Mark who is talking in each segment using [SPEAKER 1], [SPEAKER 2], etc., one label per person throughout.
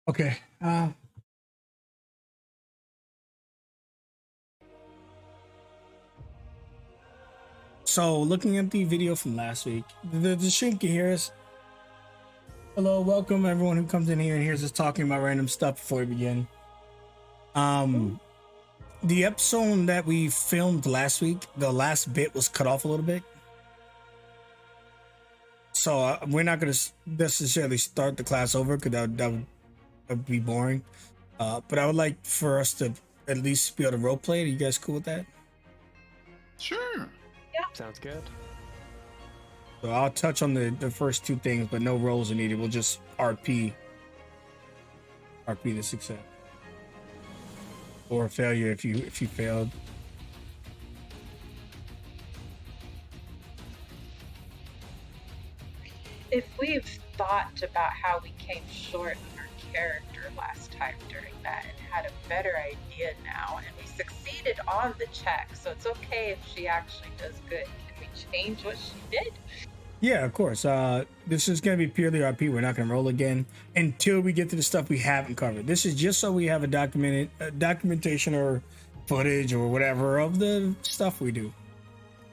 [SPEAKER 1] Okay. So looking at the video from last week, the stream can hear us. Hello, welcome everyone who comes in here and hears us talking about random stuff before we begin. The episode that we filmed last week, the last bit was cut off a little bit. So we're not going to necessarily start the class over because that would be boring. But I would like for us to at least be able to role play. Are you guys cool with that?
[SPEAKER 2] Sure.
[SPEAKER 3] Sounds good.
[SPEAKER 1] So I'll touch on the first two things, but no roles are needed. We'll just RP the success or failure if you failed.
[SPEAKER 4] If we've thought about how we came short in our character last time during that and had a better idea now, and we succeeded on the check, so it's okay if she actually does good. Can we change what she did?
[SPEAKER 1] Yeah, of course. This is going to be purely RP. We're not going to roll again until we get to the stuff we haven't covered. This is just so we have a documentation or footage or whatever of the stuff we do.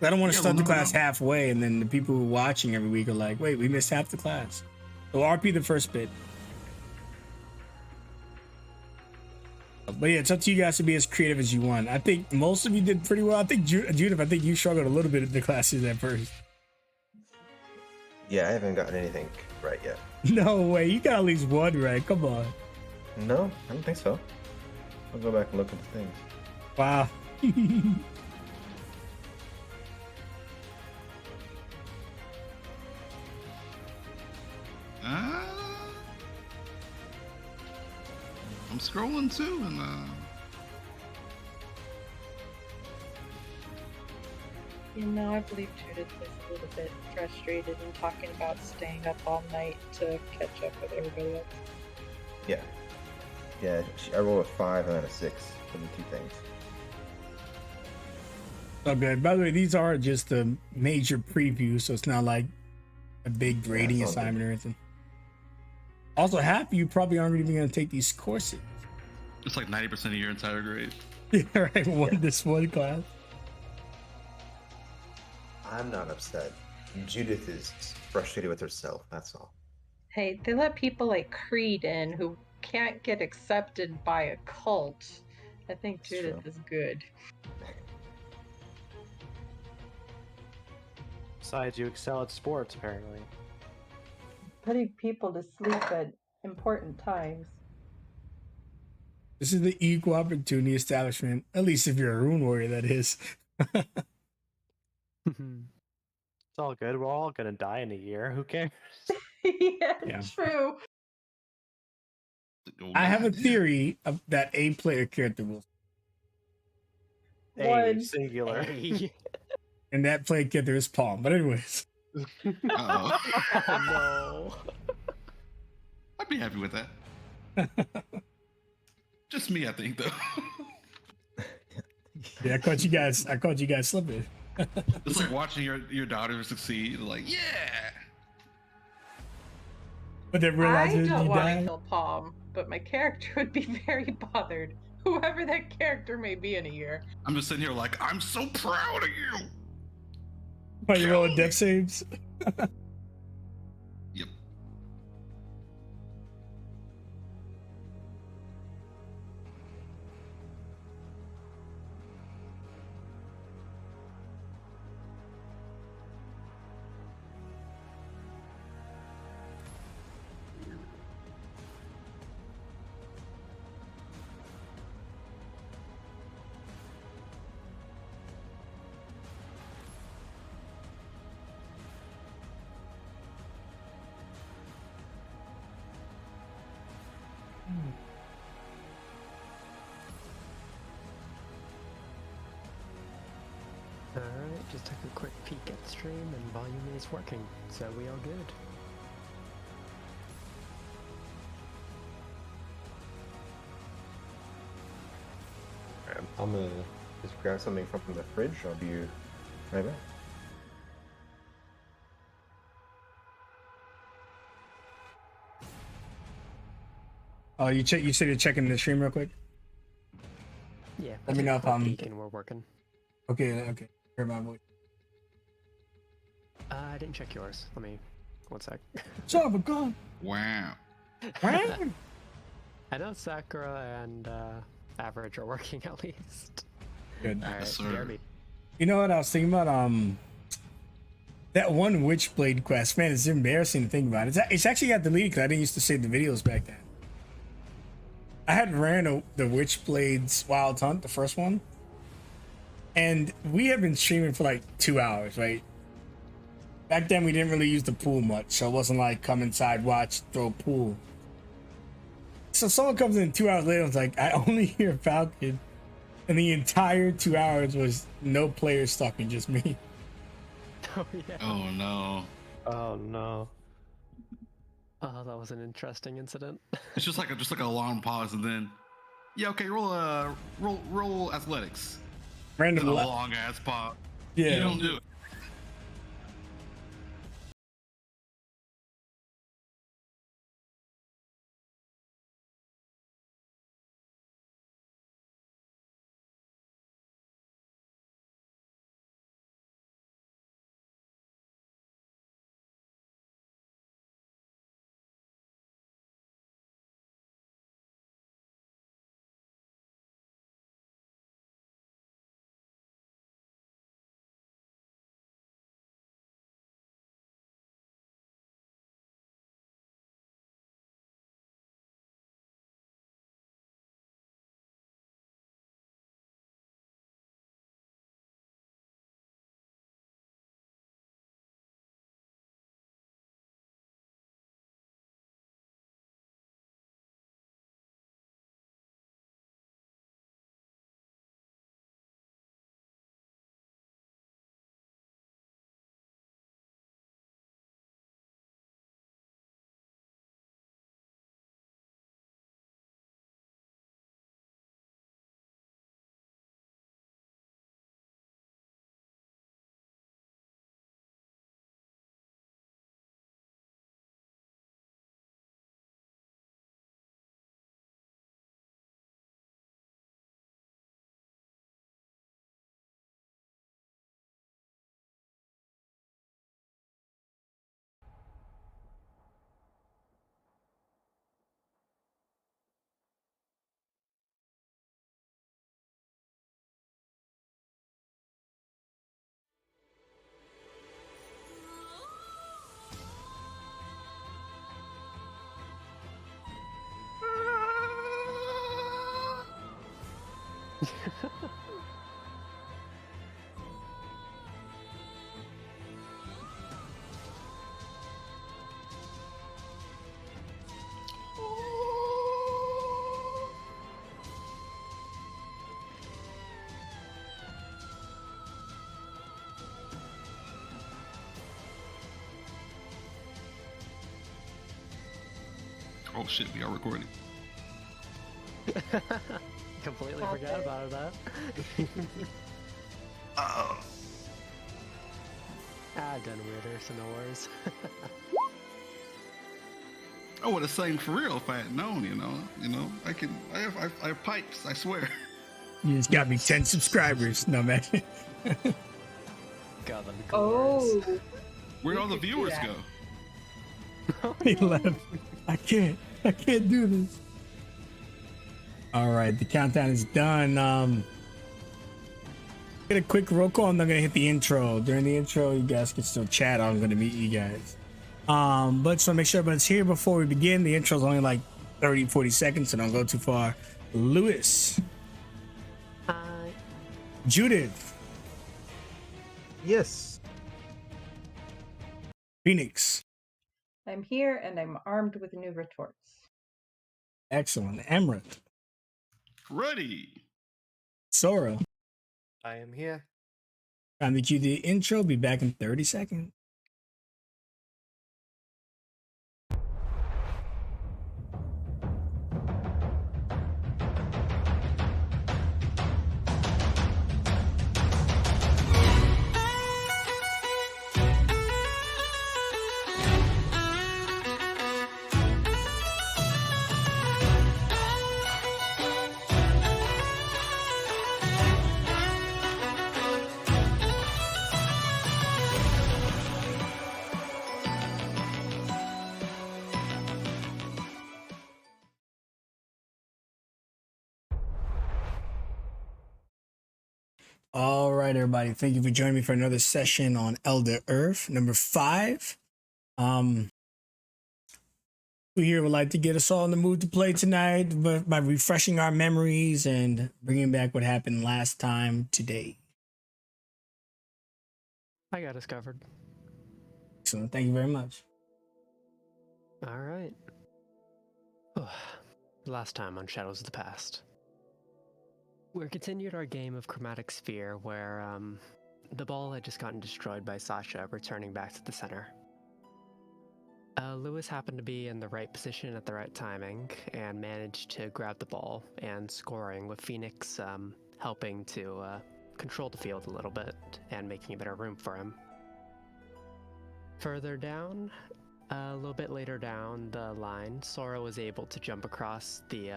[SPEAKER 1] I don't want to start the class halfway and then the people who are watching every week are like, wait, we missed half the class. So RP the first bit. But yeah, it's up to you guys to be as creative as you want. I think most of you did pretty well. I think Judith, I think you struggled a little bit at the classes at first.
[SPEAKER 5] Yeah, I haven't gotten anything right yet.
[SPEAKER 1] No way, you got at least one right. Come on.
[SPEAKER 5] No, I don't think so. I'll go back and look at the things.
[SPEAKER 1] Wow.
[SPEAKER 2] I'm scrolling too, and
[SPEAKER 4] You know, I believe Judith is a little bit frustrated and talking about staying up all night to catch up with everybody else.
[SPEAKER 5] Yeah. Yeah, I rolled a 5 and then a 6 for the two things.
[SPEAKER 1] Okay, by the way, these are just a major preview, so it's not like a big grading assignment or anything. Also, half of you probably aren't even going to take these courses.
[SPEAKER 2] it's like 90% of your entire grade.
[SPEAKER 1] Yeah, right. This one class.
[SPEAKER 5] I'm not upset. Judith is frustrated with herself, that's all.
[SPEAKER 4] Hey, they let people like Creed in who can't get accepted by a cult. I think
[SPEAKER 5] That's
[SPEAKER 4] Judith
[SPEAKER 5] true.
[SPEAKER 4] is good.
[SPEAKER 3] Besides, you excel at sports, apparently.
[SPEAKER 4] Putting people to sleep at important times.
[SPEAKER 1] This is the equal opportunity establishment. At least if you're a rune warrior, that is.
[SPEAKER 3] It's all good. We're all gonna die in a year. Who cares?
[SPEAKER 4] Yeah, true.
[SPEAKER 1] I have a theory of that a player character will,
[SPEAKER 3] A singular.
[SPEAKER 1] and that player character is Palm. But anyways,
[SPEAKER 2] Uh-oh.
[SPEAKER 3] No.
[SPEAKER 2] I'd be happy with that. Just me, I think, though.
[SPEAKER 1] yeah, I caught you guys slipping.
[SPEAKER 2] It's like watching your daughter succeed. Like, yeah.
[SPEAKER 1] But then
[SPEAKER 4] I
[SPEAKER 1] realizing
[SPEAKER 4] don't
[SPEAKER 1] you
[SPEAKER 4] want to
[SPEAKER 1] died.
[SPEAKER 4] kill Palm, but my character would be very bothered. Whoever that character may be in a year.
[SPEAKER 2] I'm just sitting here like, I'm so proud of you.
[SPEAKER 1] Are you rolling death saves?
[SPEAKER 2] Yep.
[SPEAKER 3] Alright, just took a quick peek at stream and volume is working, so we all good.
[SPEAKER 5] I'm gonna just grab something from the fridge. I'll be right back.
[SPEAKER 1] Oh, you check. You said you're checking the stream real quick.
[SPEAKER 3] Yeah.
[SPEAKER 1] Let me know if I'm
[SPEAKER 3] peek and we're working.
[SPEAKER 1] okay. Okay. Hear my voice.
[SPEAKER 3] I didn't check yours. Let me. One sec.
[SPEAKER 1] Son of a gun.
[SPEAKER 2] Wow.
[SPEAKER 3] I know Sakura and Average are working at least.
[SPEAKER 1] Good.
[SPEAKER 3] All right,
[SPEAKER 2] Yes, sir.
[SPEAKER 3] BRB.
[SPEAKER 1] You know what I was thinking about? That one Witchblade quest, man, it's embarrassing to think about. It's actually got deleted because I didn't used to save the videos back then. I had ran the Witchblade's Wild Hunt, the first one, and we had been streaming for like 2 hours, right? Back then, we didn't really use the pool much, so it wasn't like come inside, watch, throw pool. So someone comes in 2 hours later and was like, I only hear Falcon, and the entire 2 hours was no players talking, just me.
[SPEAKER 3] Oh yeah.
[SPEAKER 2] Oh no.
[SPEAKER 5] Oh no.
[SPEAKER 3] Oh, that was an interesting incident.
[SPEAKER 2] It's just like a long pause and then, yeah, okay, roll athletics.
[SPEAKER 1] Random
[SPEAKER 2] Then a long ass pause.
[SPEAKER 1] Yeah.
[SPEAKER 2] You don't do it. Oh shit, we are recording.
[SPEAKER 3] Completely forgot about that.
[SPEAKER 2] Oh.
[SPEAKER 3] I've done weirder, so no worries.
[SPEAKER 2] I would have sang for real if I had known, you know. I have pipes, I swear.
[SPEAKER 1] You just got me 10 subscribers. No, man.
[SPEAKER 3] God, that'd be cool.
[SPEAKER 4] Oh,
[SPEAKER 2] Where'd all the
[SPEAKER 4] could do
[SPEAKER 2] viewers
[SPEAKER 4] that.
[SPEAKER 2] go?
[SPEAKER 1] He left. I can't do this. All right, the countdown is done. Get a quick roll call and I'm gonna hit the intro. During the intro, you guys can still chat. I'm gonna meet you guys. But so make sure everyone's here before we begin. The intro is only like 30-40 seconds, so don't go too far. Lewis,
[SPEAKER 3] Hi.
[SPEAKER 1] Judith,
[SPEAKER 5] Yes.
[SPEAKER 1] Phoenix,
[SPEAKER 4] I'm here and I'm armed with new retorts.
[SPEAKER 1] excellent, Emrat,
[SPEAKER 2] Ready.
[SPEAKER 1] Sora.
[SPEAKER 5] I am here.
[SPEAKER 1] Time to cue the intro. Be back in 30 seconds. All right, everybody. Thank you for joining me for another session on Elder Earth, number 5. We here would like to get us all in the mood to play tonight by refreshing our memories and bringing back what happened last time today.
[SPEAKER 3] I got us covered.
[SPEAKER 1] Excellent. Thank you very much.
[SPEAKER 3] All right. Last time on Shadows of the Past. We continued our game of Chromatic Sphere where the ball had just gotten destroyed by Sasha, returning back to the center. Lewis happened to be in the right position at the right timing and managed to grab the ball and scoring, with Phoenix helping to control the field a little bit and making a better room for him. Further down, a little bit later down the line, Sora was able to jump across the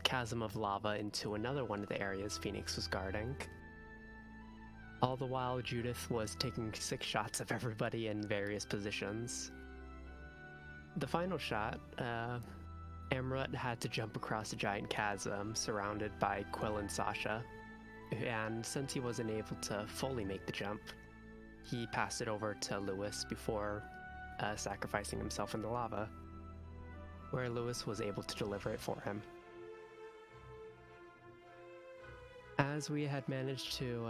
[SPEAKER 3] chasm of lava into another one of the areas Phoenix was guarding. All the while, Judith was taking 6 shots of everybody in various positions. The final shot, Amrut had to jump across a giant chasm surrounded by Quill and Sasha, and since he wasn't able to fully make the jump, he passed it over to Lewis before sacrificing himself in the lava, where Lewis was able to deliver it for him. As we had managed to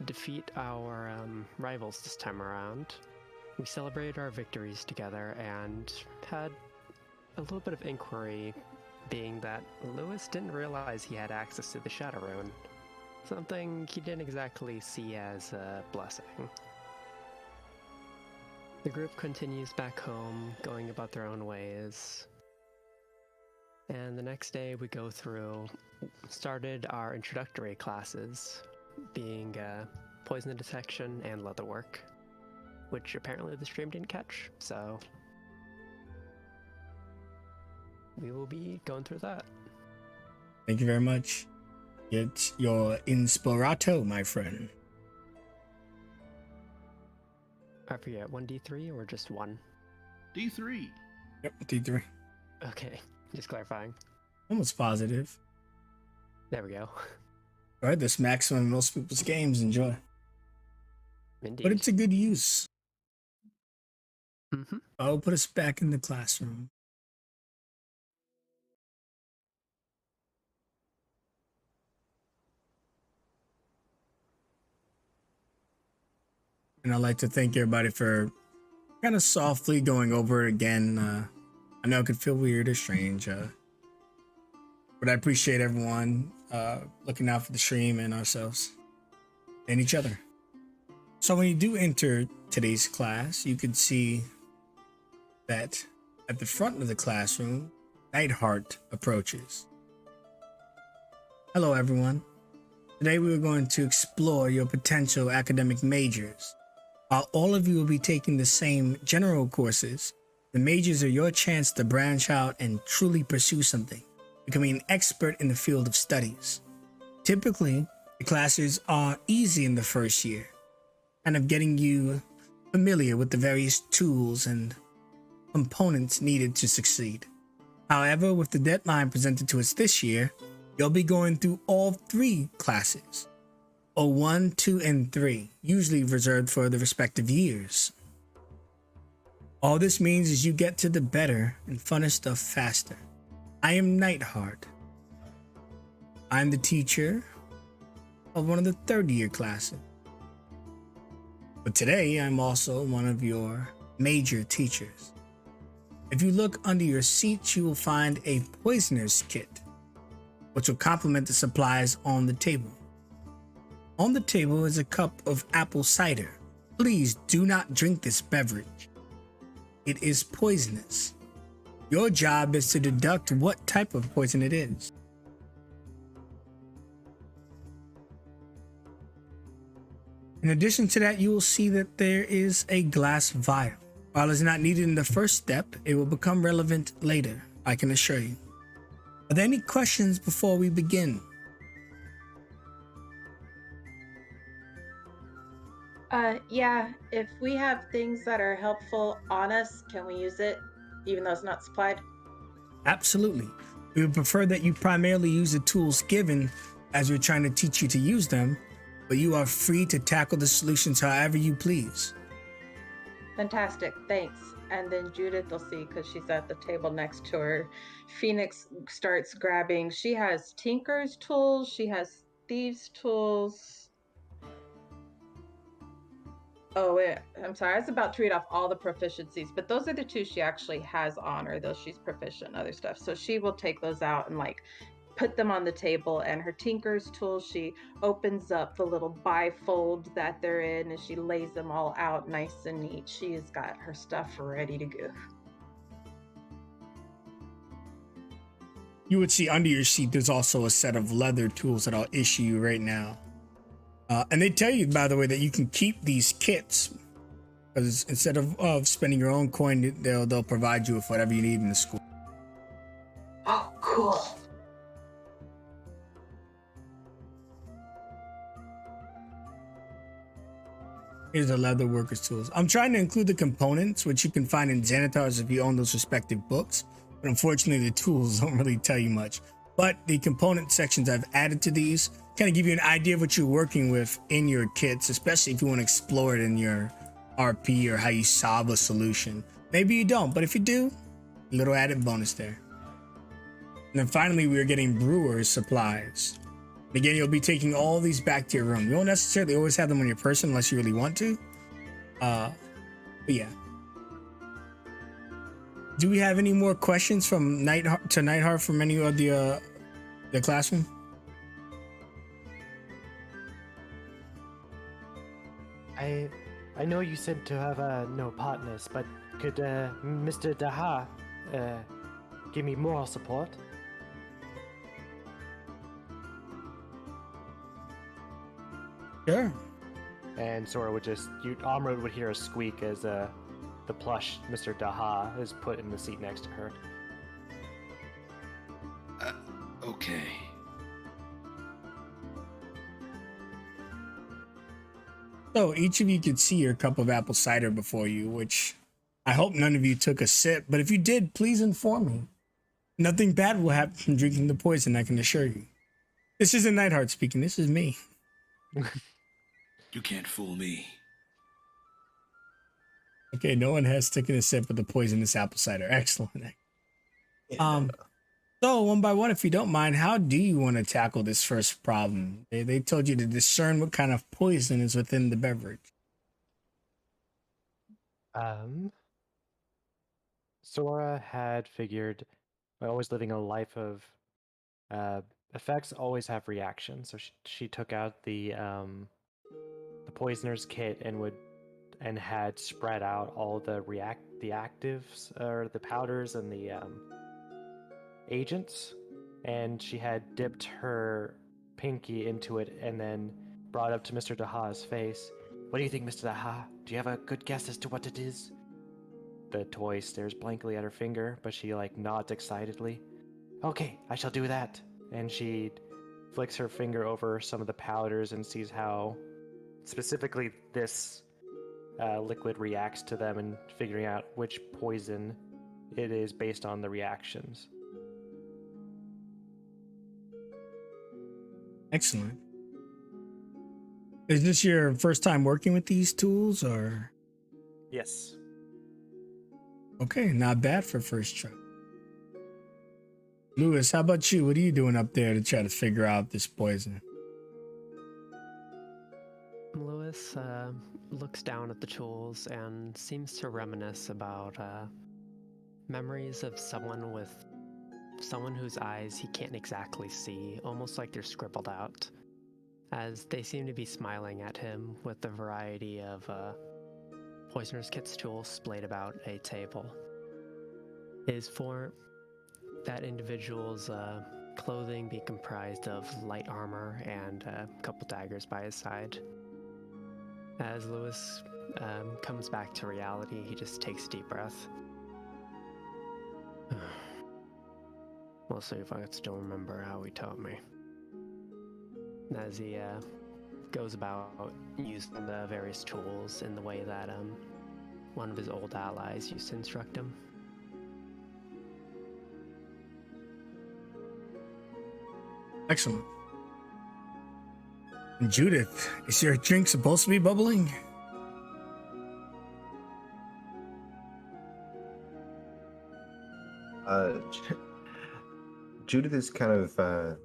[SPEAKER 3] defeat our rivals this time around, we celebrated our victories together and had a little bit of inquiry, being that Lewis didn't realize he had access to the Shadow Rune, something he didn't exactly see as a blessing. The group continues back home, going about their own ways. And the next day we started our introductory classes, being poison detection and leatherwork, which apparently the stream didn't catch, so we will be going through that.
[SPEAKER 1] Thank you very much. Get your inspirato, my friend.
[SPEAKER 3] I forget, 1d3 or just 1?
[SPEAKER 2] D3.
[SPEAKER 1] Yep, D3.
[SPEAKER 3] Okay, just clarifying.
[SPEAKER 1] Almost positive.
[SPEAKER 3] There we go.
[SPEAKER 1] All right, this maximum in most people's games. Enjoy.
[SPEAKER 3] Indeed.
[SPEAKER 1] But it's a good use.
[SPEAKER 3] Mm-hmm.
[SPEAKER 1] I'll put us back in the classroom. And I'd like to thank everybody for kind of softly going over it again. I know it could feel weird or strange, but I appreciate everyone looking out for the stream and ourselves and each other. So when you do enter today's class, you can see that at the front of the classroom, Nightheart approaches. Hello, everyone. Today we are going to explore your potential academic majors. While all of you will be taking the same general courses, the majors are your chance to branch out and truly pursue something, becoming an expert in the field of studies. Typically, the classes are easy in the first year, kind of getting you familiar with the various tools and components needed to succeed. However, with the deadline presented to us this year, you'll be going through all 3 classes, or 1, 2, and 3, usually reserved for the respective years. All this means is you get to the better and funner stuff faster. I am Nightheart. I'm the teacher of one of the 3rd-year classes. But today, I'm also one of your major teachers. If you look under your seats, you will find a poisoner's kit, which will complement the supplies on the table. On the table is a cup of apple cider. Please do not drink this beverage. It is poisonous. Your job is to deduct what type of poison it is. In addition to that, you will see that there is a glass vial. While it's not needed in the first step, it will become relevant later, I can assure you. Are there any questions before we begin?
[SPEAKER 4] Yeah, if we have things that are helpful on us, can we use it, even though it's not supplied?
[SPEAKER 1] Absolutely. We would prefer that you primarily use the tools given as we're trying to teach you to use them, but you are free to tackle the solutions however you please.
[SPEAKER 4] Fantastic, thanks. And then Judith will see, because she's at the table next to her. Phoenix starts grabbing. She has Tinker's tools. She has Thieves' tools. Oh, wait, I'm sorry. I was about to read off all the proficiencies, but those are the two she actually has on her, though she's proficient in other stuff. So she will take those out and like put them on the table. And her Tinker's tools, she opens up the little bifold that they're in and she lays them all out nice and neat. She's got her stuff ready to go.
[SPEAKER 1] You would see under your seat, there's also a set of leather tools that I'll issue you right now. And they tell you, by the way, that you can keep these kits because instead of spending your own coin, they'll provide you with whatever you need in the school.
[SPEAKER 4] Oh, cool.
[SPEAKER 1] Here's the leather workers tools. I'm trying to include the components, which you can find in Xanatar's if you own those respective books. But unfortunately, the tools don't really tell you much. But the component sections I've added to these kind of give you an idea of what you're working with in your kits, especially if you want to explore it in your RP or how you solve a solution. Maybe you don't, but if you do, a little added bonus there. And then finally, we are getting brewer's supplies. And again, you'll be taking all these back to your room. You won't necessarily always have them on your person unless you really want to. But yeah. Do we have any more questions from Nightheart from any of the classroom?
[SPEAKER 6] I know you said to have no partners, but could Mr. Daha give me moral support?
[SPEAKER 1] Sure.
[SPEAKER 6] And Sora would Amrod would hear a squeak as the plush Mr. Daha is put in the seat next to her.
[SPEAKER 7] Okay.
[SPEAKER 1] So each of you could see your cup of apple cider before you, which I hope none of you took a sip, but if you did, please inform me. Nothing bad will happen from drinking the poison, I can assure you. This isn't Nightheart speaking, this is me.
[SPEAKER 7] You can't fool me.
[SPEAKER 1] Okay, no one has taken a sip of the poisonous apple cider. Excellent. So one by one, if you don't mind, how do you want to tackle this first problem? They told you to discern what kind of poison is within the beverage.
[SPEAKER 6] Sora had figured, always living a life of effects always have reactions. So she took out the poisoner's kit and had spread out all the actives or the powders and the agents, and she had dipped her pinky into it and then brought up to Mr. Daha's face. What do you think, Mr. Daha? Do you have a good guess as to what it is? The toy stares blankly at her finger, but she nods excitedly. Okay, I shall do that. And she flicks her finger over some of the powders and sees how specifically this liquid reacts to them and figuring out which poison it is based on the reactions.
[SPEAKER 1] Excellent. Is this your first time working with these tools, or?
[SPEAKER 6] Yes.
[SPEAKER 1] Okay, not bad for first try. Lewis, how about you? What are you doing up there to try to figure out this poison?
[SPEAKER 3] Lewis looks down at the tools and seems to reminisce about memories of someone whose eyes he can't exactly see, almost like they're scribbled out, as they seem to be smiling at him with a variety of poisoner's kit's tools splayed about a table. Is for that individual's clothing being comprised of light armor and a couple daggers by his side. As Lewis comes back to reality, he just takes a deep breath. We'll see if I can still remember how he taught me. As he goes about using the various tools in the way that one of his old allies used to instruct him.
[SPEAKER 1] Excellent. Judith, is your drink supposed to be bubbling?
[SPEAKER 5] Uh, Judith is kind of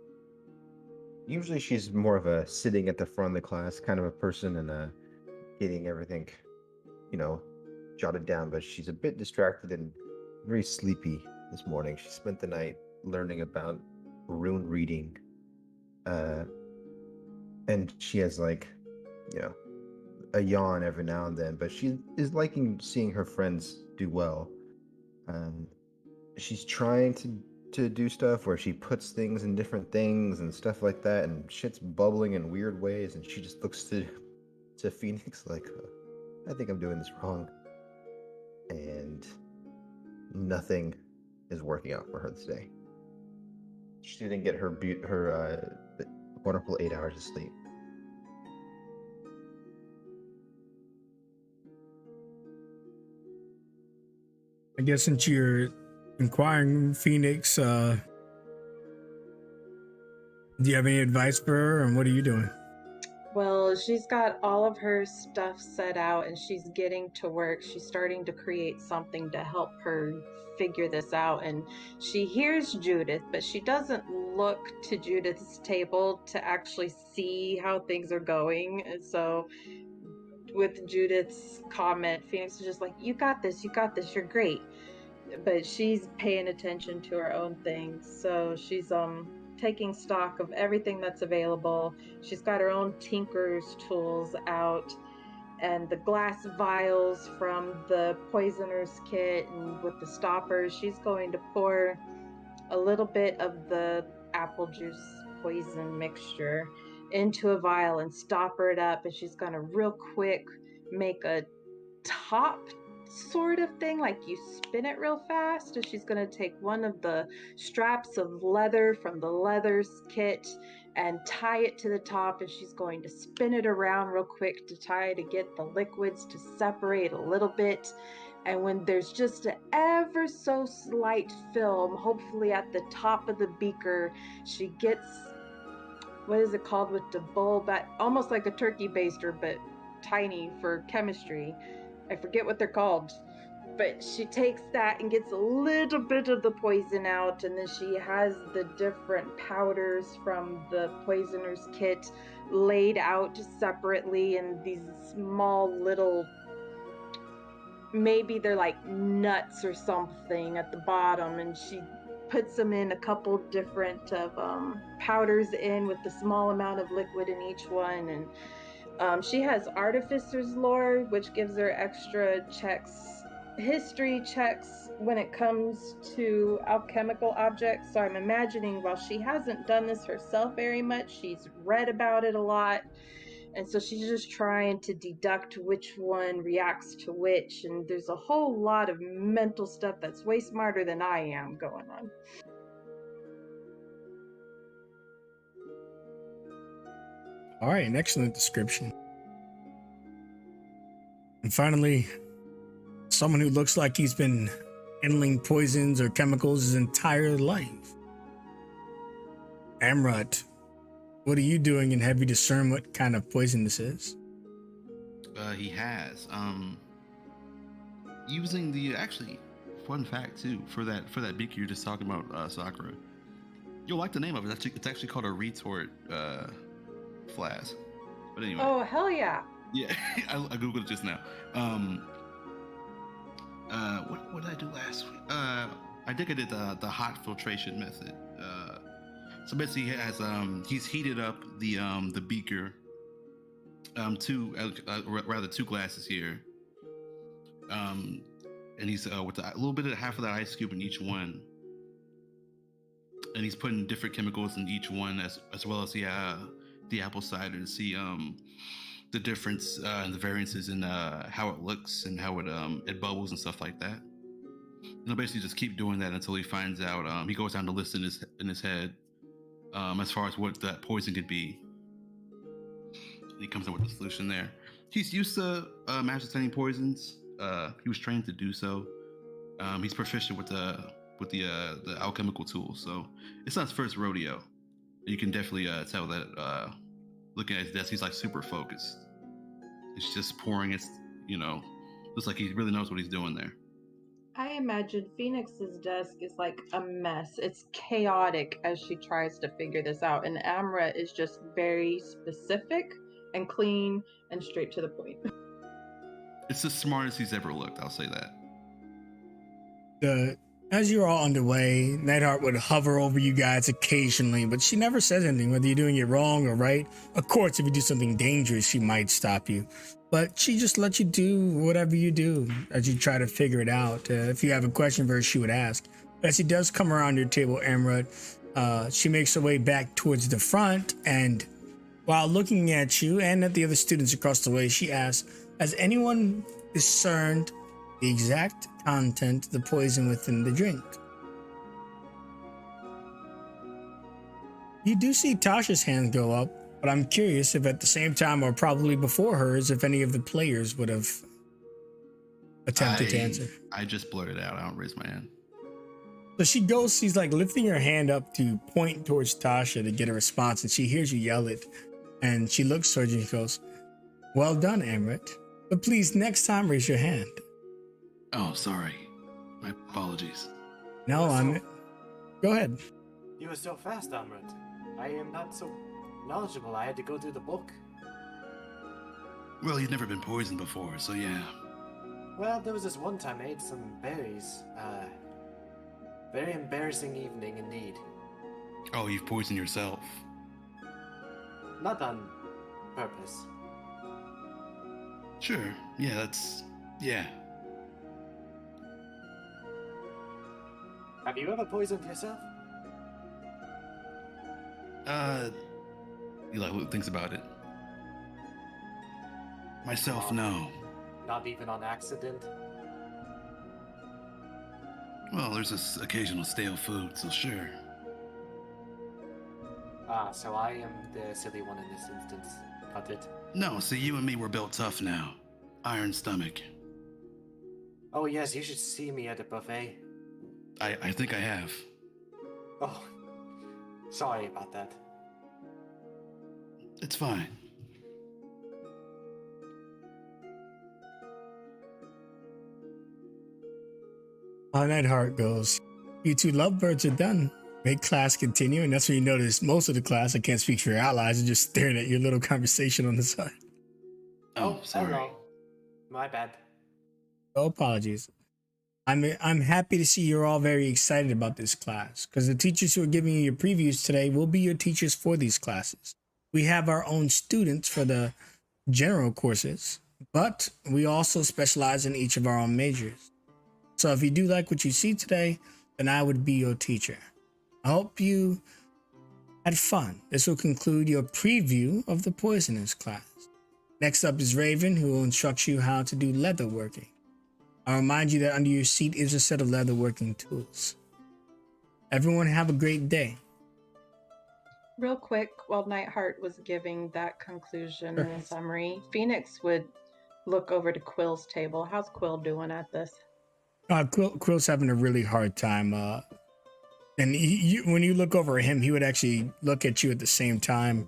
[SPEAKER 5] usually she's more of a sitting at the front of the class kind of a person and getting everything, you know, jotted down, but she's a bit distracted and very sleepy this morning. She spent the night learning about rune reading, uh, and she has like, you know, a yawn every now and then, but she is liking seeing her friends do well. Um, she's trying to do stuff where she puts things in different things and stuff like that, and shit's bubbling in weird ways, and she just looks to Phoenix like, I think I'm doing this wrong, and nothing is working out for her this day. She didn't get her wonderful 8 hours of sleep.
[SPEAKER 1] I guess since you're inquiring, Phoenix, do you have any advice for her, and what are you doing?
[SPEAKER 4] Well, she's got all of her stuff set out and she's getting to work. She's starting to create something to help her figure this out. And she hears Judith, but she doesn't look to Judith's table to actually see how things are going. And so, with Judith's comment, Phoenix is just like, you got this, you're great. But she's paying attention to her own things. So she's taking stock of everything that's available. She's got her own tinker's tools out and the glass vials from the poisoner's kit, and with the stoppers, she's going to pour a little bit of the apple juice poison mixture into a vial and stopper it up, and she's going to real quick make a top sort of thing, like you spin it real fast, and she's going to take one of the straps of leather from the leather's kit and tie it to the top, and she's going to spin it around real quick to get the liquids to separate a little bit. And when there's just an ever so slight film, hopefully at the top of the beaker, she gets, what is it called with the bowl, but almost like a turkey baster but tiny for chemistry. I forget what they're called, but she takes that and gets a little bit of the poison out, and then she has the different powders from the poisoner's kit laid out separately in these small little, maybe they're like nuts or something at the bottom, and she puts them in a couple different of powders in with a small amount of liquid in each one. And she has Artificer's Lore, which gives her extra history checks when it comes to alchemical objects. So I'm imagining while she hasn't done this herself very much, she's read about it a lot. And so she's just trying to deduct which one reacts to which. And there's a whole lot of mental stuff that's way smarter than I am going on.
[SPEAKER 1] All right, an excellent description. And finally, someone who looks like he's been handling poisons or chemicals his entire life. Amrut, what are you doing, and have you discerned what kind of poison this is?
[SPEAKER 2] He has. Using the actually fun fact too for that beaker you're just talking about, Sakura. You'll like the name of it. It's actually called a retort flask. But anyway.
[SPEAKER 4] Oh, hell yeah.
[SPEAKER 2] Yeah, I googled it just now. What did I do last week? I think I did the hot filtration method. So basically, he has he's heated up the beaker, two glasses here, and he's with a little bit of half of that ice cube in each one, and he's putting different chemicals in each one as well as the apple cider to see the difference and the variances in how it looks and how it bubbles and stuff like that. And he'll basically just keep doing that until he finds out. He goes down the list in his head as far as what that poison could be. And he comes up with the solution there. He's used to ascertaining poisons. He was trained to do so. He's proficient with the alchemical tools, so it's not his first rodeo. You can definitely tell that looking at his desk. He's like super focused. It's just pouring. It's looks like he really knows what he's doing there.
[SPEAKER 4] I imagine Phoenix's desk is like a mess. It's chaotic as she tries to figure this out, and Amra is just very specific and clean and straight to the point.
[SPEAKER 2] It's the smartest he's ever looked. I'll say that.
[SPEAKER 1] As you're all underway, Nightheart would hover over you guys occasionally, but she never says anything, whether you're doing it wrong or right. Of course, if you do something dangerous, she might stop you, but she just lets you do whatever you do as you try to figure it out. If you have a question for her, she would ask. As she does come around your table, Amrut, she makes her way back towards the front, and while looking at you and at the other students across the way, she asks, has anyone discerned the exact content of the poison within the drink? You do see Tasha's hand go up, but I'm curious if at the same time or probably before hers, if any of the players would have attempted to answer.
[SPEAKER 2] I just blurted out. I don't raise my hand.
[SPEAKER 1] So she goes, she's like lifting her hand up to point towards Tasha to get a response, and she hears you yell it, and she looks towards you and she goes, well done, Amrit, but please next time raise your hand.
[SPEAKER 2] Oh, sorry. My apologies.
[SPEAKER 1] No, go ahead.
[SPEAKER 6] You were so fast, Amrit. I am not so knowledgeable. I had to go through the book.
[SPEAKER 2] Well, you've never been poisoned before, so yeah.
[SPEAKER 6] Well, there was this one time I ate some berries. Very embarrassing evening indeed.
[SPEAKER 2] Oh, you've poisoned yourself.
[SPEAKER 6] Not on purpose.
[SPEAKER 2] Sure. Yeah, yeah.
[SPEAKER 6] Have you ever poisoned yourself?
[SPEAKER 2] Eli thinks about it. Myself, no.
[SPEAKER 6] Not even on accident?
[SPEAKER 2] Well, there's this occasional stale food, so sure.
[SPEAKER 6] So I am the silly one in this instance. Got it.
[SPEAKER 2] No, see, you and me, we're built tough now. Iron stomach.
[SPEAKER 6] Oh yes, you should see me at a buffet.
[SPEAKER 2] I think I have.
[SPEAKER 6] Oh, sorry about that.
[SPEAKER 2] It's fine.
[SPEAKER 1] Nightheart goes, you two lovebirds are done. Make class continue, and that's when you notice most of the class, I can't speak for your allies, are just staring at your little conversation on the side.
[SPEAKER 2] Oh, sorry.
[SPEAKER 6] No. My bad.
[SPEAKER 1] No apologies. I'm happy to see you're all very excited about this class, because the teachers who are giving you your previews today will be your teachers for these classes. We have our own students for the general courses, but we also specialize in each of our own majors. So if you do like what you see today, then I would be your teacher. I hope you had fun. This will conclude your preview of the Poisoners class. Next up is Raven, who will instruct you how to do leatherworking. I'll remind you that under your seat is a set of leatherworking tools. Everyone have a great day.
[SPEAKER 4] Real quick, while Nightheart was giving that conclusion and summary, Phoenix would look over to Quill's table. How's Quill doing at this?
[SPEAKER 1] Quill's having a really hard time. And when you look over at him, he would actually look at you at the same time.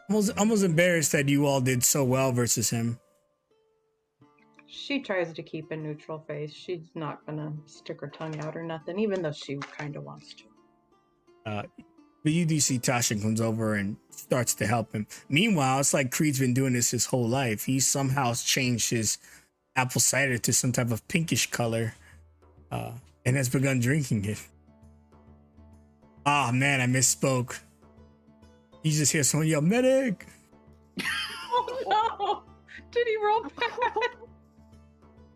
[SPEAKER 1] Almost embarrassed that you all did so well versus him.
[SPEAKER 4] She tries to keep a neutral face. She's not gonna stick her tongue out or nothing, even though she kind of wants to.
[SPEAKER 1] But you do see Tasha comes over and starts to help him. Meanwhile, it's like Creed's been doing this his whole life. He somehow changed his apple cider to some type of pinkish color and has begun drinking it. Ah, man, I misspoke. You just hear someone yell, medic!
[SPEAKER 4] Oh no! Did he roll back?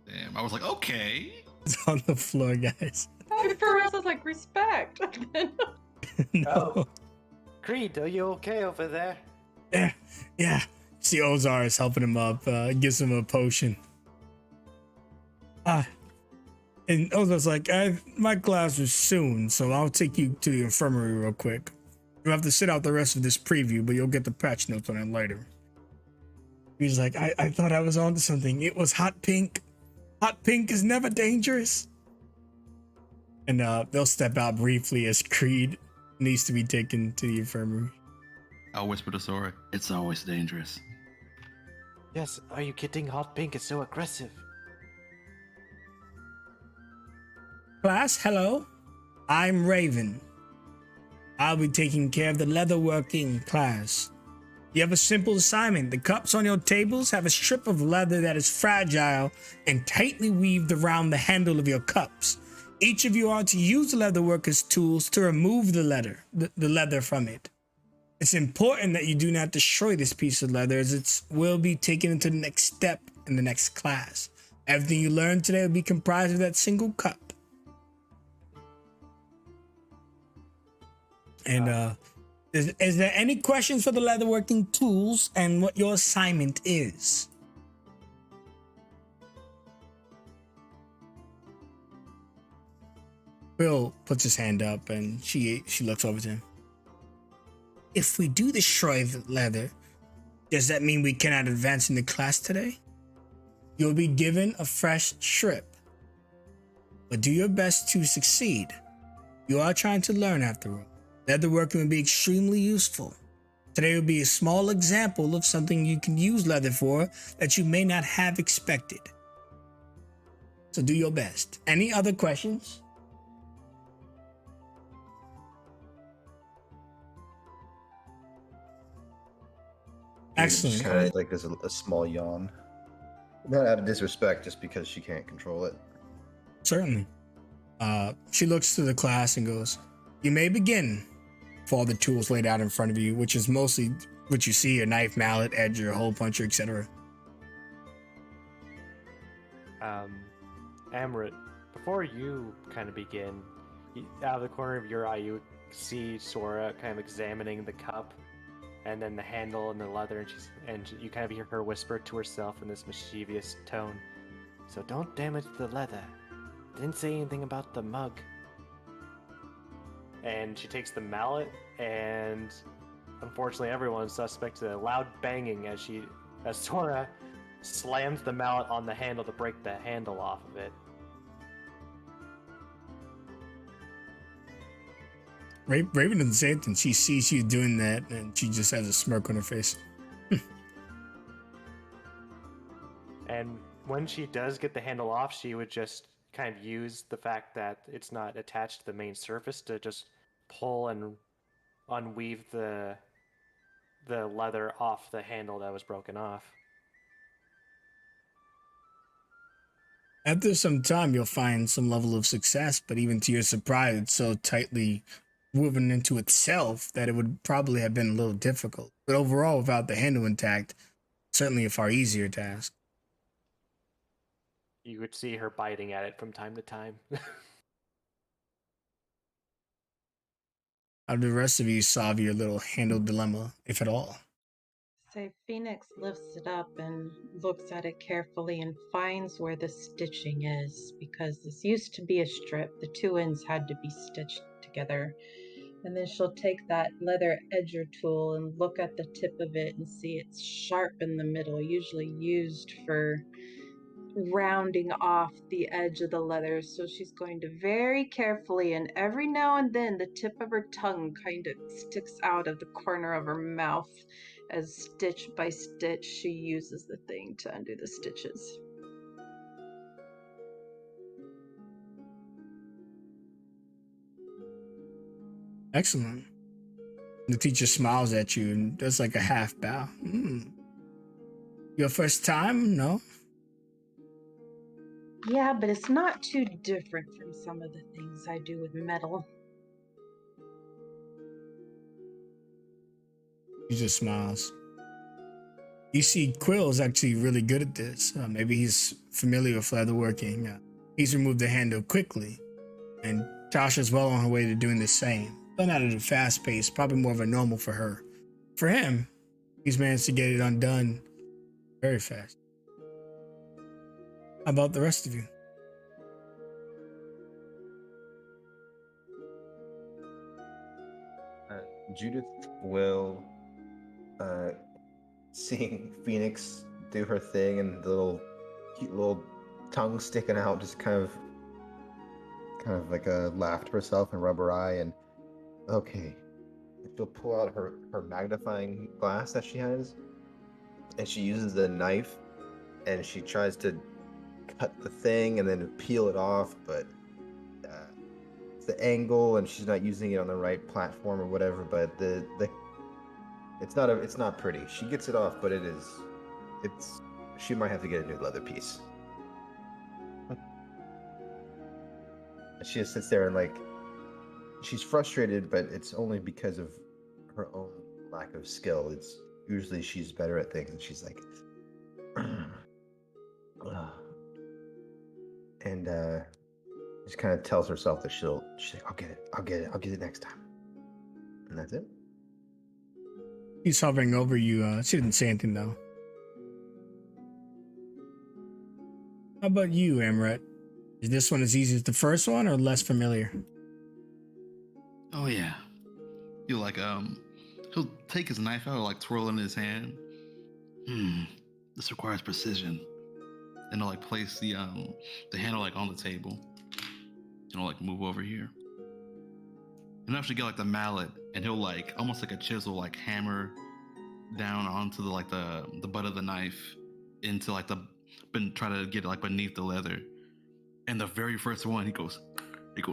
[SPEAKER 2] Damn, I was like, okay.
[SPEAKER 1] It's on the floor, guys.
[SPEAKER 4] At first I was like, respect.
[SPEAKER 1] No.
[SPEAKER 6] Oh. Creed, are you okay over there?
[SPEAKER 1] Yeah. See, Ozar is helping him up, gives him a potion. And Ozar's like, my class is soon, so I'll take you to the infirmary real quick. You'll have to sit out the rest of this preview, but you'll get the patch notes on it later. He's like, I thought I was onto something. It was hot pink. Hot pink is never dangerous. And they'll step out briefly as Creed needs to be taken to the infirmary.
[SPEAKER 2] I'll whisper to Sora. It's always dangerous.
[SPEAKER 6] Yes, are you kidding? Hot pink is so aggressive.
[SPEAKER 1] Class, hello. I'm Raven. I'll be taking care of the leatherworking class. You have a simple assignment. The cups on your tables have a strip of leather that is fragile and tightly weaved around the handle of your cups. Each of you are to use the leatherworker's tools to remove the leather from it. It's important that you do not destroy this piece of leather, as it will be taken into the next step in the next class. Everything you learn today will be comprised of that single cup. And is there any questions for the leatherworking tools and what your assignment is? Bill puts his hand up and she looks over to him. If we do destroy the leather, does that mean we cannot advance in the class today? You'll be given a fresh strip, but do your best to succeed. You are trying to learn after all. Leatherworking will be extremely useful. Today will be a small example of something you can use leather for that you may not have expected. So do your best. Any other questions? Excellent.
[SPEAKER 5] Just kind of like there's a small yawn. Not out of disrespect, just because she can't control it.
[SPEAKER 1] Certainly. She looks to the class and goes, "You may begin." For all the tools laid out in front of you, which is mostly what you see: a knife, mallet, edger, hole puncher, etc.
[SPEAKER 6] Amrit, before you kind of begin, out of the corner of your eye, you see Sora kind of examining the cup, and then the handle and the leather, and you kind of hear her whisper to herself in this mischievous tone. So don't damage the leather. Didn't say anything about the mug. And she takes the mallet, and unfortunately everyone suspects a loud banging as Sora slams the mallet on the handle to break the handle off of it.
[SPEAKER 1] Raven doesn't say anything. She sees you doing that, and she just has a smirk on her face.
[SPEAKER 6] And when she does get the handle off, she would just kind of use the fact that it's not attached to the main surface to just pull and unweave the leather off the handle that was broken off.
[SPEAKER 1] After some time, you'll find some level of success, but even to your surprise, it's so tightly woven into itself that it would probably have been a little difficult. But overall, without the handle intact, certainly a far easier task.
[SPEAKER 6] You would see her biting at it from time to time.
[SPEAKER 1] How do the rest of you solve your little handle dilemma, if at all?
[SPEAKER 4] Say, Phoenix lifts it up and looks at it carefully and finds where the stitching is, because this used to be a strip. The two ends had to be stitched together. And then she'll take that leather edger tool and look at the tip of it and see it's sharp in the middle, usually used for rounding off the edge of the leather. So she's going to very carefully, and every now and then the tip of her tongue kind of sticks out of the corner of her mouth as stitch by stitch she uses the thing to undo the stitches.
[SPEAKER 1] Excellent. The teacher smiles at you and does like a half bow. Your first time? No?
[SPEAKER 4] Yeah, but it's not too different from some of the things I do with metal.
[SPEAKER 1] He just smiles. You see, Quill's actually really good at this. Maybe he's familiar with leatherworking. He's removed the handle quickly, and Tasha's well on her way to doing the same. But not at a fast pace, probably more of a normal for her. For him, he's managed to get it undone very fast. How about the rest of you?
[SPEAKER 5] Judith will, seeing Phoenix do her thing and the cute little tongue sticking out, just kind of like a laugh to herself and rub her eye and, okay, she'll pull out her magnifying glass that she has, and she uses the knife, and she tries to cut the thing and then peel it off, but it's the angle, and she's not using it on the right platform or whatever. But the it's not pretty. She gets it off, but it's she might have to get a new leather piece. She just sits there and like she's frustrated, but it's only because of her own lack of skill. It's usually she's better at things, and she's like, and just kind of tells herself that she's like, I'll get it next time, and that's it.
[SPEAKER 1] He's hovering over you. She didn't say anything though. How about you, Amret? Is this one as easy as the first one or less familiar?
[SPEAKER 2] Oh yeah. He'll like he'll take his knife out, like twirl it in his hand. This requires precision. And he'll like place the handle like on the table. And he'll like move over here. And he'll actually get like the mallet, and he'll like almost like a chisel, like hammer down onto the butt of the knife into like try to get it like beneath the leather. And the very first one, he goes, it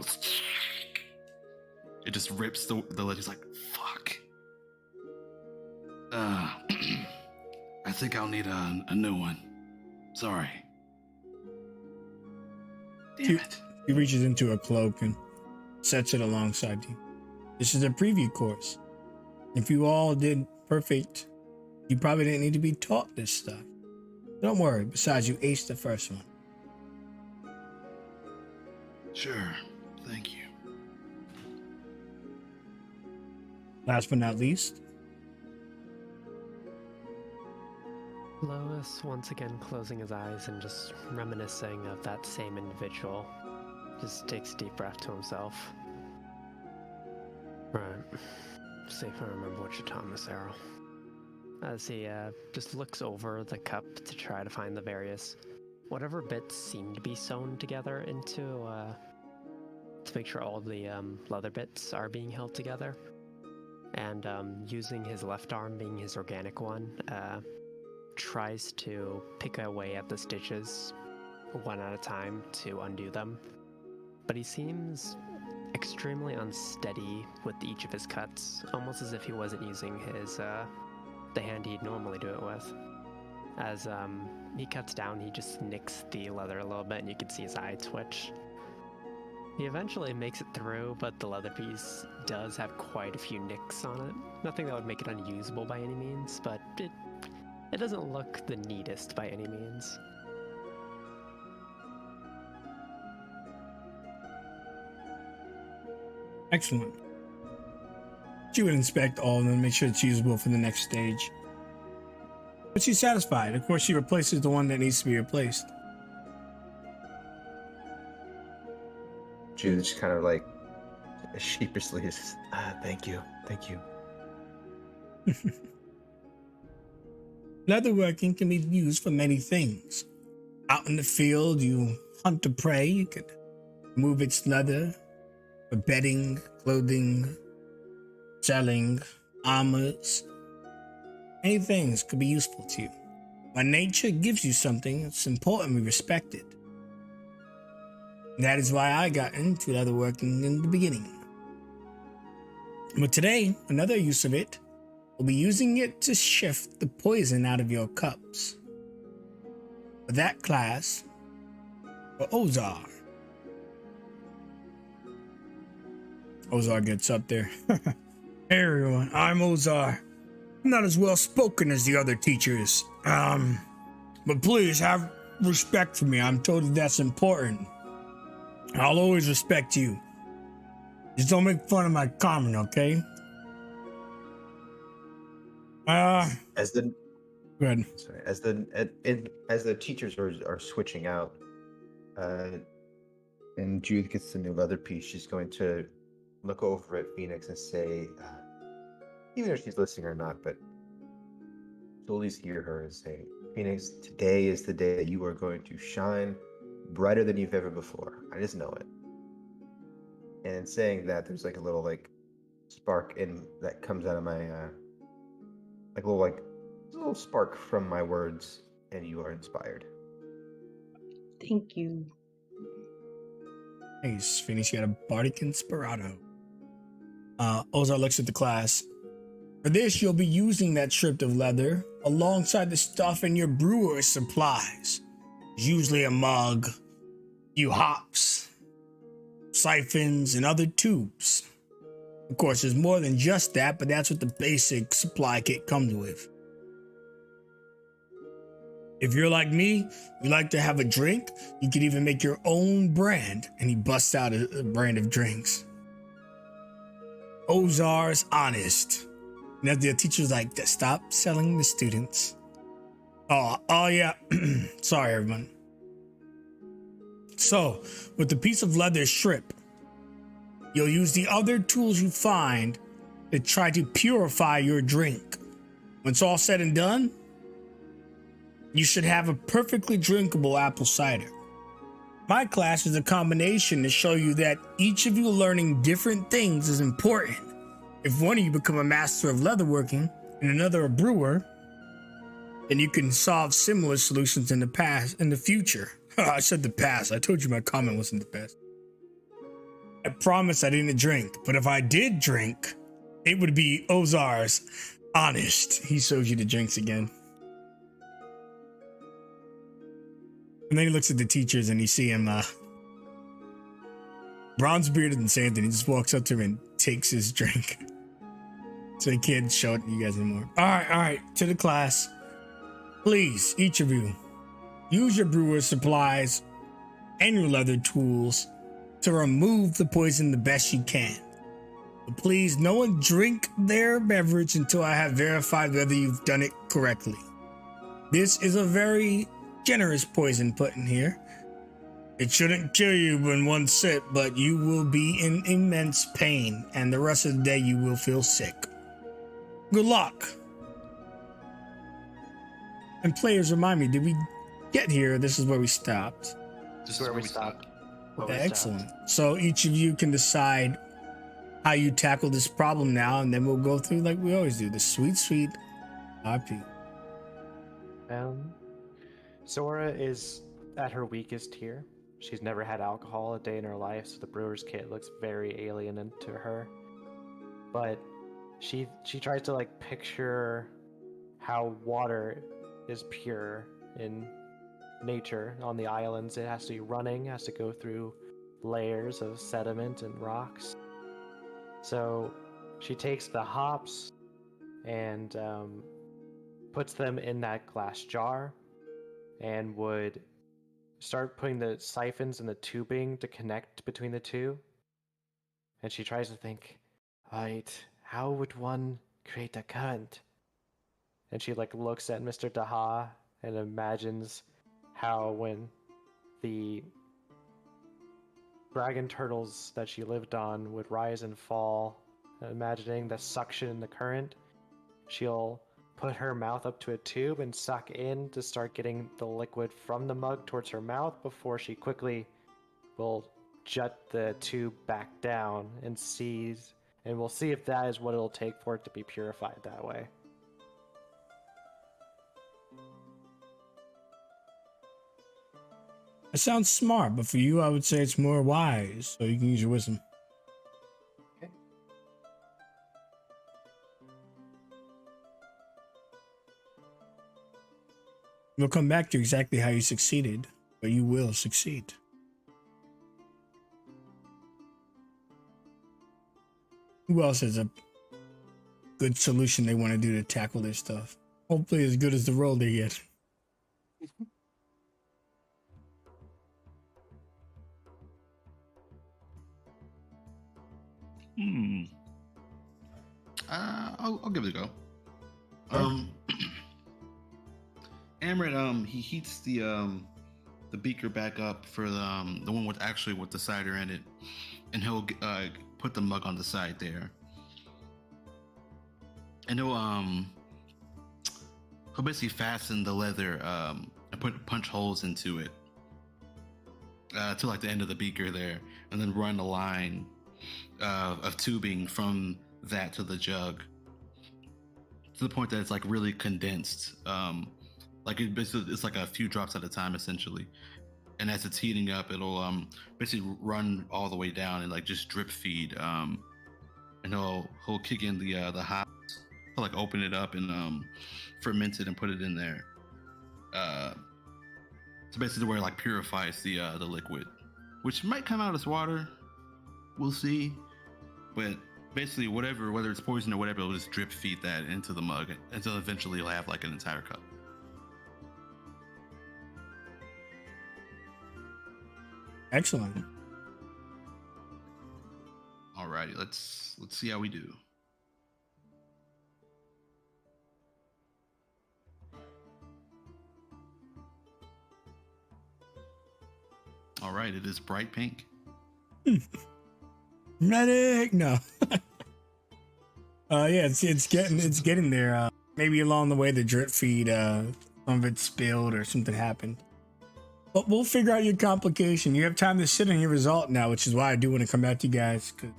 [SPEAKER 2] just rips the leather. He's like, fuck. I think I'll need a new one. Sorry. Damn it.
[SPEAKER 1] He reaches into a cloak and sets it alongside you. This is a preview course. If you all did perfect, you probably didn't need to be taught this stuff. Don't worry, besides you aced the first one.
[SPEAKER 2] Sure. Thank you.
[SPEAKER 1] Last but not least,
[SPEAKER 3] Lois, once again closing his eyes and just reminiscing of that same individual, just takes a deep breath to himself. Right. See if I remember what you taught me, Sarah. As he just looks over the cup to try to find the various whatever bits seem to be sewn together into to make sure all the leather bits are being held together. And using his left arm being his organic one, tries to pick away at the stitches one at a time to undo them. But he seems extremely unsteady with each of his cuts, almost as if he wasn't using his the hand he'd normally do it with. As he cuts down, he just nicks the leather a little bit, and you can see his eye twitch. He eventually makes it through, but the leather piece does have quite a few nicks on it. Nothing that would make it unusable by any means, but it doesn't look the neatest by any means.
[SPEAKER 1] excellent. She would inspect all of them and make sure it's usable for the next stage. But she's satisfied. Of course, she replaces the one that needs to be replaced.
[SPEAKER 5] Judith just kind of like sheepishly is, thank you.
[SPEAKER 1] Leatherworking can be used for many things. Out in the field, you hunt a prey. You could move its leather for bedding, clothing, selling, armors. Many things could be useful to you. When nature gives you something, it's important we respect it. That is why I got into leatherworking in the beginning. But today, another use of it will be using it to shift the poison out of your cups. For that class, for Ozar. Ozar gets up there. Hey everyone, I'm Ozar. I'm not as well spoken as the other teachers. But please have respect for me. I'm told that's important. I'll always respect you. Just don't make fun of my comment, okay?
[SPEAKER 5] As the
[SPEAKER 1] Go ahead.
[SPEAKER 5] sorry, as the teachers are switching out, and Judith gets the new leather piece, she's going to look over at Phoenix and say, even if she's listening or not, but she'll at least hear her and say, Phoenix, today is the day that you are going to shine brighter than you've ever before. I just know it. And in saying that, there's like a little like spark in that comes out of my like a little spark from my words, and you are inspired.
[SPEAKER 4] Thank you.
[SPEAKER 1] Nice. Phoenix, you got a bardic inspirato. Ozar looks at the class. For this, you'll be using that strip of leather alongside the stuff in your brewer's supplies. Usually a mug, few hops, siphons, and other tubes. Of course, there's more than just that, but that's what the basic supply kit comes with. If you're like me, you like to have a drink, you could even make your own brand. And he busts out a brand of drinks. Ozar's Honest. And the teacher's like, stop selling the students. Oh yeah. Sorry, everyone. So, with the piece of leather strip, you'll use the other tools you find to try to purify your drink. When it's all said and done, you should have a perfectly drinkable apple cider. My class is a combination to show you that each of you learning different things is important. If one of you become a master of leatherworking and another a brewer, then you can solve similar solutions in the future. I said the past. I told you my comment wasn't the best. I promise I didn't drink, but if I did drink, it would be Ozar's Honest. He shows you the drinks again. And then he looks at the teachers and you see him, bronze bearded and sand, and he just walks up to him and takes his drink. So he can't show it to you guys anymore. All right, to the class. Please, each of you, use your brewer's supplies and your leather tools to remove the poison the best you can. But please, no one drink their beverage until I have verified whether you've done it correctly. This is a very generous poison put in here. It shouldn't kill you in one sip, but you will be in immense pain, and the rest of the day you will feel sick. Good luck. And players, remind me, did we get here? This is where we stopped.
[SPEAKER 2] This is where we stopped.
[SPEAKER 1] Excellent. So each of you can decide how you tackle this problem now, and then we'll go through like we always do, the sweet RP.
[SPEAKER 6] Sora is at her weakest here. She's never had alcohol a day in her life, so the brewer's kit looks very alien to her. But she tries to like picture how water is pure in nature on the islands. It has to be running, has to go through layers of sediment and rocks. So she takes the hops and puts them in that glass jar and would start putting the siphons and the tubing to connect between the two. And she tries to think, right, how would one create a current? And she like looks at Mr. Daha and imagines how when the dragon turtles that she lived on would rise and fall, imagining the suction in the current, she'll put her mouth up to a tube and suck in to start getting the liquid from the mug towards her mouth before she quickly will jut the tube back down and we'll see if that is what it'll take for it to be purified that way.
[SPEAKER 1] It sounds smart, but for you, I would say it's more wise, so you can use your wisdom.
[SPEAKER 6] Okay.
[SPEAKER 1] We'll come back to exactly how you succeeded, but you will succeed. Who else has a good solution they want to do to tackle this stuff? Hopefully as good as the roll they get.
[SPEAKER 2] I'll give it a go. Amrit, he heats the beaker back up for the one with the cider in it, and he'll put the mug on the side there, and he'll basically fasten the leather and put punch holes into it to like the end of the beaker there, and then run a line of tubing from that to the jug to the point that it's like really condensed. Like it's like a few drops at a time essentially. And as it's heating up, it'll basically run all the way down and like just drip feed. And he'll kick in the hops. He'll like open it up and ferment it and put it in there. So basically where it like purifies the liquid, which might come out as water. We'll see. But basically whether it's poison or whatever, it'll just drip feed that into the mug until eventually you'll have like an entire cup.
[SPEAKER 1] Excellent.
[SPEAKER 2] Alrighty, let's see how we do. All right, it is bright pink.
[SPEAKER 1] Medic, no. Yeah, it's getting there. Maybe along the way the drip feed, some of it spilled or something happened. But we'll figure out your complication. You have time to sit on your result now, which is why I do want to come back to you guys, because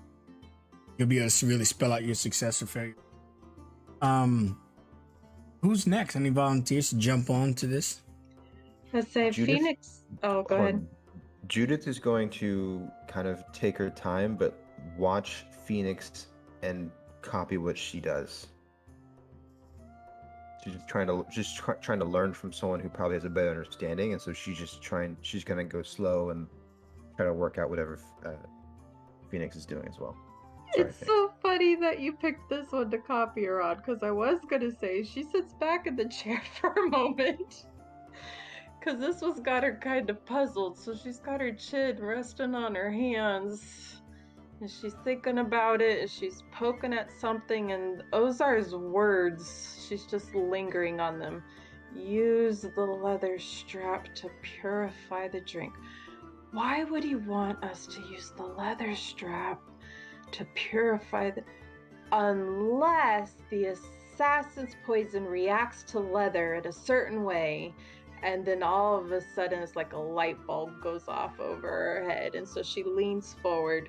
[SPEAKER 1] you'll be able to really spell out your success or failure. Who's next? Any volunteers to jump on to this?
[SPEAKER 4] Let's say
[SPEAKER 5] Judith?
[SPEAKER 4] Phoenix. Oh, go ahead.
[SPEAKER 5] Judith is going to kind of take her time, but watch Phoenix and copy what she does. She's just trying to learn from someone who probably has a better understanding, and so she's gonna go slow and try to work out whatever Phoenix is doing as well. Sorry,
[SPEAKER 4] It's
[SPEAKER 5] Phoenix.
[SPEAKER 4] so funny that you picked this one to copy her on, because I was gonna say she sits back in the chair for a moment. Because this one's got her kind of puzzled, so she's got her chin resting on her hands. And she's thinking about it, and she's poking at something, and Ozar's words, she's just lingering on them. Use the leather strap to purify the drink. Why would he want us to use the leather strap to purify the... Unless the assassin's poison reacts to leather in a certain way, and then all of a sudden it's like a light bulb goes off over her head, and so she leans forward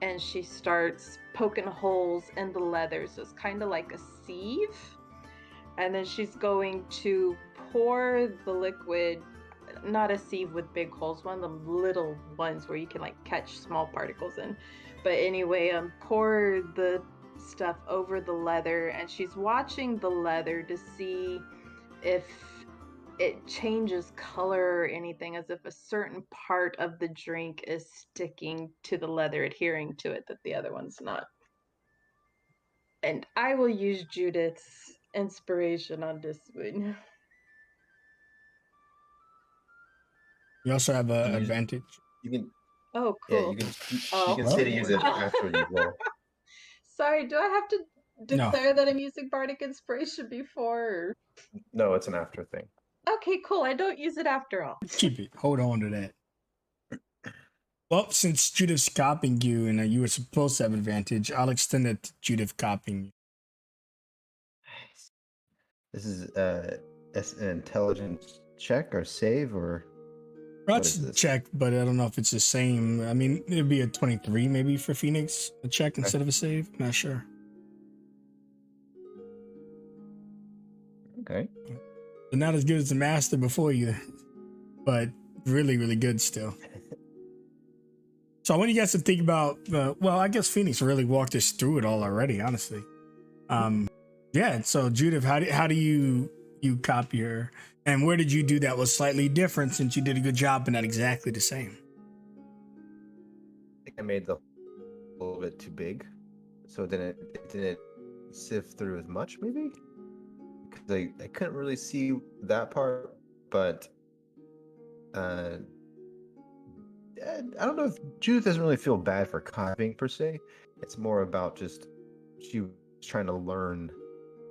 [SPEAKER 4] and she starts poking holes in the leather, so it's kind of like a sieve, and then she's going to pour the liquid, not a sieve with big holes, one of the little ones where you can like catch small particles in, but anyway, pour the stuff over the leather, and she's watching the leather to see if it changes color or anything, as if a certain part of the drink is sticking to the leather, adhering to it, that the other one's not. And I will use Judith's inspiration on this one.
[SPEAKER 1] You also have an
[SPEAKER 5] You-
[SPEAKER 1] advantage.
[SPEAKER 5] You can,
[SPEAKER 4] Oh,
[SPEAKER 5] yeah,
[SPEAKER 4] cool.
[SPEAKER 5] you can
[SPEAKER 4] Oh.
[SPEAKER 5] say to use it after you roll.
[SPEAKER 4] Sorry, do I have to
[SPEAKER 1] No.
[SPEAKER 4] declare that I'm using Bardic Inspiration before? Or...
[SPEAKER 5] No, it's an after thing.
[SPEAKER 4] Okay, cool. I don't use it after all.
[SPEAKER 1] Keep it. Hold on to that. Well, since Judith's copying you and you were supposed to have advantage, I'll extend it to Judith copying you.
[SPEAKER 5] This is an intelligence check or save or what
[SPEAKER 1] Let's
[SPEAKER 5] is this?
[SPEAKER 1] check, but I don't know if it's the same. I mean, it'd be a 23 maybe for Phoenix, a check instead of a save. Not sure.
[SPEAKER 5] Okay.
[SPEAKER 1] But not as good as the master before you, but really, really good still. So I want you guys to think about, well, I guess Phoenix really walked us through it all already, honestly. Yeah, so Judith, how do you copy her? And where did you do that was slightly different, since you did a good job but not exactly the same?
[SPEAKER 5] I think I made the a little bit too big, so it didn't sift through as much, maybe? Because I couldn't really see that part, but I don't know if Judith doesn't really feel bad for copying per se. It's more about just she was trying to learn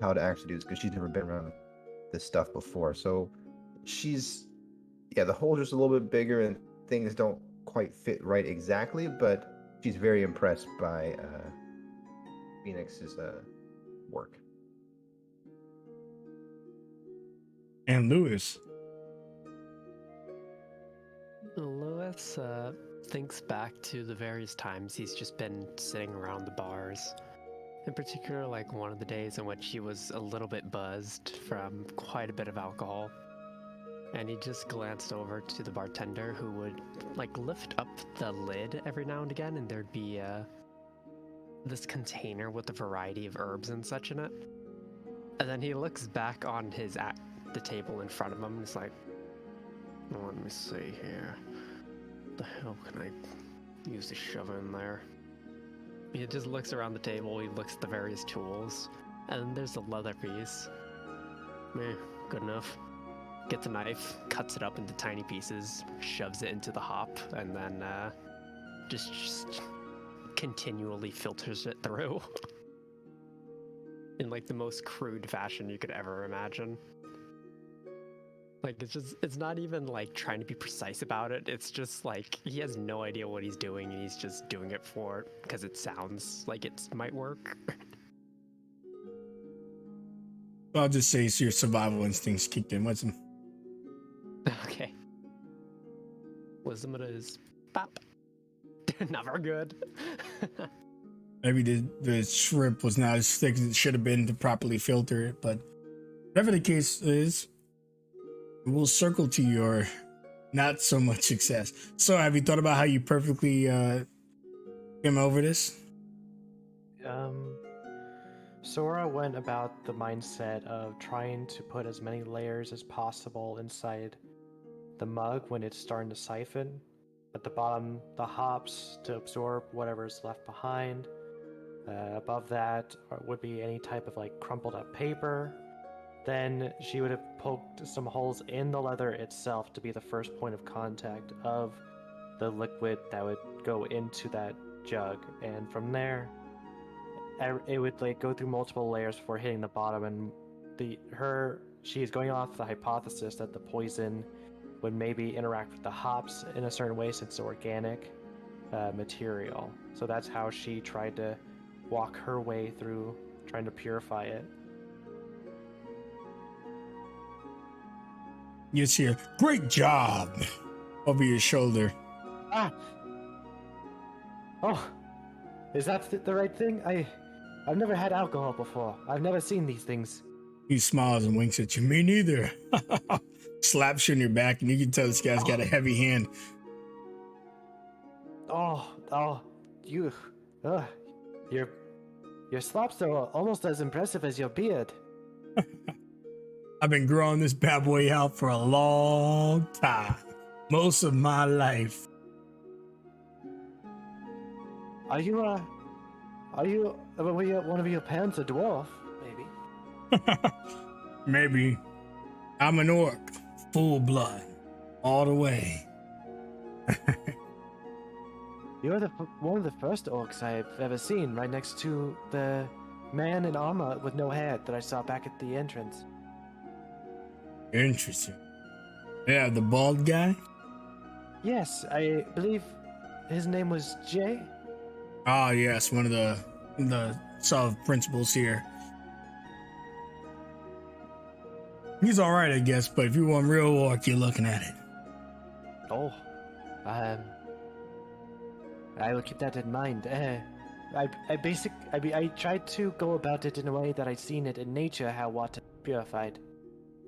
[SPEAKER 5] how to actually do this because she's never been around this stuff before. So the hole's just a little bit bigger and things don't quite fit right exactly, but she's very impressed by Phoenix's work.
[SPEAKER 1] And Lewis.
[SPEAKER 3] Lewis thinks back to the various times he's just been sitting around the bars, In particular, like one of the days in which he was a little bit buzzed from quite a bit of alcohol. And he just glanced over to the bartender who would like lift up the lid every now and again, and there'd be this container with a variety of herbs and such in it. And then he looks back on the table in front of him and is like, let me see here. What the hell can I use to shove in there? He just looks around the table, he looks at the various tools, and then there's a leather piece. Meh, good enough. Gets a knife, cuts it up into tiny pieces, shoves it into the hop, and then just continually filters it through. In like the most crude fashion you could ever imagine. Like it's not even like trying to be precise about it. It's just like he has no idea what he's doing and he's just doing it because it sounds like it might work.
[SPEAKER 1] I'll just say it's your survival instincts kicked in. What's
[SPEAKER 3] Okay. Wisdom it is. Bop. Not very good.
[SPEAKER 1] Maybe the shrimp was not as thick as it should have been to properly filter it, but whatever the case is, we'll circle to your not so much success. So have you thought about how you perfectly came over this?
[SPEAKER 6] Sora went about the mindset of trying to put as many layers as possible inside the mug when it's starting to siphon. At the bottom, the hops to absorb whatever's left behind. Above that would be any type of like crumpled up paper. Then she would have poked some holes in the leather itself to be the first point of contact of the liquid that would go into that jug. And from there, it would like go through multiple layers before hitting the bottom. And she is going off the hypothesis that the poison would maybe interact with the hops in a certain way since it's organic material. So that's how she tried to walk her way through trying to purify it.
[SPEAKER 1] Yes, here. Great job over your shoulder.
[SPEAKER 6] Ah! Oh! Is that the right thing? I've never had alcohol before. I've never seen these things.
[SPEAKER 1] He smiles and winks at you. Me neither. Slaps you on your back, and you can tell this guy's got a heavy hand.
[SPEAKER 6] Your slaps are almost as impressive as your beard.
[SPEAKER 1] I've been growing this bad boy out for a long time. Most of my life.
[SPEAKER 6] Were one of your parents a dwarf? Maybe.
[SPEAKER 1] Maybe. I'm an orc. Full blood. All the way.
[SPEAKER 6] You're one of the first orcs I've ever seen, right next to the man in armor with no hair that I saw back at the entrance.
[SPEAKER 1] Interesting. Yeah, the bald guy?
[SPEAKER 6] Yes, I believe his name was Jay.
[SPEAKER 1] Ah, yes, one of the sub-principals here. He's alright, I guess, but if you want real orc, you're looking at it.
[SPEAKER 6] Oh, I will keep that in mind. I tried to go about it in a way that I'd seen it in nature, how water purified.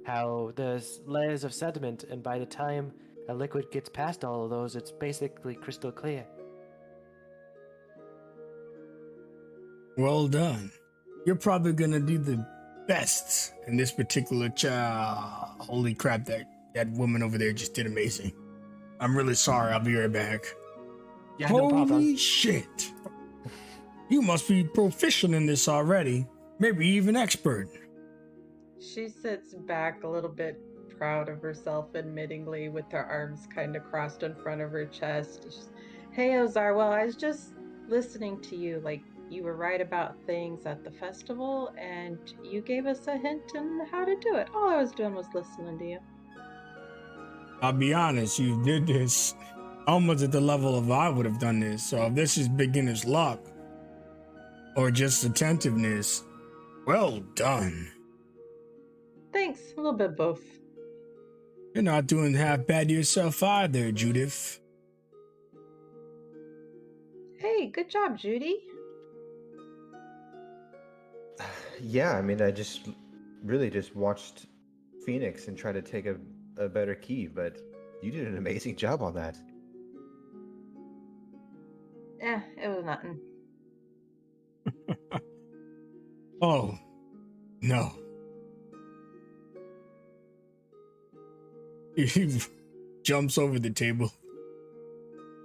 [SPEAKER 6] How there's layers of sediment, and by the time a liquid gets past all of those, it's basically crystal clear.
[SPEAKER 1] Well done. You're probably gonna do the best in this particular child. Holy crap, that woman over there just did amazing. I'm really sorry, I'll be right back.
[SPEAKER 6] Yeah, no problem.
[SPEAKER 1] Holy shit. You must be proficient in this already. Maybe even expert.
[SPEAKER 4] She sits back a little bit proud of herself, admittingly, with her arms kind of crossed in front of her chest. She's, hey, Ozar, well, I was just listening to you. Like, you were right about things at the festival, and you gave us a hint on how to do it. All I was doing was listening to you.
[SPEAKER 1] I'll be honest, you did this almost at the level of I would have done this. So if this is beginner's luck or just attentiveness, well done.
[SPEAKER 4] Thanks. A little bit both.
[SPEAKER 1] You're not doing half bad to yourself either, Judith.
[SPEAKER 4] Hey, good job, Judy.
[SPEAKER 5] Yeah, I mean, I just really just watched Phoenix and tried to take a better key, but you did an amazing job on that.
[SPEAKER 4] It was nothing.
[SPEAKER 1] Oh, no. He jumps over the table,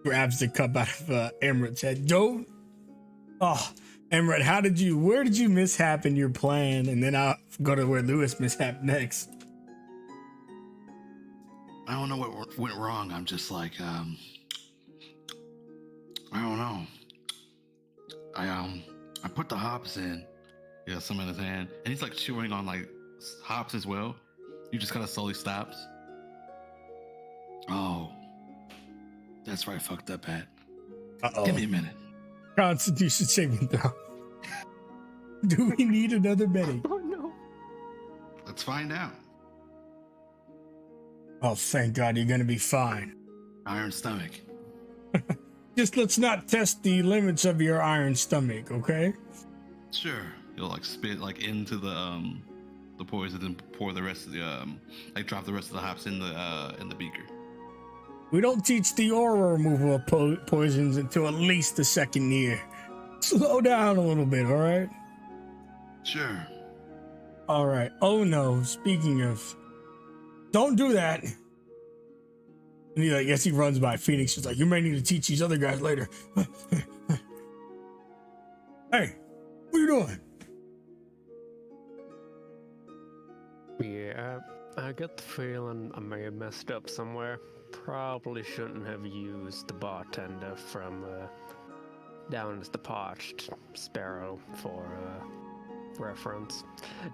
[SPEAKER 1] grabs the cup out of Emerald's head. Don't. Oh, Emerald, where did you mishap in your plan? And then I'll go to where Lewis mishap next.
[SPEAKER 2] I don't know what went wrong. I'm just like, I don't know. I put the hops in, some in his hand, and he's like chewing on like hops as well. He just kind of slowly stops. Oh, that's where I fucked up at.
[SPEAKER 1] Uh-oh.
[SPEAKER 2] Give me a minute.
[SPEAKER 1] Constitution saving throw. Do we need another medic?
[SPEAKER 3] Oh no.
[SPEAKER 2] Let's find out.
[SPEAKER 1] Oh, thank God, you're gonna be fine.
[SPEAKER 2] Iron stomach.
[SPEAKER 1] Just let's not test the limits of your iron stomach, okay?
[SPEAKER 2] Sure. He'll like spit like into the poison and pour the rest of the like drop the rest of the hops in the beaker.
[SPEAKER 1] We don't teach the aura removal of poisons until at least the second year. Slow down a little bit, all right?
[SPEAKER 2] Sure.
[SPEAKER 1] All right. Oh no, speaking of, don't do that. And he he runs by Phoenix. He's like, you may need to teach these other guys later. Hey, what are you doing?
[SPEAKER 3] Yeah, I get the feeling I may have messed up somewhere. Probably shouldn't have used the bartender from down as the parched sparrow for reference.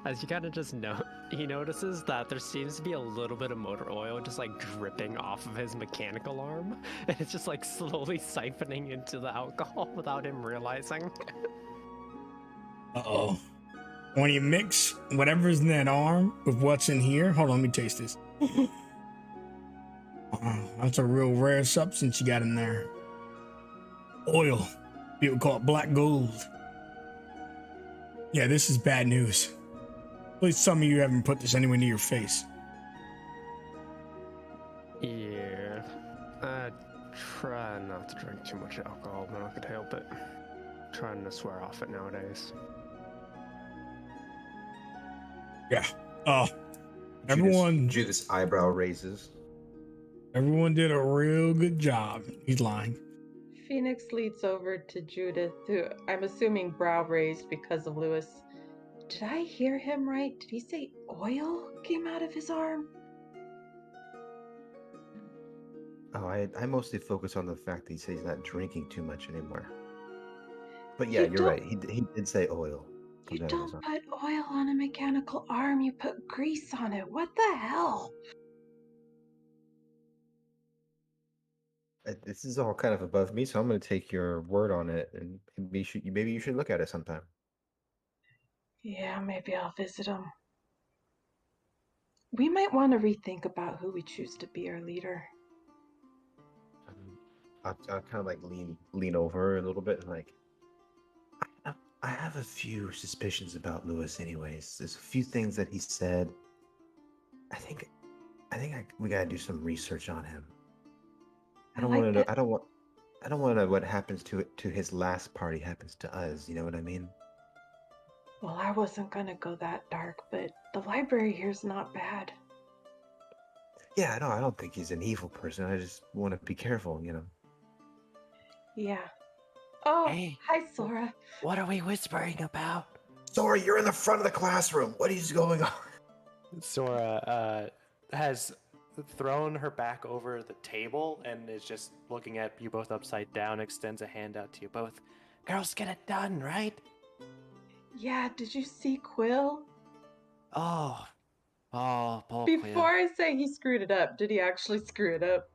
[SPEAKER 3] As you kind of just know, he notices that there seems to be a little bit of motor oil just like dripping off of his mechanical arm, and it's just like slowly siphoning into the alcohol without him realizing.
[SPEAKER 1] Uh-oh. When you mix whatever's in that arm with what's in here, hold on, let me taste this. That's a real rare substance you got in there. Oil. People call it black gold. Yeah, this is bad news. At least some of you haven't put this anywhere near your face.
[SPEAKER 3] Yeah, I try not to drink too much alcohol when I could help it. Trying to swear off it nowadays.
[SPEAKER 1] Yeah. Everyone.
[SPEAKER 5] Judas eyebrow raises.
[SPEAKER 1] Everyone did a real good job. He's lying.
[SPEAKER 4] Phoenix leads over to Judith, who I'm assuming brow raised because of Lewis. Did I hear him right? Did he say oil came out of his arm?
[SPEAKER 5] Oh, I mostly focus on the fact that he says he's not drinking too much anymore. But yeah,
[SPEAKER 4] You
[SPEAKER 5] you're right. He did say oil.
[SPEAKER 4] You
[SPEAKER 5] comes out of his
[SPEAKER 4] don't
[SPEAKER 5] arm.
[SPEAKER 4] put oil on a mechanical arm, you put grease on it. What the hell?
[SPEAKER 5] This is all kind of above me, so I'm going to take your word on it, and maybe you should look at it sometime.
[SPEAKER 4] Yeah, maybe I'll visit him. We might want to rethink about who we choose to be our leader.
[SPEAKER 5] I'll kind of like lean over a little bit and like, I have a few suspicions about Lewis. Anyways, there's a few things that he said. I think we gotta do some research on him. I don't want to know. I don't want to know what happens to his last party happens to us. You know what I mean?
[SPEAKER 4] Well, I wasn't gonna go that dark, but the library here's not bad.
[SPEAKER 5] Yeah, no, I don't think he's an evil person. I just want to be careful, you know.
[SPEAKER 4] Yeah. Oh,
[SPEAKER 6] Hey.
[SPEAKER 4] hi, Sora.
[SPEAKER 6] What are we whispering about?
[SPEAKER 5] Sorry, you're in the front of the classroom. What is going on?
[SPEAKER 6] Sora has thrown her back over the table and is just looking at you both upside down, extends a hand out to you both. Girls, get it done, right?
[SPEAKER 4] Yeah, did you see Quill?
[SPEAKER 6] Oh, poor
[SPEAKER 4] Before
[SPEAKER 6] Quill.
[SPEAKER 4] I say he screwed it up, did he actually screw it up?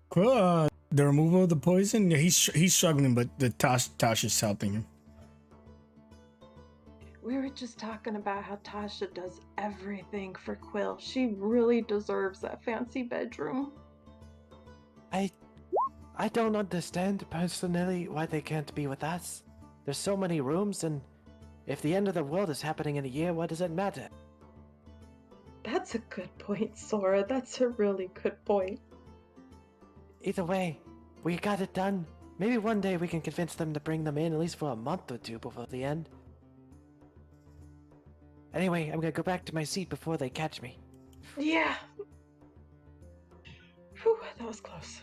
[SPEAKER 1] Cool. The removal of the poison, yeah, he's struggling, but the Tasha's helping him.
[SPEAKER 4] We were just talking about how Tasha does everything for Quill. She really deserves that fancy bedroom.
[SPEAKER 6] I don't understand personally why they can't be with us. There's so many rooms and If the end of the world is happening in a year, what does it matter?
[SPEAKER 4] That's a good point, Sora. That's a really good point.
[SPEAKER 6] Either way, we got it done. Maybe one day we can convince them to bring them in at least for a month or two before the end. Anyway, I'm gonna go back to my seat before they catch me.
[SPEAKER 4] Yeah. Whew, that was close.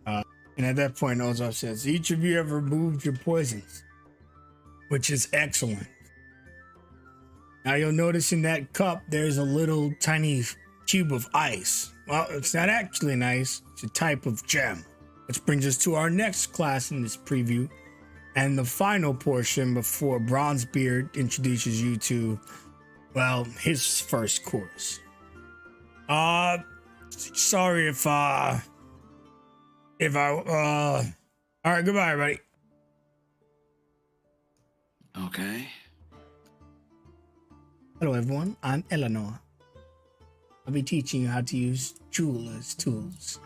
[SPEAKER 1] And at that point, Ozark says, each of you have removed your poisons, which is excellent. Now you'll notice in that cup, there's a little tiny cube of ice. Well, it's not actually an ice, it's a type of gem. Which brings us to our next class in this preview, and the final portion before Bronzebeard introduces you to, well, his first course. Sorry if I, all right, goodbye, everybody.
[SPEAKER 7] Okay.
[SPEAKER 1] Hello, everyone. I'm Eleanor. I'll be teaching you how to use jeweler's tools.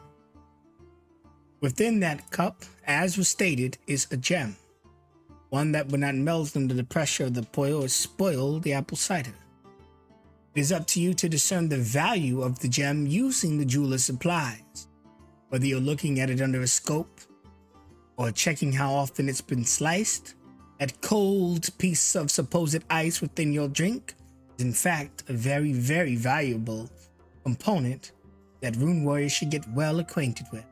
[SPEAKER 1] Within that cup, as was stated, is a gem. One that would not melt under the pressure of the boil or spoil the apple cider. It is up to you to discern the value of the gem using the jeweler's supplies. Whether you're looking at it under a scope or checking how often it's been sliced, that cold piece of supposed ice within your drink is in fact a very, very valuable component that rune warriors should get well acquainted with.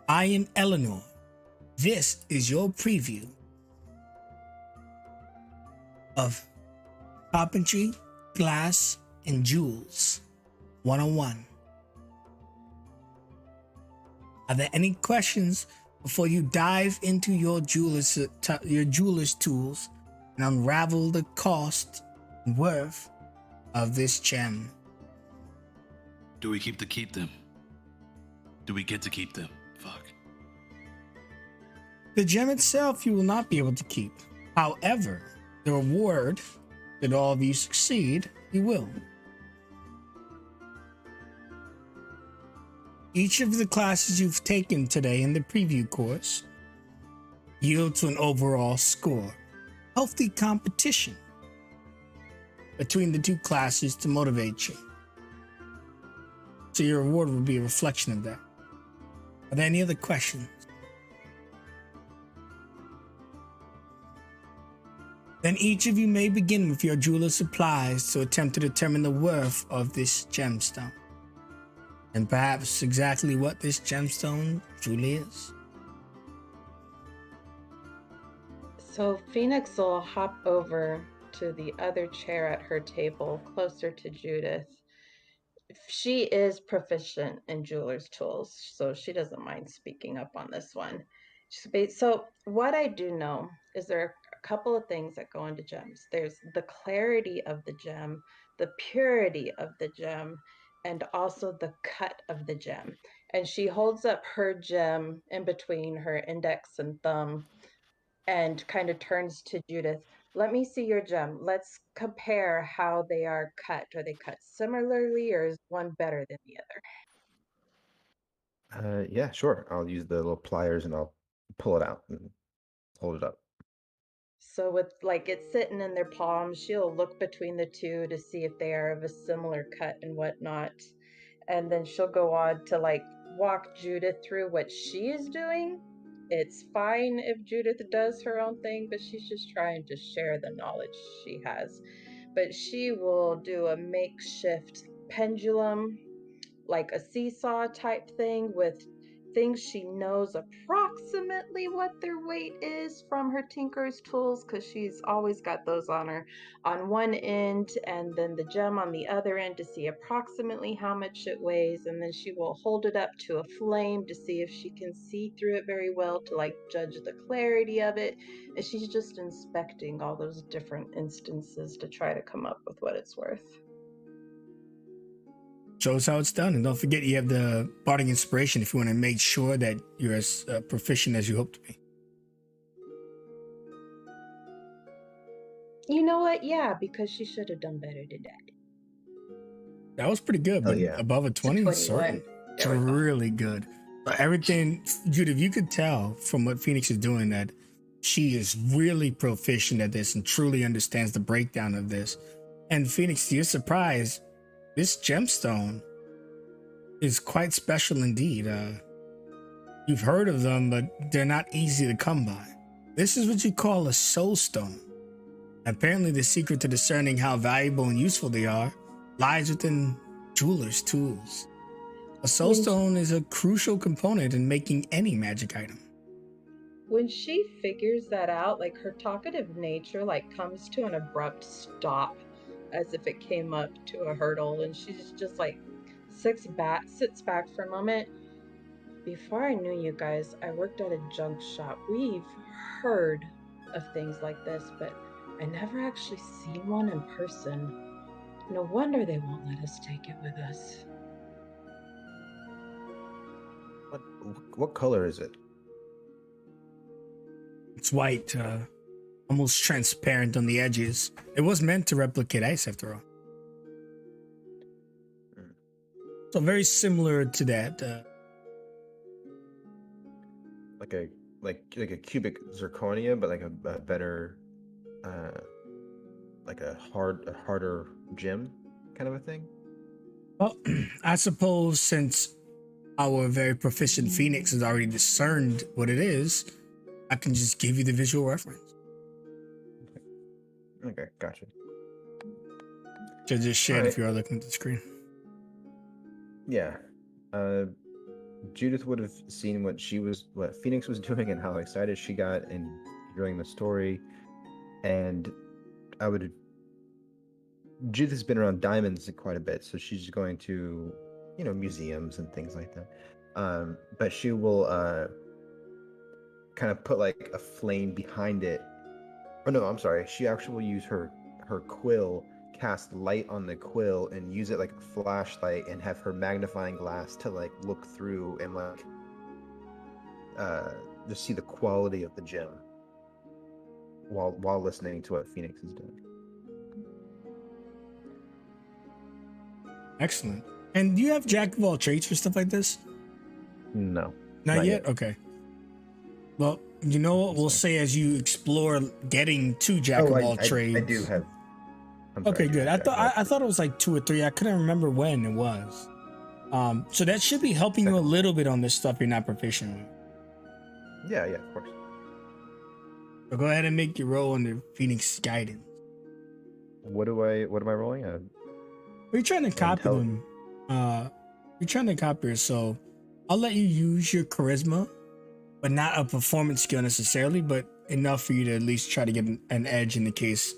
[SPEAKER 1] I am Eleanor. This is your preview of Carpentry, Glass, and Jewels 101. Are there any questions before you dive into your jeweler's tools and unravel the cost and worth of this gem?
[SPEAKER 7] Do we keep them? Do we get to keep them? Fuck.
[SPEAKER 1] The gem itself you will not be able to keep. However, the reward, should all of you succeed, you will. Each of the classes you've taken today in the preview course yield to an overall score. Healthy competition between the two classes to motivate you. So your reward will be a reflection of that. Are there any other questions? Then each of you may begin with your jeweler's supplies to attempt to determine the worth of this gemstone. And perhaps exactly what this gemstone truly is.
[SPEAKER 4] So Phoenix will hop over to the other chair at her table, closer to Judith. She is proficient in jeweler's tools, so she doesn't mind speaking up on this one. So what I do know is there are a couple of things that go into gems. There's the clarity of the gem, the purity of the gem, and also the cut of the gem. And she holds up her gem in between her index and thumb and kind of turns to Judith. Let me see your gem. Let's compare how they are cut. Are they cut similarly, or is one better than the other?
[SPEAKER 5] Yeah, sure. I'll use the little pliers and I'll pull it out and hold it up.
[SPEAKER 4] So with like it sitting in their palms, she'll look between the two to see if they are of a similar cut and whatnot. And then she'll go on to like walk Judith through what she is doing. It's fine if Judith does her own thing, but she's just trying to share the knowledge she has. But she will do a makeshift pendulum, like a seesaw type thing with things she knows approximately what their weight is from her tinker's tools, because she's always got those on her on one end and then the gem on the other end to see approximately how much it weighs, and then she will hold it up to a flame to see if she can see through it very well to like judge the clarity of it, and she's just inspecting all those different instances to try to come up with what it's worth.
[SPEAKER 1] Shows how it's done. And don't forget, you have the bardic inspiration if you want to make sure that you're as proficient as you hope to be.
[SPEAKER 4] You know what? Yeah, because she should have done better today.
[SPEAKER 1] That was pretty good, but
[SPEAKER 5] yeah.
[SPEAKER 1] above a 20,
[SPEAKER 4] It's a 21.
[SPEAKER 1] certain. It's really good. Everything, Judith, you could tell from what Phoenix is doing that She is really proficient at this and truly understands the breakdown of this. And Phoenix, to your surprise, this gemstone is quite special indeed. You've heard of them, but they're not easy to come by. This is what you call a soul stone. Apparently, the secret to discerning how valuable and useful they are lies within jewelers' tools. A soul stone is a crucial component in making any magic item.
[SPEAKER 4] When she figures that out, like her talkative nature like comes to an abrupt stop as if it came up to a hurdle, and she's just like sits back for a moment. Before I knew you guys, I worked at a junk shop. We've heard of things like this, but I never actually seen one in person. No wonder they won't let us take it with us.
[SPEAKER 5] What color is it?
[SPEAKER 1] It's white, almost transparent on the edges. It was meant to replicate ice, after all. So very similar to that.
[SPEAKER 5] Like a cubic zirconia, but like a better, like a harder gem kind of a thing.
[SPEAKER 1] Well, I suppose since our very proficient Phoenix has already discerned what it is, I can just give you the visual reference.
[SPEAKER 5] Okay, gotcha.
[SPEAKER 1] So just share it if
[SPEAKER 5] Alright.
[SPEAKER 1] you are looking at the screen.
[SPEAKER 5] Yeah. Judith would have seen what Phoenix was doing and how excited she got in hearing the story. And Judith has been around diamonds quite a bit, so she's going to, museums and things like that. But she will kind of put like a flame behind it. Oh no, I'm sorry. She actually will use her quill, cast light on the quill, and use it like a flashlight, and have her magnifying glass to like look through and like just see the quality of the gem while listening to what Phoenix is doing.
[SPEAKER 1] Excellent. And do you have Jack of all trades for stuff like this?
[SPEAKER 5] No,
[SPEAKER 1] Not yet? Okay. Well, you know what? We'll say as you explore getting to Jack of all trades.
[SPEAKER 5] I do have.
[SPEAKER 1] Okay, good. I thought it was like 2 or 3. I couldn't remember when it was. So that should be helping you a little bit on this stuff you're not proficient with.
[SPEAKER 5] Yeah, of course.
[SPEAKER 1] So go ahead and make your roll under Phoenix guidance.
[SPEAKER 5] What am I rolling?
[SPEAKER 1] You're trying to copy them. You're trying to copy it, so I'll let you use your charisma, but not a performance skill necessarily, but enough for you to at least try to get an edge in the case.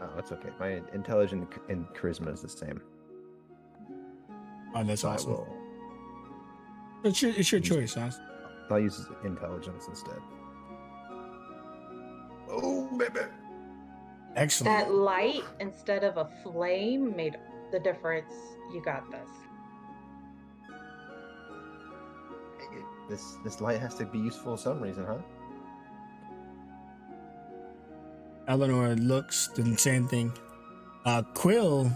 [SPEAKER 5] Oh, that's okay. My intelligence and charisma is the same.
[SPEAKER 1] Oh, that's
[SPEAKER 5] So
[SPEAKER 1] awesome.
[SPEAKER 5] I will.
[SPEAKER 1] It's your choice, huh?
[SPEAKER 5] I'll use intelligence instead. Oh, baby.
[SPEAKER 1] Excellent.
[SPEAKER 4] That light instead of a flame made the difference. You got this.
[SPEAKER 5] This light has to be useful for some reason, huh?
[SPEAKER 1] Eleanor looks, doesn't say anything. Quill,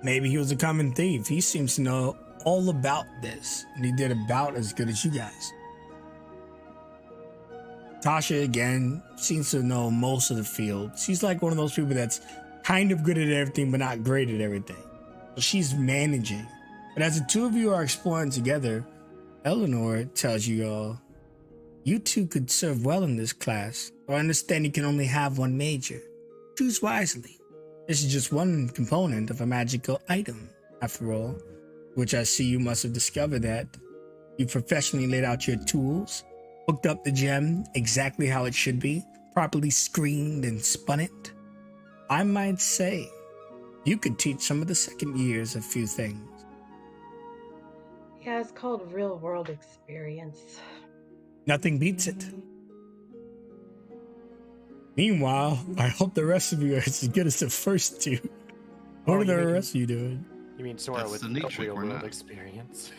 [SPEAKER 1] maybe he was a common thief. He seems to know all about this, and he did about as good as you guys. Tasha, again, seems to know most of the field. She's like one of those people that's kind of good at everything, but not great at everything. So she's managing. But as the two of you are exploring together, Eleanor tells you all, you two could serve well in this class, but I understand you can only have one major. Choose wisely. This is just one component of a magical item, after all, which I see you must have discovered that. You professionally laid out your tools, hooked up the gem exactly how it should be, properly screened and spun it. I might say, you could teach some of the second years a few things.
[SPEAKER 4] Yeah, it's called real world experience.
[SPEAKER 1] Nothing beats it. Meanwhile, I hope the rest of you are as good as the first two. What are the rest of you doing?
[SPEAKER 6] You mean Sora
[SPEAKER 2] That's
[SPEAKER 6] with
[SPEAKER 2] the neat trick,
[SPEAKER 6] real
[SPEAKER 2] we're
[SPEAKER 6] world
[SPEAKER 2] not.
[SPEAKER 6] experience?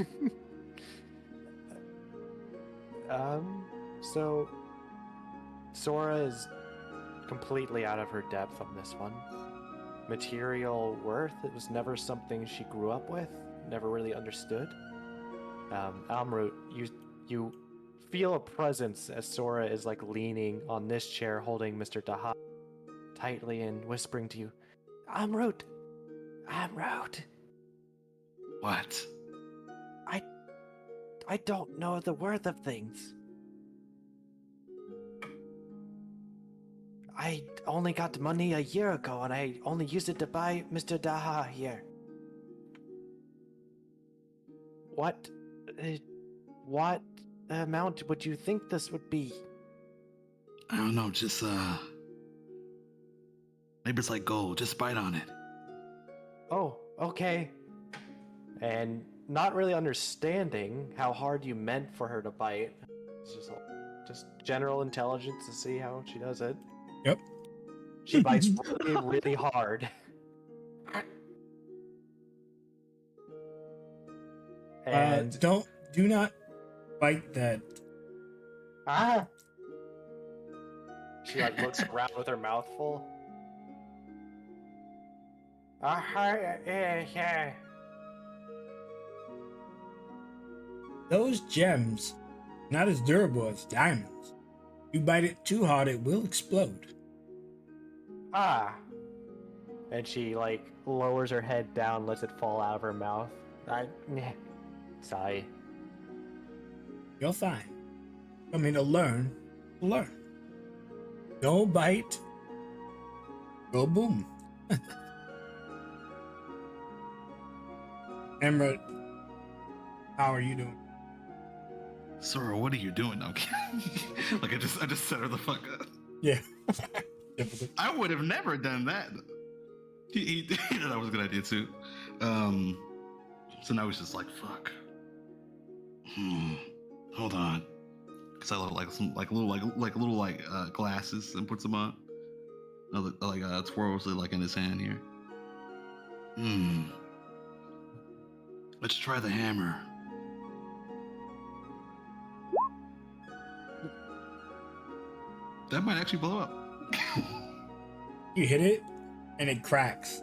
[SPEAKER 6] So Sora is completely out of her depth on this one. Material worth, it was never something she grew up with, never really understood. Almroot, You feel a presence as Sora is like leaning on this chair, holding Mr. Daha tightly and whispering to you, "I'm Root. I'm Root.
[SPEAKER 7] What?
[SPEAKER 6] I don't know the worth of things. I only got money a year ago, and I only used it to buy Mr. Daha here. What, what amount would you think this would be?"
[SPEAKER 7] I don't know. Just maybe it's like gold. Just bite on it.
[SPEAKER 6] "Oh, okay." And not really understanding how hard you meant for her to bite. It's just general intelligence to see how she does it.
[SPEAKER 1] Yep.
[SPEAKER 6] She bites really, really hard. And
[SPEAKER 1] Do not bite that.
[SPEAKER 6] ah, she like looks around with her mouth full. Yeah.
[SPEAKER 1] Those gems, not as durable as diamonds. You bite it too hard, it will explode.
[SPEAKER 6] Ah. And she like lowers her head down, lets it fall out of her mouth. Sigh.
[SPEAKER 1] You're fine. I mean, to learn. Go bite. Go boom. Emerald, how are you doing?
[SPEAKER 7] Sora, what are you doing? Okay. Like I just set her the fuck up.
[SPEAKER 1] Yeah.
[SPEAKER 7] I would have never done that. He that was a good idea too. So now he's just like, fuck. Hold on. Cause I look like some little glasses and puts them on. Twirls it like in his hand here. Let's try the hammer. That might actually blow up.
[SPEAKER 1] You hit it, and it cracks.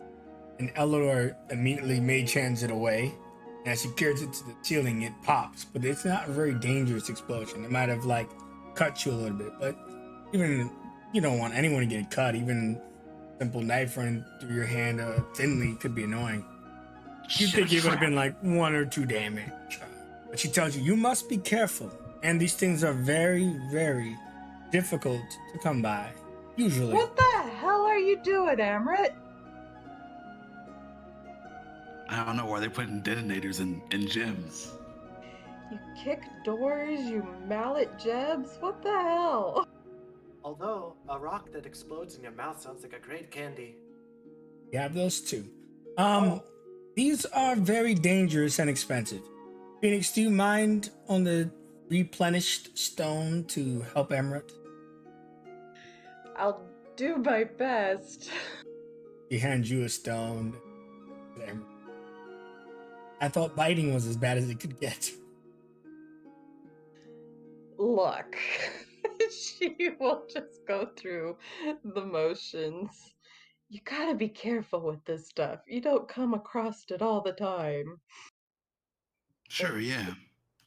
[SPEAKER 1] And Eleanor immediately mage hands it away. And as she carries it to the ceiling, it pops. But it's not a very dangerous explosion. It might have like cut you a little bit, but even you don't want anyone to get cut. Even simple knife running through your hand thinly could be annoying. You think it would have been like 1 or 2 damage. But she tells you must be careful. And these things are very, very difficult to come by. Usually.
[SPEAKER 4] What the hell are you doing, Amrit?
[SPEAKER 7] I don't know why they're putting detonators in gems.
[SPEAKER 4] You kick doors, you mallet jebs, what the hell?
[SPEAKER 6] Although a rock that explodes in your mouth sounds like a great candy.
[SPEAKER 1] You have those too. These are very dangerous and expensive. Phoenix, do you mind on the replenished stone to help Emerald?
[SPEAKER 4] I'll do my best.
[SPEAKER 1] He hands you a stone. I thought biting was as bad as it could get.
[SPEAKER 4] Look, she will just go through the motions. You gotta be careful with this stuff. You don't come across it all the time.
[SPEAKER 7] Sure, yeah.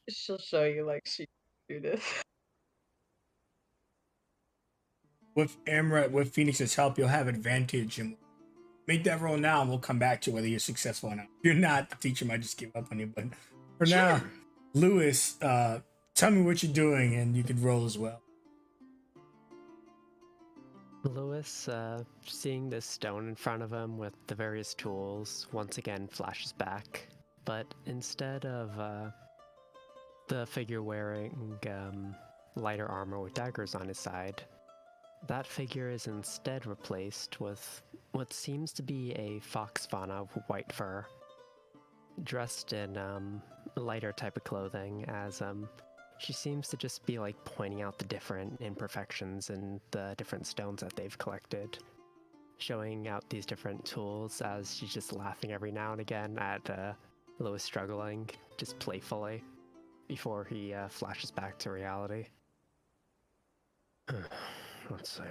[SPEAKER 4] She'll show you like she do this.
[SPEAKER 1] With Phoenix's help, you'll have advantage, and make that roll now, and we'll come back to whether you're successful or not. If you're not, the teacher might just give up on you. But for now, Lewis, tell me what you're doing, and you can roll as well.
[SPEAKER 3] Lewis, seeing this stone in front of him with the various tools, once again flashes back. But instead of the figure wearing lighter armor with daggers on his side, that figure is instead replaced with what seems to be a fox fauna with white fur, dressed in lighter type of clothing, as she seems to just be like pointing out the different imperfections in the different stones that they've collected, showing out these different tools as she's just laughing every now and again at Lewis struggling, just playfully, before he flashes back to reality. Let's see.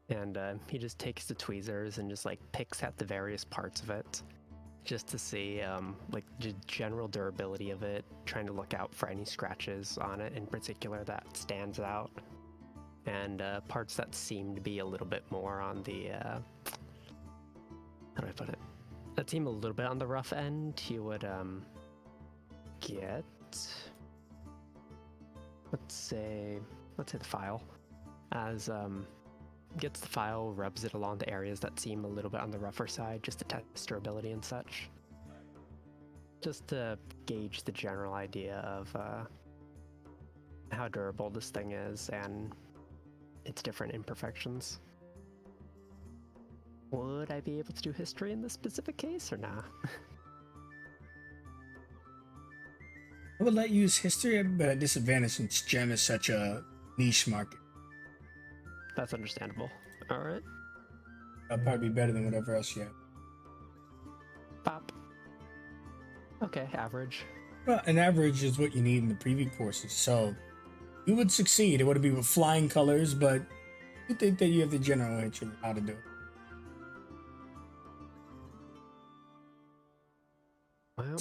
[SPEAKER 3] And he just takes the tweezers and just like picks at the various parts of it. just to see like the general durability of it, trying to look out for any scratches on it in particular that stands out, and parts that seem to be a little bit more on the how do I put it? That seem a little bit on the rough end. You would get, let's say the file, as gets the file, rubs it along the areas that seem a little bit on the rougher side, just to test durability and such. Just to gauge the general idea of how durable this thing is and its different imperfections. Would I be able to do history in this specific case or nah?
[SPEAKER 1] I would let you use history, but at disadvantage since gem is such a niche market.
[SPEAKER 3] That's understandable. Alright.
[SPEAKER 1] That'll probably be better than whatever else you have.
[SPEAKER 3] Pop. Okay, average.
[SPEAKER 1] Well, an average is what you need in the preview courses, so you would succeed. It would be with flying colors, but you think that you have the general idea of how to do it.
[SPEAKER 3] Well,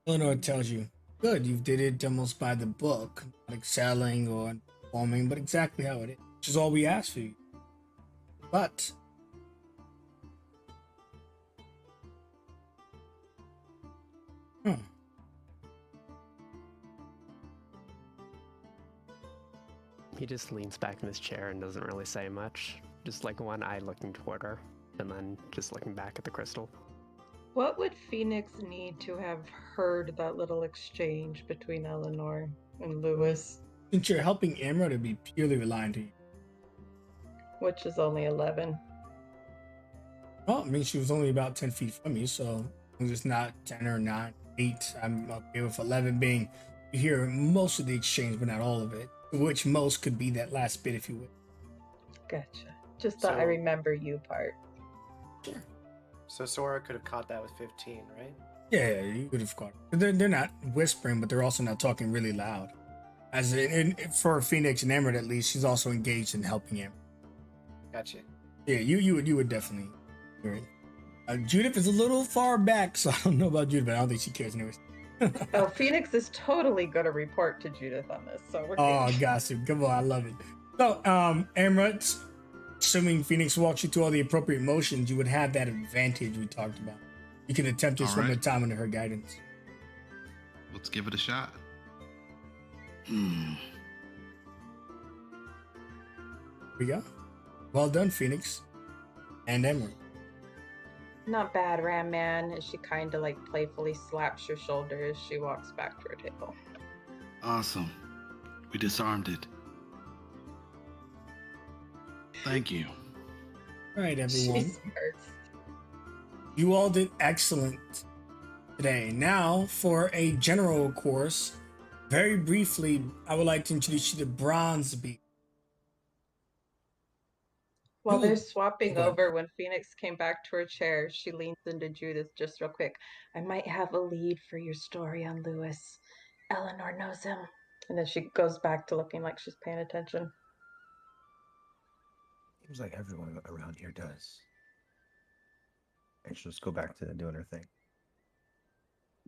[SPEAKER 1] Eleanor tells you, good, you did it almost by the book, not excelling or performing, but exactly how it is, which is all we ask for you. But
[SPEAKER 3] he just leans back in his chair and doesn't really say much. Just like one eye looking toward her, and then just looking back at the crystal.
[SPEAKER 4] What would Phoenix need to have heard that little exchange between Eleanor and Lewis,
[SPEAKER 1] since you're helping Amra to be purely reliant on you.
[SPEAKER 4] which is only 11?
[SPEAKER 1] Well, I mean, she was only about 10 feet from you, so it's not 10 or 9, 8. I'm okay with 11 being, you hear most of the exchange, but not all of it, which most could be that last bit, if you would.
[SPEAKER 4] Gotcha. Just thought I
[SPEAKER 6] So-
[SPEAKER 4] remember you part.
[SPEAKER 1] Sure.
[SPEAKER 6] So Sora could have caught that with 15, right?
[SPEAKER 1] Yeah, you would have caught it. They're not whispering, but they're also not talking really loud. As for Phoenix and Emerald, at least, she's also engaged in helping him.
[SPEAKER 6] Gotcha.
[SPEAKER 1] Yeah, you would definitely hear it. Judith is a little far back, so I don't know about Judith, but I don't think she cares anyways.
[SPEAKER 4] Oh, Phoenix is totally going to report to Judith on this, so we're
[SPEAKER 1] Oh,
[SPEAKER 4] good.
[SPEAKER 1] gossip. Come on, I love it. So, Emerald, assuming Phoenix walks you through all the appropriate motions, you would have that advantage we talked about. You can attempt this
[SPEAKER 2] All
[SPEAKER 1] one more
[SPEAKER 2] right.
[SPEAKER 1] time under her guidance.
[SPEAKER 2] Let's give it a shot.
[SPEAKER 1] Here we go. Well done, Phoenix. And Emerald.
[SPEAKER 4] Not bad, Ram Man. And she kind of like playfully slaps your shoulder as she walks back to her table.
[SPEAKER 2] Awesome. We disarmed it. Thank you.
[SPEAKER 1] All right,
[SPEAKER 4] She
[SPEAKER 1] everyone.
[SPEAKER 4] smirks.
[SPEAKER 1] You all did excellent today. Now, for a general course, very briefly, I would like to introduce you to Bronze Beak.
[SPEAKER 4] While
[SPEAKER 1] Ooh.
[SPEAKER 4] they're swapping
[SPEAKER 1] Go ahead.
[SPEAKER 4] over, when Phoenix came back to her chair, she leans into Judith just real quick. I might have a lead for your story on Lewis. Eleanor knows him. And then she goes back to looking like she's paying attention.
[SPEAKER 5] Seems like everyone around here does. And she'll just go back to doing her thing.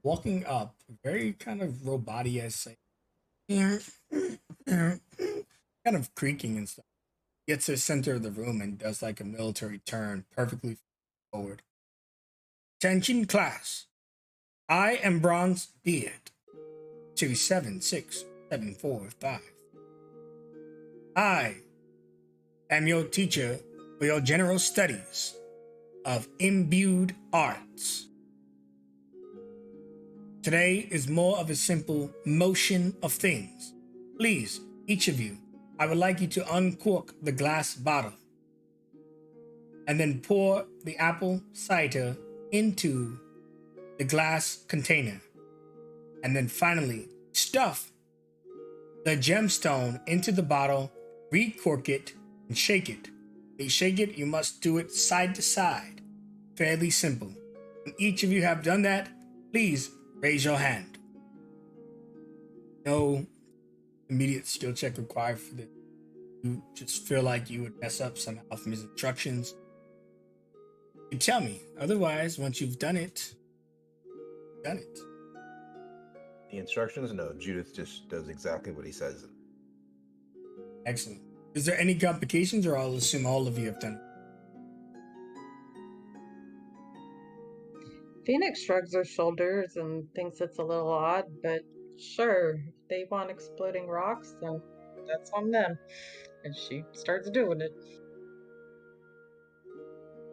[SPEAKER 1] Walking up, very kind of robot-y, kind of creaking and stuff. Gets to the center of the room and does like a military turn perfectly forward. Attention class. I am Bronze Beard. 276745. I am your teacher for your general studies of imbued arts. Today is more of a simple motion of things. Please, each of you, I would like you to uncork the glass bottle and then pour the apple cider into the glass container. And then finally, stuff the gemstone into the bottle, recork it, and shake it. When you shake it, you must do it side to side. Fairly simple. When each of you have done that, please raise your hand. No immediate skill check required for this. You just feel like you would mess up somehow from his instructions. You tell me. Otherwise, once you've done it, done it.
[SPEAKER 5] The instructions? No, Judith just does exactly what he says.
[SPEAKER 1] Excellent. Is there any complications, or I'll assume all of you have done it?
[SPEAKER 4] Phoenix shrugs her shoulders and thinks it's a little odd, but sure, if they want exploding rocks, then that's on them. And she starts doing it.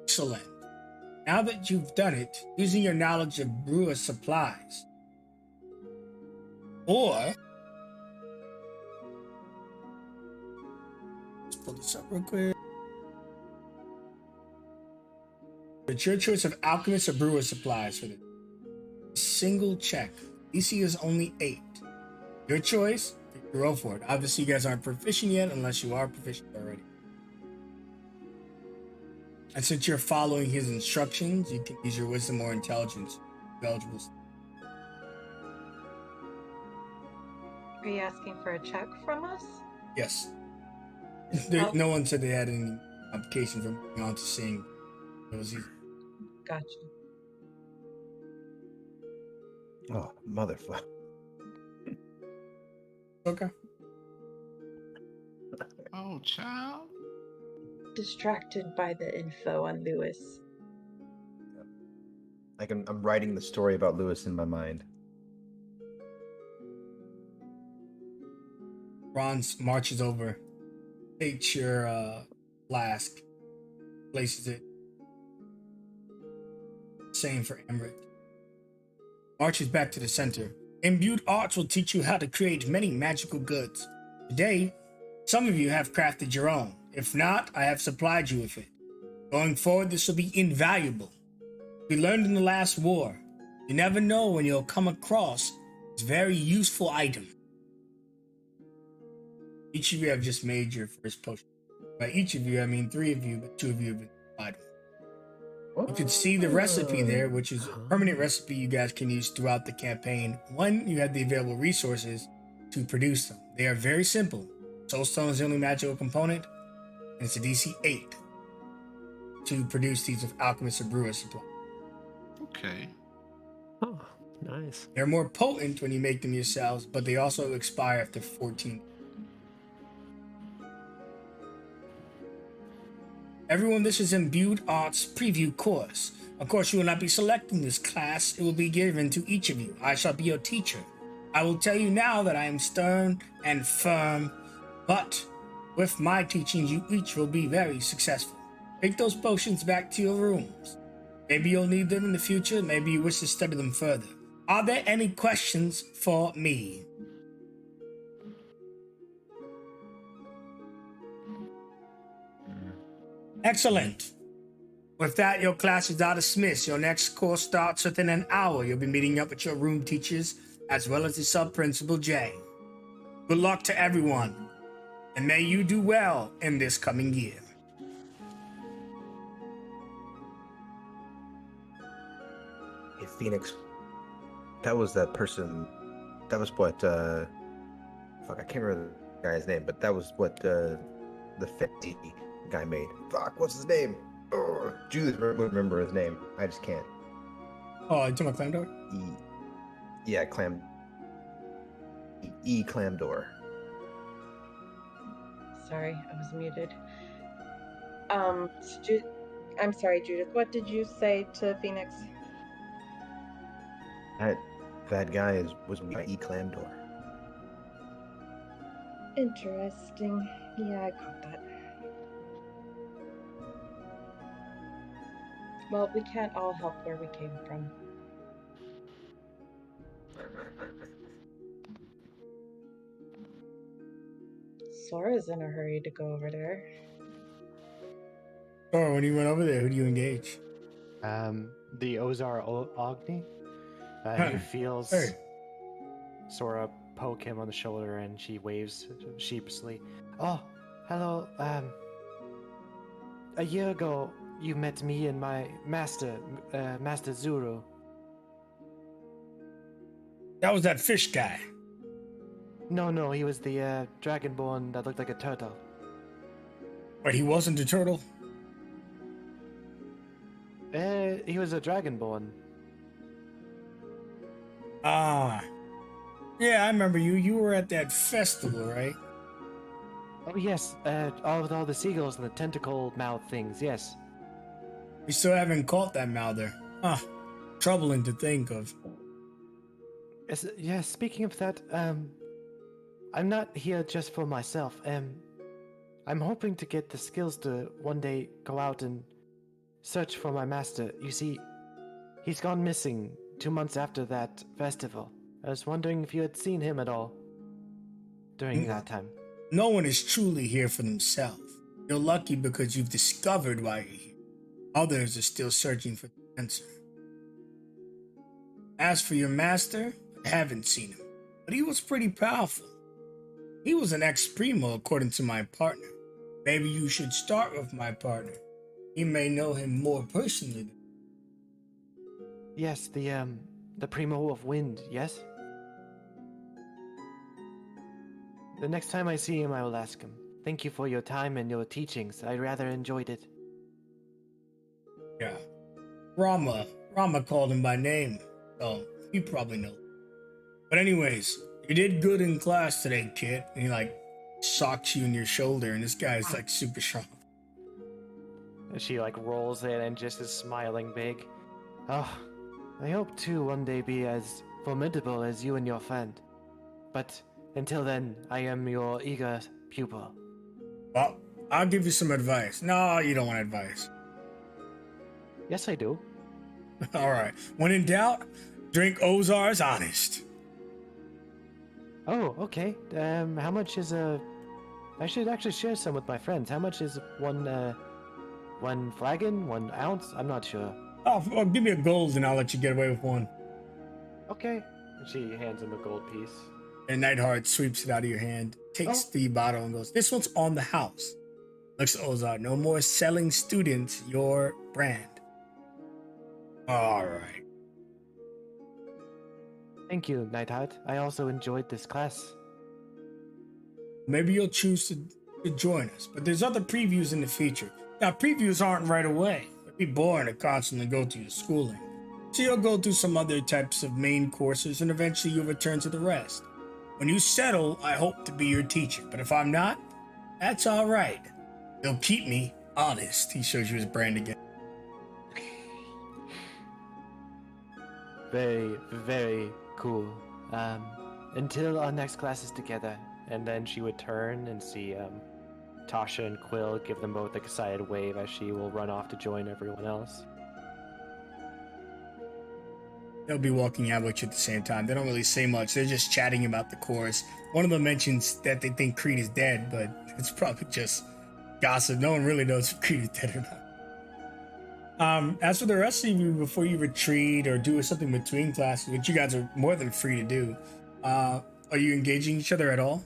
[SPEAKER 1] Excellent. Now that you've done it, using your knowledge of brewer supplies, or let's pull this up real quick. It's your choice of alchemist or brewer supplies for this. Single check. DC is only 8. Your choice. Roll for it. Obviously, you guys aren't proficient yet, unless you are proficient already. And since you're following his instructions, you can use your wisdom or intelligence. Eligible.
[SPEAKER 4] Are you asking for a check from us?
[SPEAKER 1] Yes.
[SPEAKER 4] Oh.
[SPEAKER 1] No one said they had any complications from moving on to seeing. It was easy.
[SPEAKER 4] Gotcha.
[SPEAKER 5] Oh, motherfucker.
[SPEAKER 1] Okay.
[SPEAKER 2] Oh, child.
[SPEAKER 4] Distracted by the info on Lewis.
[SPEAKER 5] I'm writing the story about Lewis in my mind.
[SPEAKER 1] Ron marches over, takes your flask, places it. Same for Emmerich. Marches back to the center. Imbued arts will teach you how to create many magical goods. Today, some of you have crafted your own. If not, I have supplied you with it. Going forward, this will be invaluable. We learned in the last war, you never know when you'll come across this very useful item. Each of you have just made your first potion. By each of you, I mean 3 of you, but 2 of you have been supplied. You can see the recipe there, which is a permanent recipe you guys can use throughout the campaign. One, you have the available resources to produce them. They are very simple. Soulstone is the only magical component, and it's a DC 8 to produce these with alchemist or brewer supply.
[SPEAKER 2] Okay.
[SPEAKER 3] Oh, nice.
[SPEAKER 1] They're more potent when you make them yourselves, but they also expire after 14. Everyone, this is Imbued Arts Preview Course. Of course, you will not be selecting this class. It will be given to each of you. I shall be your teacher. I will tell you now that I am stern and firm, but with my teaching, you each will be very successful. Take those potions back to your rooms. Maybe you'll need them in the future. Maybe you wish to study them further. Are there any questions for me? Excellent. With that, your class is now dismissed. Your next course starts within an hour. You'll be meeting up with your room teachers, as well as the sub-principal, Jay. Good luck to everyone, and may you do well in this coming year.
[SPEAKER 5] Hey, Phoenix. That was that person. That was what, fuck, I can't remember the guy's name, but that was what, the 50 guy made. Fuck, what's his name? Oh, Judith would remember his name. I just can't.
[SPEAKER 1] Oh, you talking about Clam Door?
[SPEAKER 5] Yeah, Clam. Clam Door.
[SPEAKER 4] Sorry, I was muted. I'm sorry, Judith. What did you say to Phoenix?
[SPEAKER 5] That guy was E. Clam Door.
[SPEAKER 4] Interesting. Yeah, I caught that. Well, we can't all help where we came from. Sora's in a hurry to go over there.
[SPEAKER 1] Oh, when you went over there, who do you engage?
[SPEAKER 6] The Ozar Ogni. He feels
[SPEAKER 1] Hey.
[SPEAKER 6] Sora poke him on the shoulder, and she waves sheepishly. Oh, hello. A year ago, you met me and my master, Master Zuru.
[SPEAKER 1] That was that fish guy.
[SPEAKER 6] No, he was the dragonborn that looked like a turtle.
[SPEAKER 1] But he wasn't a turtle?
[SPEAKER 6] he was a dragonborn.
[SPEAKER 1] Ah, yeah, I remember you. You were at that festival, right?
[SPEAKER 6] Oh yes, all the seagulls and the tentacle mouth things. Yes.
[SPEAKER 1] We still haven't caught that Mouther. Huh. Troubling to think of.
[SPEAKER 6] Yes. Speaking of that, I'm not here just for myself. I'm hoping to get the skills to one day go out and search for my master. You see, he's gone missing 2 months after that festival. I was wondering if you had seen him at all during that time.
[SPEAKER 1] No one is truly here for themselves. You're lucky because you've discovered why you're here. Others are still searching for the answer. As for your master, I haven't seen him, but he was pretty powerful. He was an ex-primo according to my partner. Maybe you should start with my partner. He may know him more personally.
[SPEAKER 6] Yes, the primo of wind. Yes. The next time I see him, I will ask him. Thank you for your time and your teachings. I rather enjoyed it.
[SPEAKER 1] Yeah. Rama called him by name, so you probably know. But anyways, you did good in class today, kid. And he like socks you in your shoulder, and this guy's like super strong.
[SPEAKER 6] And she like rolls in and just is smiling big. Oh, I hope to one day be as formidable as you and your friend. But until then, I am your eager pupil.
[SPEAKER 1] Well, I'll give you some advice. No, you don't want advice.
[SPEAKER 6] Yes, I do.
[SPEAKER 1] All right. When in doubt, drink Ozar's Honest.
[SPEAKER 6] Oh, okay. How much is a? I should actually share some with my friends. How much is one flagon, 1 ounce? I'm not sure.
[SPEAKER 1] Oh, give me a gold and I'll let you get away with one.
[SPEAKER 6] Okay. And she hands him a gold piece.
[SPEAKER 1] And Nightheart sweeps it out of your hand, takes the bottle and goes, "This one's on the house." Looks at Ozar. "No more selling students your brand." All right.
[SPEAKER 6] Thank you, Nightheart. I also enjoyed this class.
[SPEAKER 1] Maybe you'll choose to join us, but there's other previews in the future. Now, previews aren't right away. It'd be boring to constantly go through your schooling. So you'll go through some other types of main courses and eventually you'll return to the rest. When you settle, I hope to be your teacher, but if I'm not, that's all right. They'll keep me honest. He shows you his brand again.
[SPEAKER 6] Very, very cool. Until our next class is together. And then she would turn and see Tasha and Quill give them both a excited wave as she will run off to join everyone else.
[SPEAKER 1] They'll be walking out with you at the same time. They don't really say much. They're just chatting about the course. One of them mentions that they think Creed is dead, but it's probably just gossip. No one really knows if Creed is dead or not. As for the rest of you, before you retreat or do something between classes, which you guys are more than free to do, are you engaging each other at all?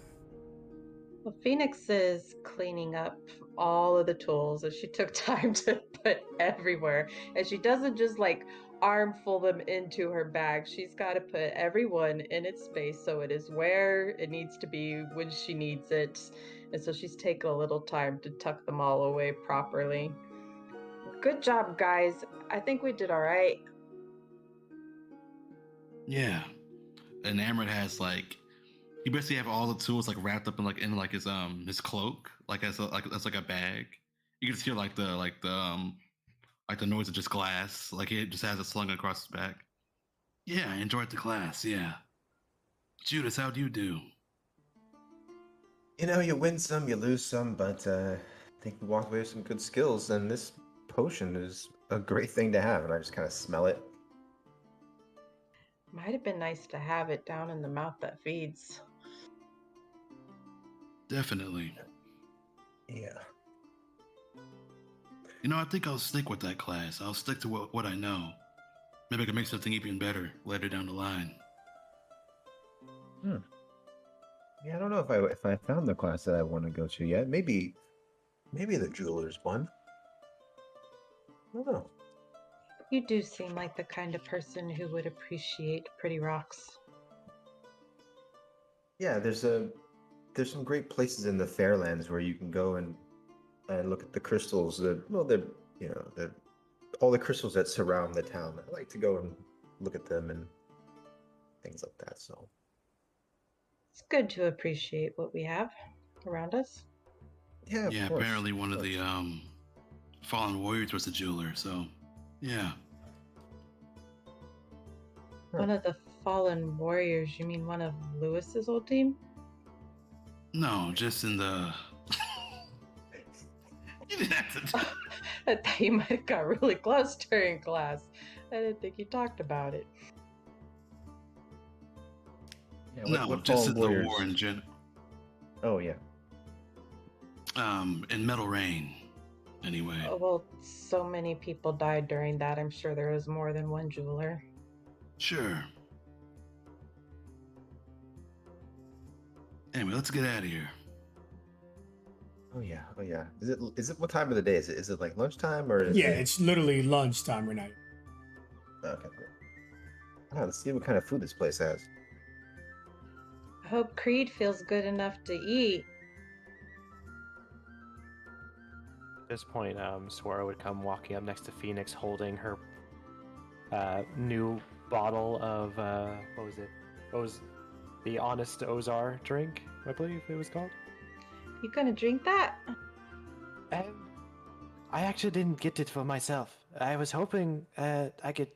[SPEAKER 4] Well, Phoenix is cleaning up all of the tools that she took time to put everywhere. And she doesn't just like armful them into her bag. She's got to put everyone in its space so it is where it needs to be when she needs it. And so she's taken a little time to tuck them all away properly. Good job, guys. I think we did all right.
[SPEAKER 2] Yeah. And Amrit has like, he basically have all the tools like wrapped up in his cloak, like as like a bag. You can just hear like the noise of just glass, like it just has it slung across his back. Yeah, I enjoyed the class. Yeah. Judas, how'd you do?
[SPEAKER 5] You know, you win some, you lose some, but I think we walked away with some good skills, and this potion is a great thing to have, and I just kind of smell it.
[SPEAKER 4] Might have been nice to have it down in the mouth that feeds.
[SPEAKER 2] Definitely.
[SPEAKER 5] Yeah.
[SPEAKER 2] You know, I think I'll stick with that class. I'll stick to what I know. Maybe I can make something even better later down the line.
[SPEAKER 5] Yeah, I don't know if I found the class that I want to go to yet. Maybe the jeweler's one. I don't know.
[SPEAKER 4] You do seem like the kind of person who would appreciate pretty rocks.
[SPEAKER 5] Yeah, there's some great places in the Fairlands where you can go and look at the crystals that, well, they're all the crystals that surround the town. I like to go and look at them and things like that. So
[SPEAKER 4] It's good to appreciate what we have around us.
[SPEAKER 5] yeah, of
[SPEAKER 2] Yeah,
[SPEAKER 5] course,
[SPEAKER 2] apparently one of
[SPEAKER 5] course.
[SPEAKER 2] the fallen warriors was a jeweler. So, yeah.
[SPEAKER 4] One of the fallen warriors, you mean one of Lewis's old team?
[SPEAKER 2] No, just in the. You didn't have to.
[SPEAKER 4] I thought you might have got really close during class. I didn't think you talked about it.
[SPEAKER 5] Yeah,
[SPEAKER 2] No,
[SPEAKER 5] what
[SPEAKER 2] just
[SPEAKER 5] fallen
[SPEAKER 2] the
[SPEAKER 5] warriors?
[SPEAKER 2] war in general.
[SPEAKER 5] Oh yeah.
[SPEAKER 2] In Metal Rain, anyway.
[SPEAKER 4] Oh, well, so many people died during that. I'm sure there was more than one jeweler.
[SPEAKER 2] Sure. Anyway, let's get out of here.
[SPEAKER 5] Oh yeah. Oh yeah. Is it what time of the day is it? Is it like lunchtime or is
[SPEAKER 1] Yeah,
[SPEAKER 5] it?
[SPEAKER 1] it's literally lunchtime right now.
[SPEAKER 5] Okay. Great. Let's see what kind of food this place has.
[SPEAKER 4] I hope Creed feels good enough to eat.
[SPEAKER 6] At this point, Sora would come walking up next to Phoenix, holding her new bottle of what was it? What was the Honest Ozar drink? I believe it was called.
[SPEAKER 4] You gonna drink that?
[SPEAKER 6] I actually didn't get it for myself. I was hoping I could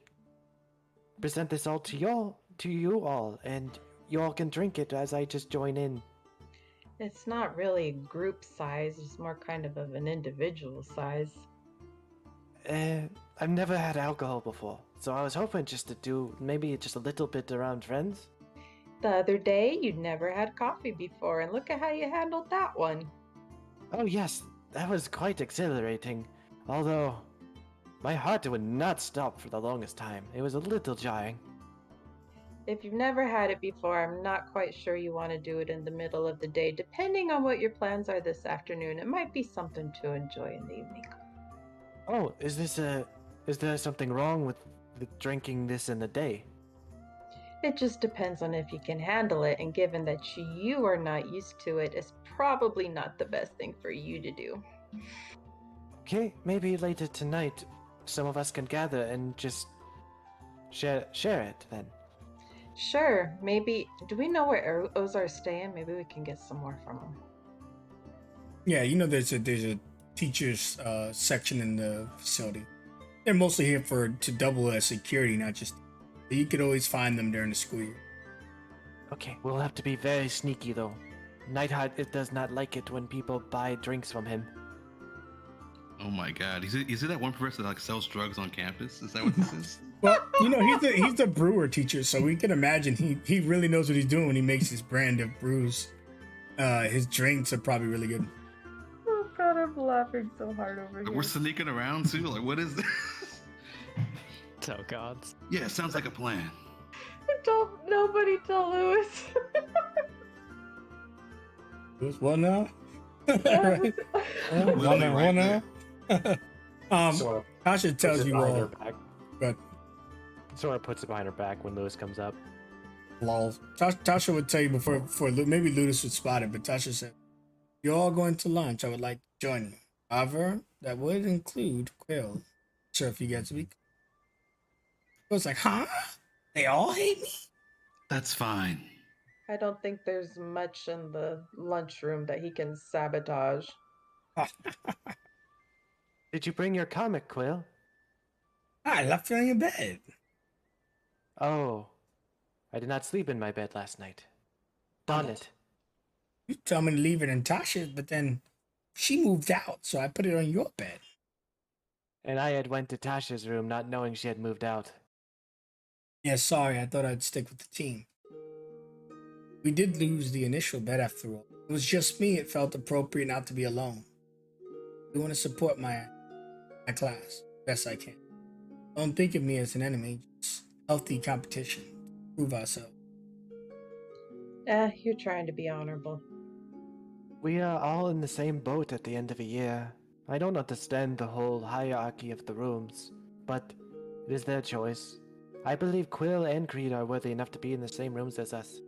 [SPEAKER 6] present this all to you all, and you all can drink it as I just join in.
[SPEAKER 4] It's not really group size, it's more kind of an individual size.
[SPEAKER 6] I've never had alcohol before, so I was hoping just to do maybe just a little bit around friends.
[SPEAKER 4] The other day, you'd never had coffee before, and look at how you handled that one.
[SPEAKER 6] Oh yes, that was quite exhilarating, although my heart would not stop for the longest time. It was a little jarring.
[SPEAKER 4] If you've never had it before, I'm not quite sure you want to do it in the middle of the day. Depending on what your plans are this afternoon, it might be something to enjoy in the evening.
[SPEAKER 6] Oh, is there something wrong with drinking this in the day?
[SPEAKER 4] It just depends on if you can handle it, and given that you are not used to it, it's probably not the best thing for you to do.
[SPEAKER 6] Okay, maybe later tonight, some of us can gather and just share it then.
[SPEAKER 4] Sure, maybe. Do we know where Ozar's staying? Maybe we can get some more from him.
[SPEAKER 1] Yeah, you know there's a teachers section in the facility. They're mostly here to double as security, not just. You could always find them during the school year.
[SPEAKER 6] Okay, we'll have to be very sneaky though. Nightheart it does not like it when people buy drinks from him.
[SPEAKER 2] Oh my God, is it that one professor that like sells drugs on campus? Is that what this is?
[SPEAKER 1] Well, you know he's the brewer teacher, so we can imagine he really knows what he's doing when he makes his brand of brews. His drinks are probably really good.
[SPEAKER 4] Oh God, I'm laughing so hard over
[SPEAKER 2] Like,
[SPEAKER 4] here.
[SPEAKER 2] we're sneaking around too. Like, what is this?
[SPEAKER 3] Oh gods.
[SPEAKER 2] Yeah, sounds like a plan.
[SPEAKER 4] Nobody tell Lewis.
[SPEAKER 1] What now? Right? One now.
[SPEAKER 6] Sora
[SPEAKER 1] Tasha
[SPEAKER 6] puts
[SPEAKER 1] tells
[SPEAKER 6] it
[SPEAKER 1] you
[SPEAKER 6] behind her
[SPEAKER 1] all.
[SPEAKER 6] back.
[SPEAKER 1] But
[SPEAKER 6] Sora puts it behind her back when Lewis comes up.
[SPEAKER 1] lol. Tasha would tell you before maybe Ludus would spot it, but Tasha said, "You're all going to lunch. I would like to join you. However, that would include Quill. Sure, if you get to be." I was like, "Huh? They all hate me?"
[SPEAKER 2] That's fine.
[SPEAKER 4] I don't think there's much in the lunchroom that he can sabotage.
[SPEAKER 6] Did you bring your comic, Quill?
[SPEAKER 1] I left it on your bed.
[SPEAKER 6] Oh, I did not sleep in my bed last night. Darn it.
[SPEAKER 1] You tell me to leave it in Tasha's, but then she moved out, so I put it on your bed.
[SPEAKER 6] And I had went to Tasha's room not knowing she had moved out.
[SPEAKER 1] Yeah, sorry. I thought I'd stick with the team. We did lose the initial bet after all. It was just me. It felt appropriate not to be alone. I want to support my class best I can. Don't think of me as an enemy. Just healthy competition. Prove ourselves.
[SPEAKER 4] You're trying to be honorable.
[SPEAKER 6] We are all in the same boat at the end of a year. I don't understand the whole hierarchy of the rooms, but it is their choice. I believe Quill and Creed are worthy enough to be in the same rooms as us.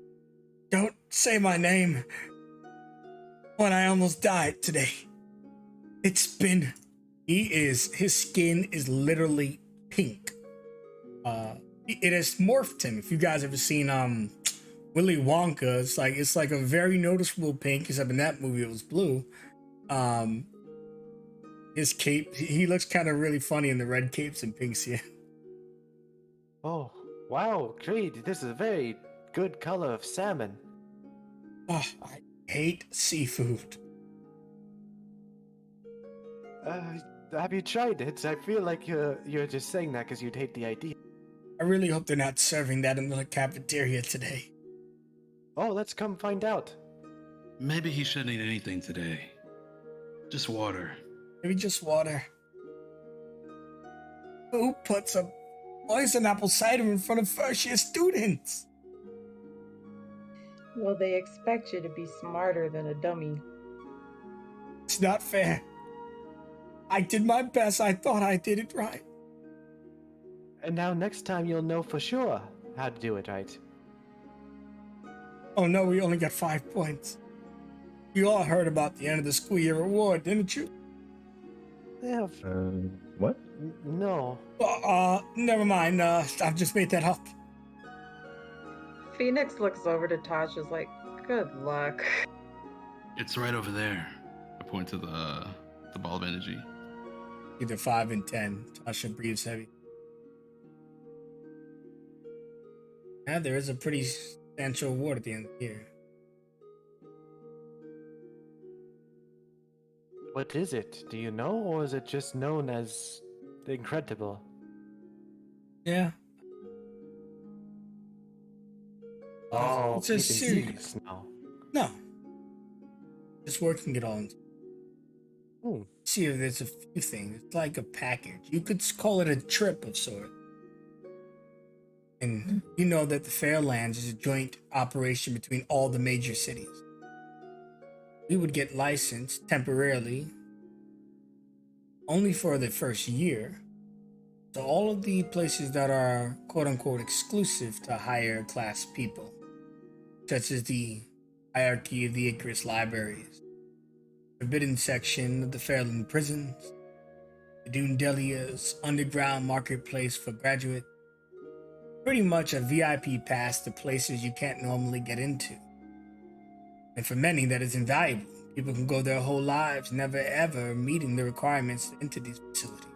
[SPEAKER 1] Don't say my name when I almost died today. It's been His skin is literally pink. It has morphed him. If you guys ever seen Willy Wonka, it's like a very noticeable pink, except in that movie it was blue. His cape, he looks kind of really funny in the red capes and pink skin.
[SPEAKER 6] Oh, wow, Creed, this is a very good color of salmon.
[SPEAKER 1] Oh, I hate seafood.
[SPEAKER 6] Have you tried it? I feel like you're just saying that because you'd hate the idea.
[SPEAKER 1] I really hope they're not serving that in the cafeteria today.
[SPEAKER 6] Oh, let's come find out.
[SPEAKER 2] Maybe he shouldn't eat anything today. Just water.
[SPEAKER 1] Maybe just water. Who puts a poison apple cider in front of first-year students?
[SPEAKER 4] Well, they expect you to be smarter than a dummy.
[SPEAKER 1] It's not fair. I did my best. I thought I did it right.
[SPEAKER 6] And now next time you'll know for sure how to do it right.
[SPEAKER 1] Oh no, we only got 5 points. You all heard about the end of the school year award, didn't you?
[SPEAKER 6] Yeah,
[SPEAKER 5] What?
[SPEAKER 6] no.
[SPEAKER 1] Never mind. I've just made that up.
[SPEAKER 4] Phoenix looks over to Tasha's like, good luck.
[SPEAKER 2] It's right over there. I point to the ball of energy.
[SPEAKER 1] Either 5 and 10. Tasha breathes heavy. Yeah, there is a pretty substantial award at the end of the year.
[SPEAKER 6] What is it? Do you know, or is it just known as the Incredible?
[SPEAKER 1] Yeah.
[SPEAKER 6] Oh,
[SPEAKER 1] it's a
[SPEAKER 6] keeping
[SPEAKER 1] series.
[SPEAKER 6] secrets now.
[SPEAKER 1] No. Just working it all into. See, there's a few things. It's like a package. You could call it a trip of sort. And you know that the Fairlands is a joint operation between all the major cities. We would get licensed temporarily only for the first year. So all of the places that are quote unquote exclusive to higher class people, such as the hierarchy of the Icarus libraries, forbidden section of the Fairland prisons, the Dundelia's underground marketplace for graduates, pretty much a VIP pass to places you can't normally get into. And for many, that is invaluable. People can go their whole lives never ever meeting the requirements to enter these facilities.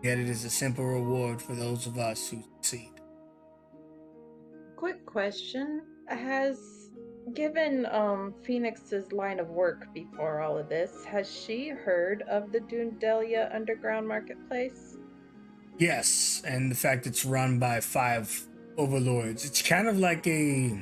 [SPEAKER 1] Yet it is a simple reward for those of us who succeed.
[SPEAKER 4] Quick question. Given Phoenix's line of work before all of this, has she heard of the Dundelia Underground Marketplace?
[SPEAKER 1] Yes, and the fact it's run by 5 overlords. It's kind of like it's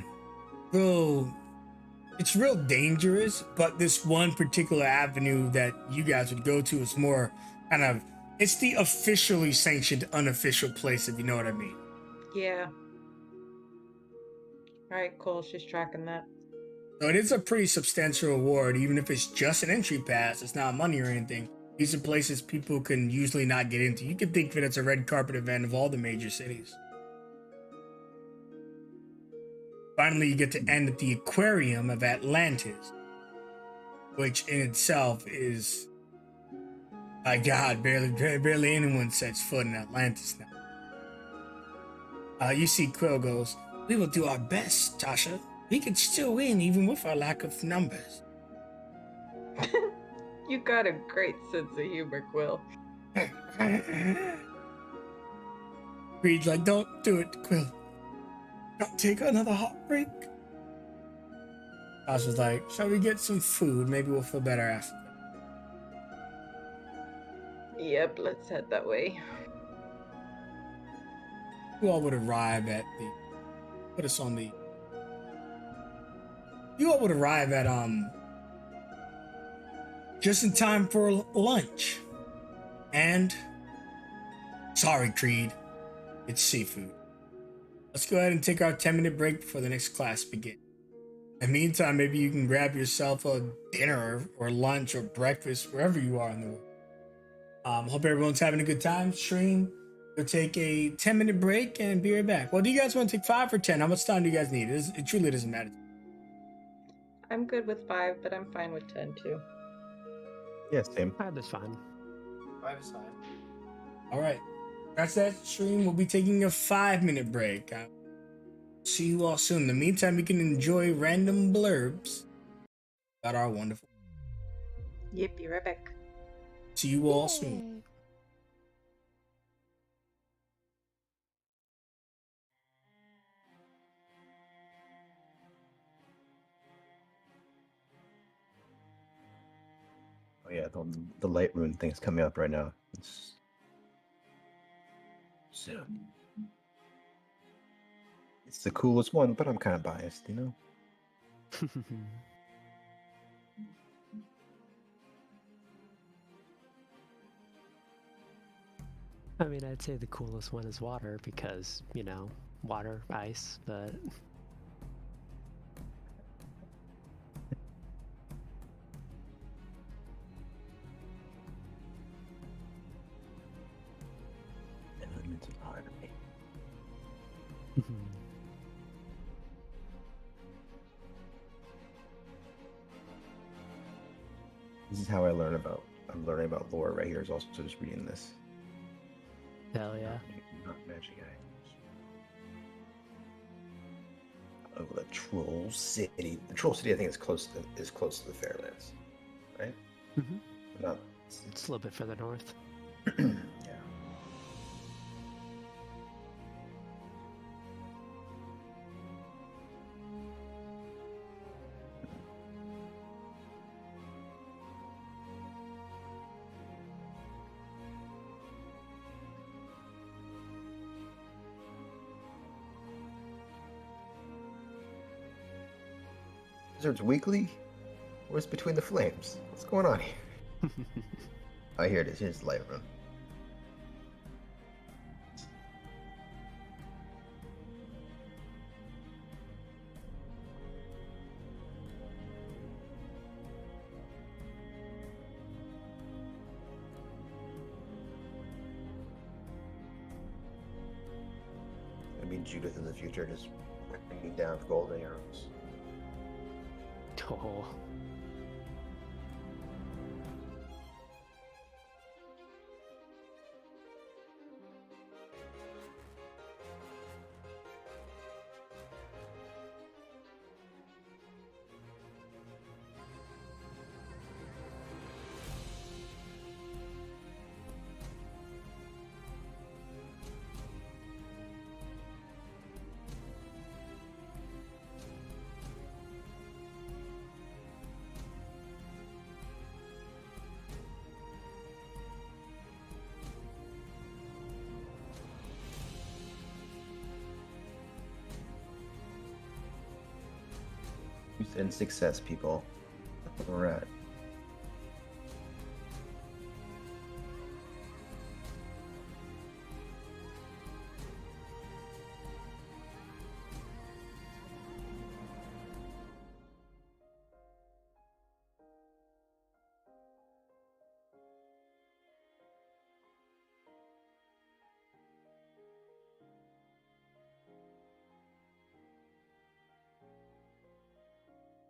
[SPEAKER 1] real dangerous, but this one particular avenue that you guys would go to is more kind of, it's the officially sanctioned unofficial place, if you know what I mean.
[SPEAKER 4] Yeah. Alright, cool. She's tracking that.
[SPEAKER 1] So it is a pretty substantial award, even if it's just an entry pass. It's not money or anything. These are places people can usually not get into. You can think that it's a red carpet event of all the major cities. Finally, you get to end at the Aquarium of Atlantis, which in itself is, my God, barely anyone sets foot in Atlantis now. You see Quill goes, "We will do our best, Tasha. We could still win even with our lack of numbers."
[SPEAKER 4] You got a great sense of humor, Quill.
[SPEAKER 1] Reed's like, "Don't do it, Quill. Don't take another heartbreak." Tasha's like, "Shall we get some food? Maybe we'll feel better after that."
[SPEAKER 4] Yep, let's head that way.
[SPEAKER 1] You all would arrive at you all would arrive at just in time for lunch. And sorry, Creed, it's seafood. Let's go ahead and take our 10-minute break before the next class begins. In the meantime, maybe you can grab yourself a dinner or lunch or breakfast wherever you are in the world. Hope everyone's having a good time. Stream. We'll take a 10-minute break and be right back. Well, do you guys want to take 5 or 10? How much time do you guys need? It truly doesn't matter.
[SPEAKER 4] I'm good with 5, but I'm fine with 10 too.
[SPEAKER 5] Yes, Tim.
[SPEAKER 3] That's fine.
[SPEAKER 6] 5 is fine.
[SPEAKER 1] All right. That's that stream. We'll be taking a 5-minute break. I'll see you all soon. In the meantime, you can enjoy random blurbs about our wonderful.
[SPEAKER 4] Yep, be right back.
[SPEAKER 1] See you all soon.
[SPEAKER 5] Oh yeah, the light rune thing's coming up right now. It's the coolest one, but I'm kind of biased, you know.
[SPEAKER 3] I mean, I'd say the coolest one is water because, you know, water, ice, but...
[SPEAKER 5] Elements of harmony. This is how I'm learning about lore right here. Is also just reading this.
[SPEAKER 3] Hell yeah.
[SPEAKER 5] Not magic items. Oh, the Troll City. The Troll City, I think, is close to the Fairlands, right?
[SPEAKER 3] Mm-hmm.
[SPEAKER 5] Not.
[SPEAKER 3] It's a little bit further north.
[SPEAKER 5] Yeah. Wizards Weekly? Where's Between the Flames? What's going on here? Oh, here it is. Here's the light rune. I mean, Judith in the future just bringing down golden arrows.
[SPEAKER 3] Oh.
[SPEAKER 5] Youth and success, people. That's where we're at.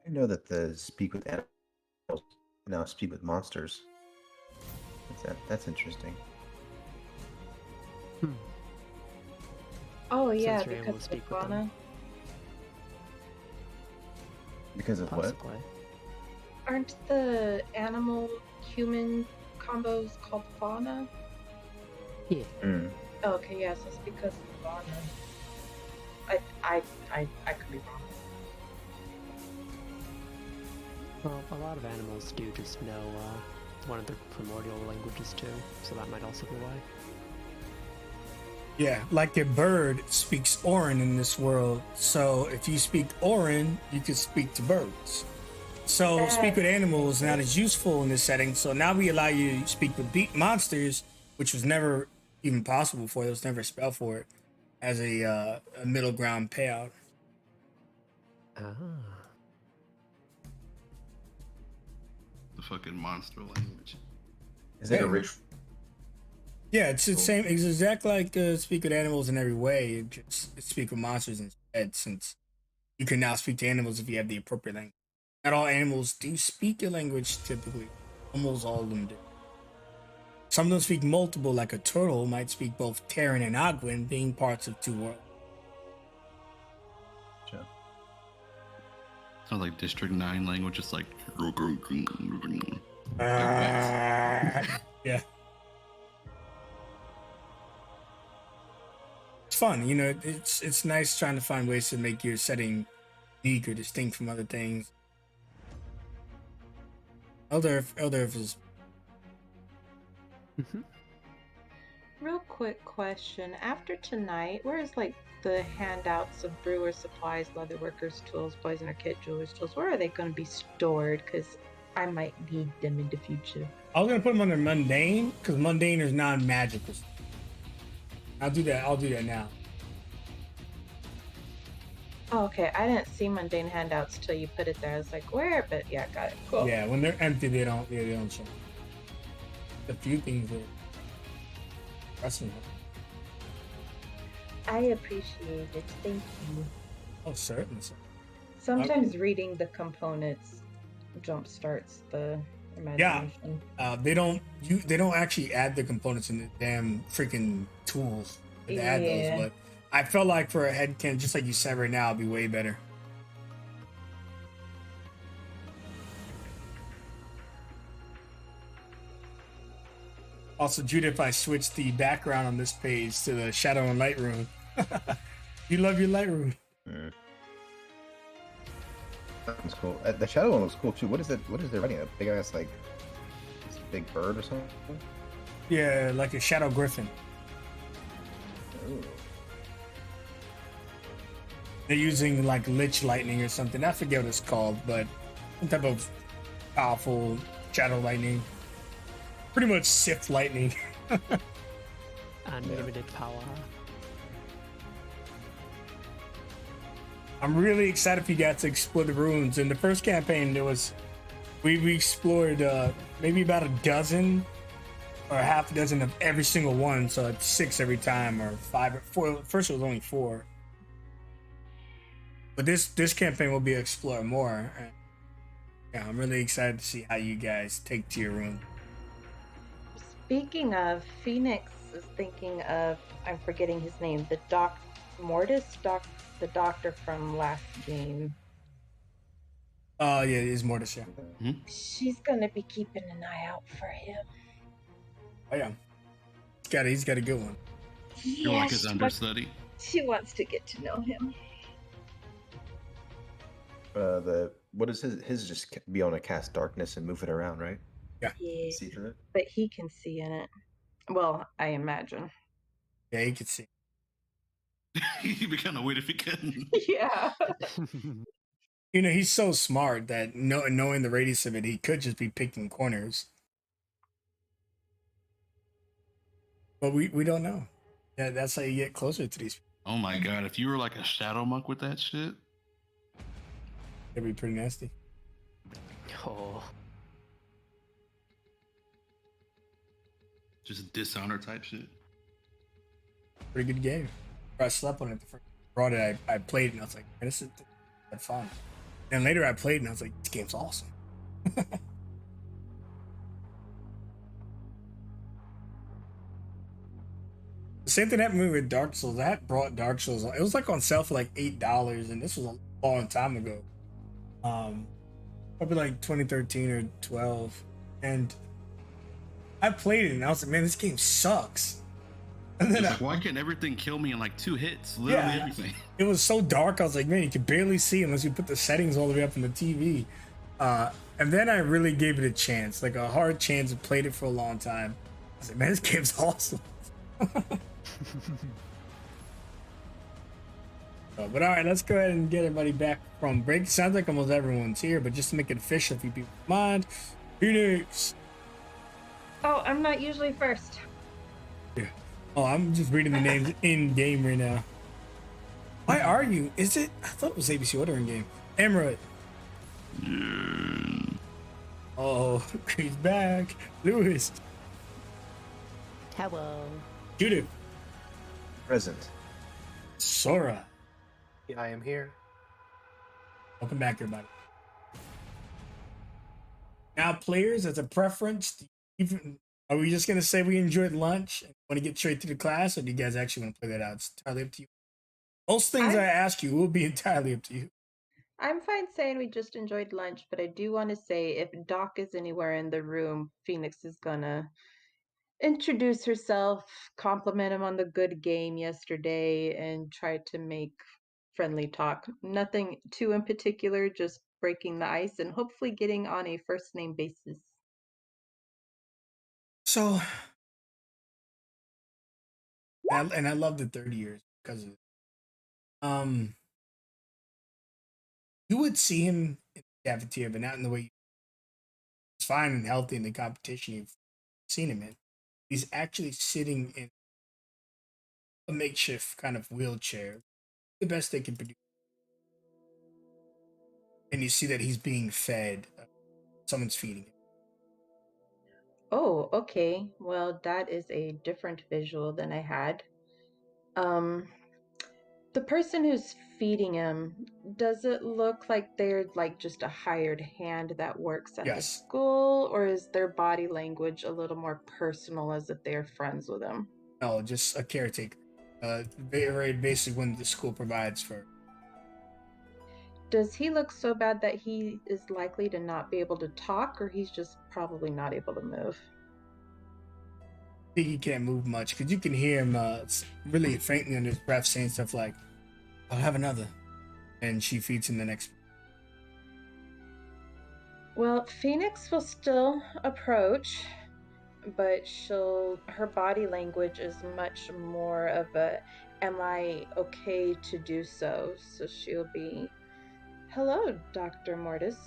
[SPEAKER 5] I know that the speak with animals now speak with monsters. That's interesting.
[SPEAKER 4] Oh yeah,
[SPEAKER 3] Since you're able to
[SPEAKER 4] because of
[SPEAKER 3] speak with them.
[SPEAKER 4] fauna.
[SPEAKER 5] Because of what?
[SPEAKER 3] Possibly.
[SPEAKER 4] Aren't the animal human combos called fauna?
[SPEAKER 3] Yeah.
[SPEAKER 5] Mm.
[SPEAKER 4] Oh, okay, yeah, so it's because of fauna. I could be wrong.
[SPEAKER 3] Well, a lot of animals do just know one of the primordial languages too, so that might also be why.
[SPEAKER 1] Yeah, like a bird speaks Orin in this world. So if you speak Orin, you can speak to birds. So speak with animals is not as useful in this setting. So now we allow you to speak with monsters, which was never even possible before. There was never a spell for it as a middle ground payout.
[SPEAKER 3] Ah.
[SPEAKER 2] The fucking monster language.
[SPEAKER 5] Is it a
[SPEAKER 1] Yeah.
[SPEAKER 5] rich?
[SPEAKER 1] Yeah, it's the same. It's exactly like speak with animals in every way. Just speak with monsters instead, since you can now speak to animals if you have the appropriate language. Not all animals do speak a language typically. Almost all of them do. Some of them speak multiple, like a turtle might speak both Terran and Aguan, being parts of two worlds.
[SPEAKER 2] Sounds like District 9 language, just like.
[SPEAKER 1] Yeah. It's fun, you know. It's nice trying to find ways to make your setting unique or distinct from other things. Elder Earth is.
[SPEAKER 4] Real quick question. After tonight, where's like the handouts of brewer supplies, leatherworkers tools, poisoner kit, jeweler's tools? Where are they going to be stored? Because I might need them in the future.
[SPEAKER 1] I was gonna put them under mundane because mundane is non-magical. I'll do that now.
[SPEAKER 4] Oh, okay. I didn't see mundane handouts till you put it there. I was like, where? But yeah, got it. Cool.
[SPEAKER 1] Yeah, when they're empty, they don't show. A few things that pressing.
[SPEAKER 4] I appreciate it. Thank you.
[SPEAKER 1] Oh, certainly.
[SPEAKER 4] Sometimes reading the components jump starts the imagination.
[SPEAKER 1] They don't actually add the components in the damn freaking tools to add those, but I felt like for a headcanon, just like you said right now, it'd be way better. Also, Judah, if I switch the background on this page to the Shadow and Light room, you love your Light room.
[SPEAKER 5] That's cool. The shadow one looks cool too. What is it? What is they writing? A big ass like this big bird or something?
[SPEAKER 1] Yeah, like a Shadow Griffin.
[SPEAKER 5] Ooh.
[SPEAKER 1] They're using like Lich Lightning or something. I forget what it's called, but some type of powerful Shadow Lightning. Pretty much Sith Lightning.
[SPEAKER 3] Unlimited power.
[SPEAKER 1] I'm really excited for you guys to explore the ruins. In the first campaign, we explored maybe about a dozen or half a dozen of every single one. So it's 6 every time, or 5 or 4. First it was only 4. But this campaign will be explore more. And yeah, I'm really excited to see how you guys take to your room.
[SPEAKER 4] Speaking of, Phoenix is thinking of, I'm forgetting his name, the the doctor from last game.
[SPEAKER 1] Oh, yeah, it is Mortis, yeah.
[SPEAKER 4] She's gonna be keeping an eye out for him.
[SPEAKER 1] Oh, yeah. He's got a good one.
[SPEAKER 2] You're like his understudy.
[SPEAKER 4] She wants to get to know him.
[SPEAKER 5] What is his just be on a cast darkness and move it around, right?
[SPEAKER 1] Yeah.
[SPEAKER 5] See through it.
[SPEAKER 4] But he can see in it. Well, I imagine.
[SPEAKER 1] Yeah, he could see.
[SPEAKER 2] He'd be kind of weird if he couldn't.
[SPEAKER 4] Yeah.
[SPEAKER 1] You know, he's so smart that knowing the radius of it, he could just be picking corners. But we don't know. Yeah, that's how you get closer to these people.
[SPEAKER 2] Oh my god, if you were like a shadow monk with that shit,
[SPEAKER 1] It'd be pretty nasty.
[SPEAKER 3] Oh.
[SPEAKER 2] just dishonor type shit.
[SPEAKER 1] Pretty good game. I slept on it the first time I brought it. I played it and I was like, man, this is fun. And later I played and I was like, this game's awesome. The same thing happened with Dark Souls. I had brought Dark Souls. It was like on sale for like $8, and this was a long time ago. Probably like 2013 or 12. And I played it and I was like, man, this game sucks. And then
[SPEAKER 2] It's like, why can't everything kill me in like 2 hits? Literally everything.
[SPEAKER 1] It was so dark. I was like, man, you can barely see unless you put the settings all the way up on the TV. And then I really gave it a chance, like a hard chance, and played it for a long time. I was like, man, this game's awesome. But all right, let's go ahead and get everybody back from break. Sounds like almost everyone's here, but just to make it official, if you people mind, Phoenix.
[SPEAKER 4] Oh, I'm not usually first.
[SPEAKER 1] Yeah. Oh, I'm just reading the names in game right now. Why are you? Is it? I thought it was ABC Order in game. Emerald. Oh, he's back. Lewis.
[SPEAKER 3] Hello.
[SPEAKER 1] Judith.
[SPEAKER 5] Present.
[SPEAKER 1] Sora.
[SPEAKER 6] Yeah, I am here.
[SPEAKER 1] Welcome back, everybody. Now, players, as a preference, even Are we just gonna say we enjoyed lunch and want to get straight to the class, or do you guys actually want to play that out? It's entirely up to you. Most things
[SPEAKER 4] I'm
[SPEAKER 1] I ask you will be entirely up to you.
[SPEAKER 4] I'm fine saying we just enjoyed lunch, but I do want to say if Doc is anywhere in the room, Phoenix is gonna introduce herself, compliment him on the good game yesterday, and try to make friendly talk. Nothing too in particular, just breaking the ice and hopefully getting on a first name basis.
[SPEAKER 1] So, and I love the 30 years because of it. Um, you would see him in the cafeteria, but not in the way he's fine and healthy in the competition you've seen him in. He's actually sitting in a makeshift kind of wheelchair, the best they can produce. And you see that he's being fed. Someone's feeding him.
[SPEAKER 4] Oh, okay. Well, that is a different visual than I had. Um, the person who's feeding him, does it look like they're like just a hired hand that works at the
[SPEAKER 1] Yes.
[SPEAKER 4] school, or is their body language a little more personal as if they're friends with him?
[SPEAKER 1] No, just a caretaker. Very, very basic one the school provides for.
[SPEAKER 4] Does he look so bad that he is likely to not be able to talk, or he's just probably not able to move?
[SPEAKER 1] I think he can't move much because you can hear him really faintly under his breath saying stuff like, "I'll have another," and she feeds him the next.
[SPEAKER 4] Well, Phoenix will still approach, but her body language is much more of a, am I okay to do so? So she'll be, hello, Dr. Mortis.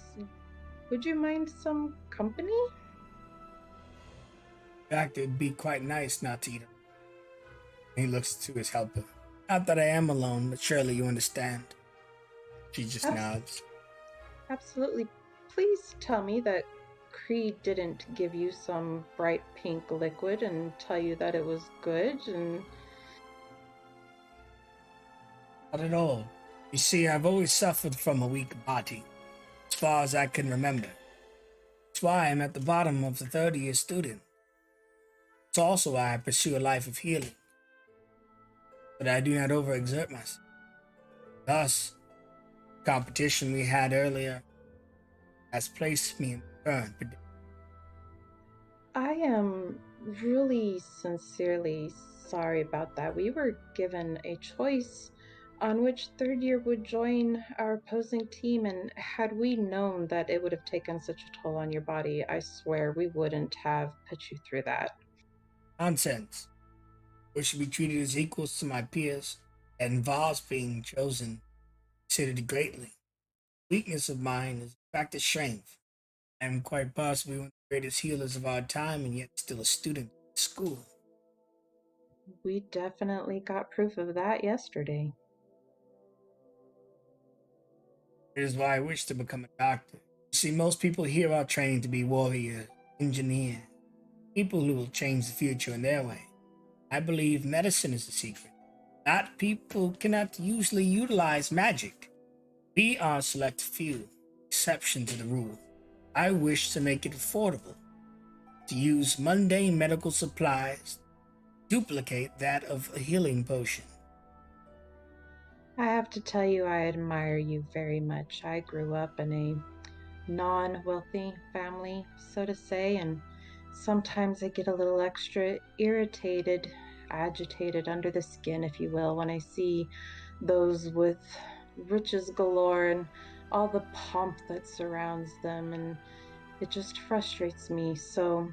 [SPEAKER 4] Would you mind some company?
[SPEAKER 1] In fact, it'd be quite nice not to eat him. He looks to his helper. Not that I am alone, but surely you understand. She just
[SPEAKER 4] Abs-
[SPEAKER 1] nods.
[SPEAKER 4] Absolutely. Please tell me that Creed didn't give you some bright pink liquid and tell you that it was good and
[SPEAKER 1] Not at all. You see, I've always suffered from a weak body, as far as I can remember. That's why I'm at the bottom of the 30-year student. It's also why I pursue a life of healing, but I do not overexert myself. Thus, the competition we had earlier has placed me in the current predicament.
[SPEAKER 4] I am really sincerely sorry about that. We were given a choice on which third year would join our opposing team, and had we known that it would have taken such a toll on your body, I swear we wouldn't have put you through that.
[SPEAKER 1] Nonsense. We should be treated as equals to my peers, and Voss being chosen considered greatly. Weakness of mine is in fact a strength. I am quite possibly one of the greatest healers of our time, and yet still a student at school.
[SPEAKER 4] We definitely got proof of that yesterday.
[SPEAKER 1] It is why I wish to become a doctor. You see, most people here are trained to be warriors, engineers, people who will change the future in their way. I believe medicine is the secret. Not people cannot usually utilize magic. We are a select few, exception to the rule. I wish to make it affordable to use mundane medical supplies, duplicate that of a healing potion.
[SPEAKER 4] I have to tell you, I admire you very much. I grew up in a non wealthy family, so to say, and sometimes I get a little extra irritated, agitated under the skin, if you will, when I see those with riches galore and all the pomp that surrounds them, and it just frustrates me. So,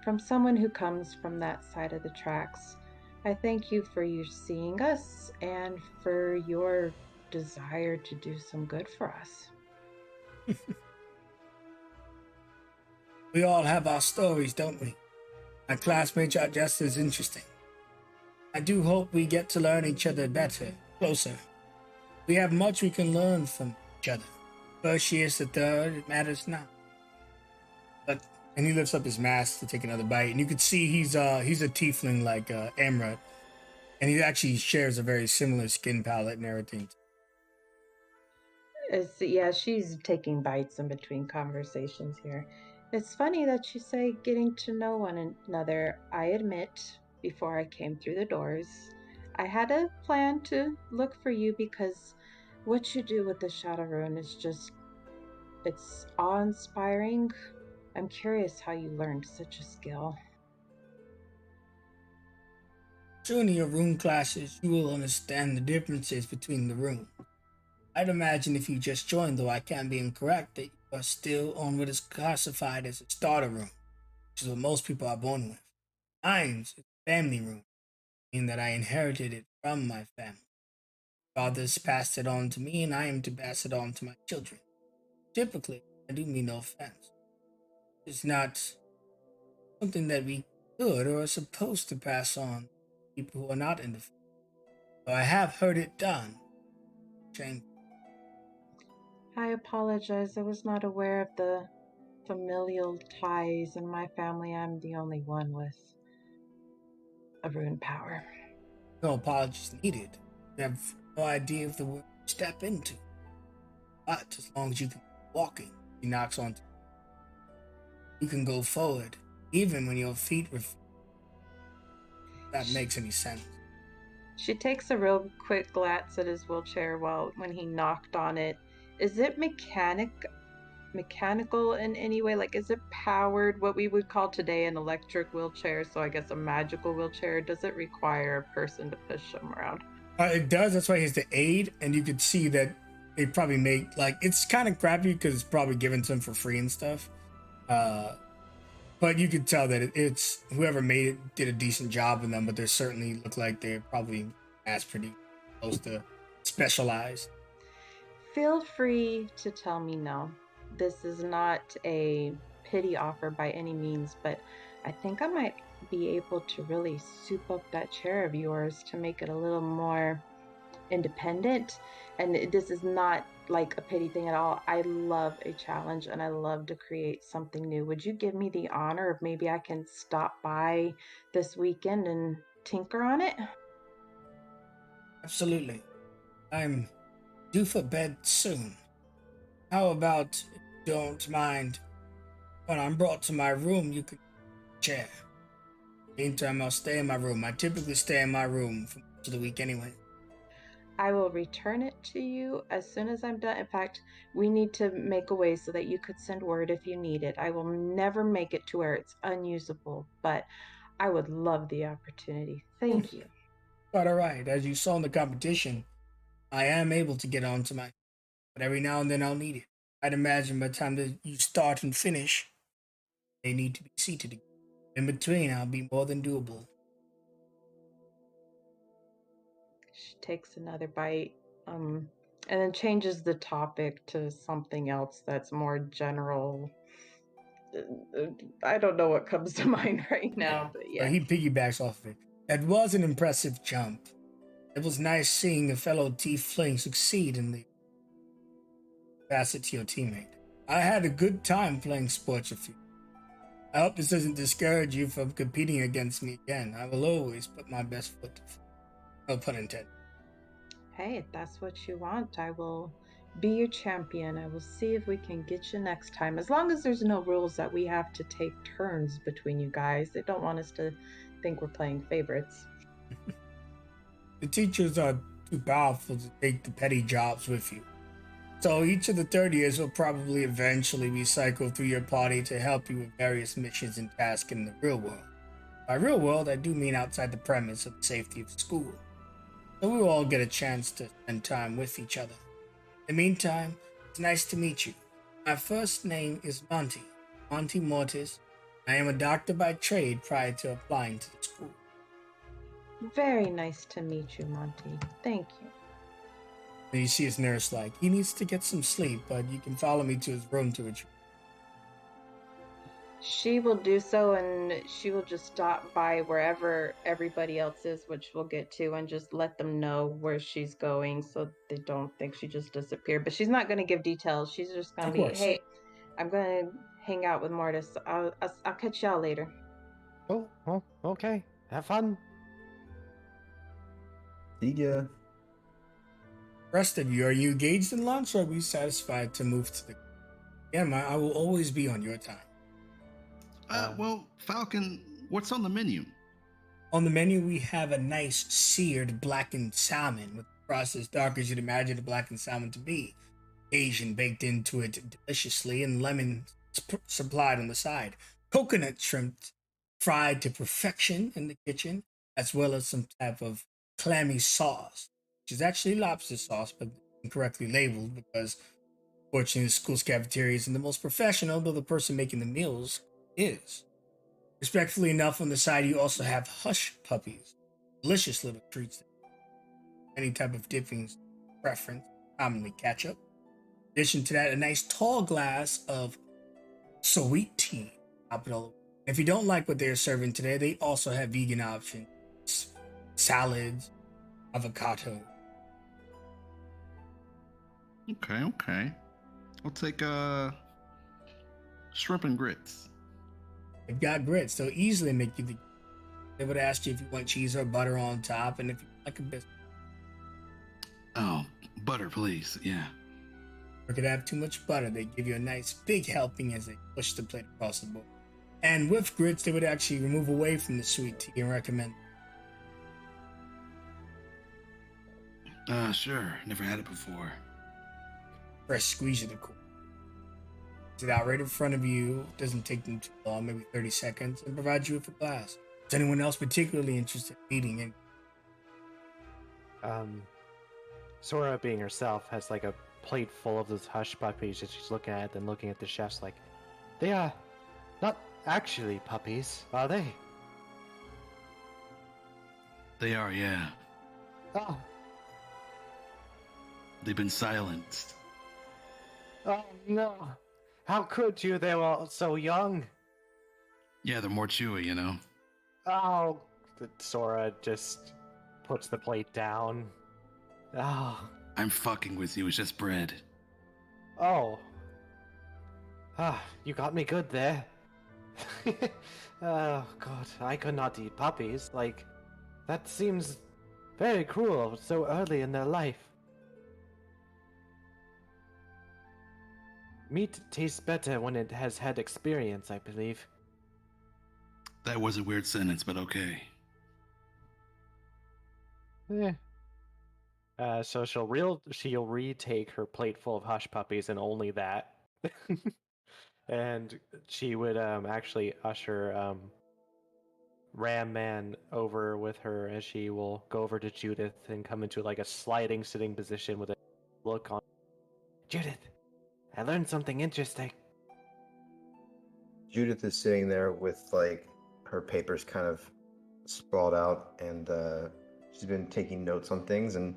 [SPEAKER 4] from someone who comes from that side of the tracks, I thank you for you seeing us and for your desire to do some good for us.
[SPEAKER 1] We all have our stories, don't we? My classmates are just as interesting. I do hope we get to learn each other better, closer. We have much we can learn from each other. First year's the third, it matters not. But and he lifts up his mask to take another bite, and you can see he's a tiefling like Amrut, and he actually shares a very similar skin palette and everything.
[SPEAKER 4] Yeah, she's taking bites in between conversations here. It's funny that you say getting to know one another. I admit, before I came through the doors, I had a plan to look for you because what you do with the Shadow Rune is just, it's awe inspiring. I'm curious how you learned such a skill.
[SPEAKER 1] Soon in your rune classes, you will understand the differences between the runes. I'd imagine if you just joined, though I can be incorrect, that you are still on what is classified as a starter rune, which is what most people are born with. Mine's is a family rune, meaning that I inherited it from my family. Fathers passed it on to me, and I am to pass it on to my children. Typically, I do mean no offense. It's not something that we could or are supposed to pass on to people who are not in the family. Though I have heard it done. Shame.
[SPEAKER 4] I apologize. I was not aware of the familial ties in my family. I'm the only one with a rune power.
[SPEAKER 1] No apologies needed. You have no idea of the world you step into. But as long as you can keep walking, he knocks on. You can go forward, even when your feet refuse. If that makes any sense.
[SPEAKER 4] She takes a real quick glance at his wheelchair when he knocked on it. Is it mechanical in any way? Like, is it powered, what we would call today an electric wheelchair? So I guess a magical wheelchair. Does it require a person to push him around?
[SPEAKER 1] It does. That's why he's the aid, and you could see that they probably make like it's kind of crappy because it's probably given to him for free and stuff. But you could tell that it's whoever made it did a decent job in them. But they certainly look like they're probably mass produced, opposed to specialized.
[SPEAKER 4] Feel free to tell me no. This is not a pity offer by any means, but I think I might be able to really soup up that chair of yours to make it a little more independent. And this is not like a pity thing at all. I love a challenge and I love to create something new. Would you give me the honor of maybe I can stop by this weekend and tinker on it?
[SPEAKER 1] Absolutely. I'm due for bed soon. How about, if you don't mind, when I'm brought to my room, you can chair. Meantime, I'll stay in my room. I typically stay in my room for most of the week anyway.
[SPEAKER 4] I will return it to you as soon as I'm done. In fact, we need to make a way so that you could send word if you need it. I will never make it to where it's unusable, but I would love the opportunity. Thank you.
[SPEAKER 1] Quite alright. As you saw in the competition, I am able to get onto my, but every now and then I'll need it. I'd imagine by the time that you start and finish, they need to be seated again. In between, I'll be more than doable.
[SPEAKER 4] She takes another bite, and then changes the topic to something else that's more general. I don't know what comes to mind right now, but yeah.
[SPEAKER 1] He piggybacks off of it. That was an impressive jump. It was nice seeing a fellow tiefling succeed in the facet to your teammate. I had a good time playing sports with you. I hope this doesn't discourage you from competing against me again. I will always put my best foot. No pun intended.
[SPEAKER 4] Hey, if that's what you want, I will be your champion. I will see if we can get you next time. As long as there's no rules that we have to take turns between you guys. They don't want us to think we're playing favorites.
[SPEAKER 1] The teachers are too powerful to take the petty jobs with you. So each of the 30ers will probably eventually be cycled through your party to help you with various missions and tasks in the real world. By real world, I do mean outside the premise of the safety of school. So we will all get a chance to spend time with each other. In the meantime, it's nice to meet you. My first name is Monty Mortis. I am a doctor by trade prior to applying to the school.
[SPEAKER 4] Very nice to meet you, Monty. Thank you.
[SPEAKER 1] And you see his nurse like, he needs to get some sleep, but you can follow me to his room to retrieve.
[SPEAKER 4] She will do so, and she will just stop by wherever everybody else is, which we'll get to, and just let them know where she's going so they don't think she just disappeared. But she's not going to give details. She's just going to be, hey, I'm going to hang out with Mortis. I'll catch y'all later.
[SPEAKER 6] Oh, okay. Have fun.
[SPEAKER 5] See ya.
[SPEAKER 1] Rest of you, are you engaged in lunch or are we satisfied to move to the... Yeah, I will always be on your time.
[SPEAKER 2] Well, Falcon, what's on the menu?
[SPEAKER 1] On the menu, we have a nice seared blackened salmon with a process dark as you'd imagine a blackened salmon to be. Asian baked into it deliciously, and lemon supplied on the side. Coconut shrimp fried to perfection in the kitchen, as well as some type of clammy sauce, which is actually lobster sauce, but incorrectly labeled because, fortunately, the school's cafeteria isn't the most professional, though the person making the meals is. Respectfully enough, on the side, you also have hush puppies, delicious little treats. Any type of dipping preference, commonly ketchup. In addition to that, a nice tall glass of sweet tea. Top it all. If you don't like what they're serving today, they also have vegan options, salads, avocado.
[SPEAKER 2] Okay. I'll take shrimp and grits.
[SPEAKER 1] They've got grits. They'll easily make you the. They would ask you if you want cheese or butter on top, and if you like a biscuit.
[SPEAKER 2] Oh, butter, please. Yeah.
[SPEAKER 1] Or could have too much butter, they give you a nice big helping as they push the plate across the board. And with grits, they would actually remove away from the sweet tea and recommend.
[SPEAKER 2] Sure. Never had it before.
[SPEAKER 1] Fresh squeeze of the cool. Sit out right in front of you. Doesn't take them too long, maybe 30 seconds, and provide you with a glass. Is anyone else particularly interested in eating it?
[SPEAKER 6] Sora, being herself, has like a plate full of those hush puppies that she's looking at, then looking at the chefs like, they are not actually puppies, are they?
[SPEAKER 2] They are, yeah.
[SPEAKER 6] Oh,
[SPEAKER 2] They've been silenced.
[SPEAKER 6] oh no. How could you? They were all so young.
[SPEAKER 2] Yeah, they're more chewy, you know.
[SPEAKER 6] Oh, Sora just puts the plate down. Oh,
[SPEAKER 2] I'm fucking with you. It's just bread.
[SPEAKER 6] oh. Ah, you got me good there. Oh, God, I could not eat puppies. Like, that seems very cruel so early in their life. Meat tastes better when it has had experience, I believe.
[SPEAKER 2] That was a weird sentence, but okay.
[SPEAKER 6] Eh. So she'll retake her plate full of hush puppies and only that. And she would actually usher Ram Man over with her as she will go over to Judith and come into like a sliding sitting position with a look on. Judith, I learned something interesting.
[SPEAKER 5] Judith is sitting there with like her papers kind of sprawled out, and she's been taking notes on things, and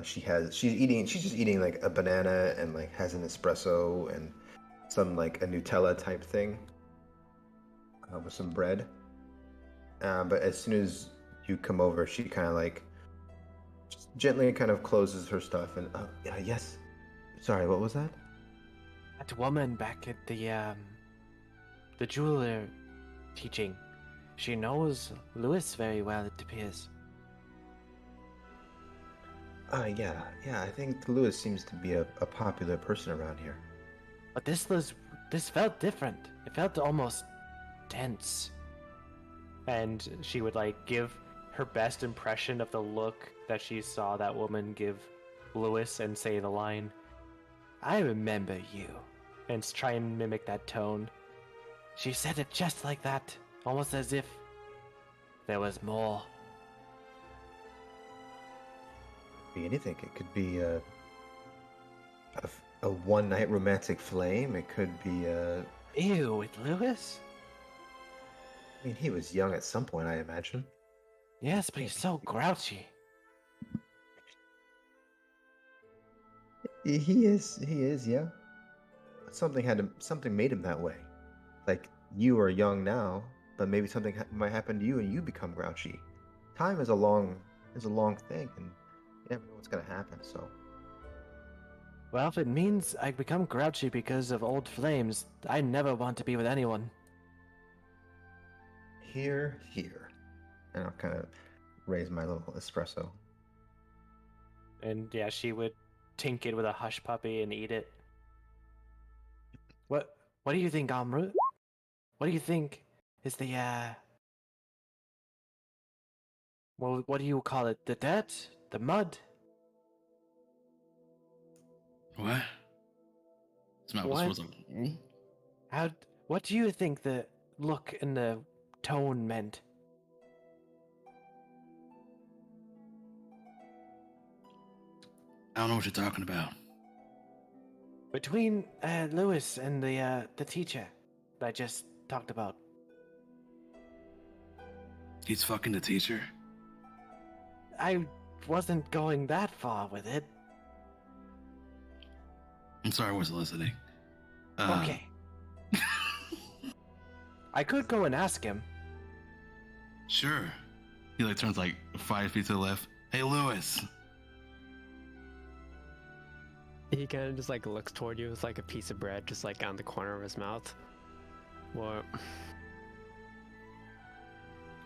[SPEAKER 5] she's just eating like a banana and like has an espresso and some like a Nutella type thing with some bread. But as soon as you come over, she kind of like just gently kind of closes her stuff and yes, sorry, what was that?
[SPEAKER 6] That woman back at the jeweler teaching, she knows Lewis very well, it appears.
[SPEAKER 5] Yeah, I think Lewis seems to be a popular person around here.
[SPEAKER 6] But this felt different. It felt almost tense. And she would like give her best impression of the look that she saw that woman give Lewis and say the line, I remember you, and try and mimic that tone. She said it just like that, almost as if there was more.
[SPEAKER 5] Be anything. It could be a one night romantic flame. It could be
[SPEAKER 6] Ew, with Lewis?
[SPEAKER 5] I mean, he was young at some point, I imagine.
[SPEAKER 6] Yes, but he's so grouchy.
[SPEAKER 5] He is, yeah. Something made him that way. Like, you are young now, but maybe something might happen to you and you become grouchy. Time is a long thing, and you never know what's gonna happen, so.
[SPEAKER 6] Well, if it means I become grouchy because of old flames, I never want to be with anyone.
[SPEAKER 5] Here. And I'll kind of raise my little espresso.
[SPEAKER 6] And yeah, she would tink it with a hush puppy and eat it. What What do you think, Amrut? What do you think is the well, what do you call it? The dirt? The mud?
[SPEAKER 2] What? This mouth was
[SPEAKER 6] What?
[SPEAKER 2] frozen. Hmm?
[SPEAKER 6] How? What do you think the look and the tone meant?
[SPEAKER 2] I don't know what you're talking about.
[SPEAKER 6] Between Lewis and the teacher that I just talked about.
[SPEAKER 2] He's fucking the teacher.
[SPEAKER 6] I wasn't going that far with it.
[SPEAKER 2] I'm sorry, I wasn't listening.
[SPEAKER 6] Okay. I could go and ask him.
[SPEAKER 2] Sure. He like turns like 5 feet to the left. Hey, Lewis.
[SPEAKER 3] He kind of just like looks toward you with like a piece of bread just like on the corner of his mouth. What?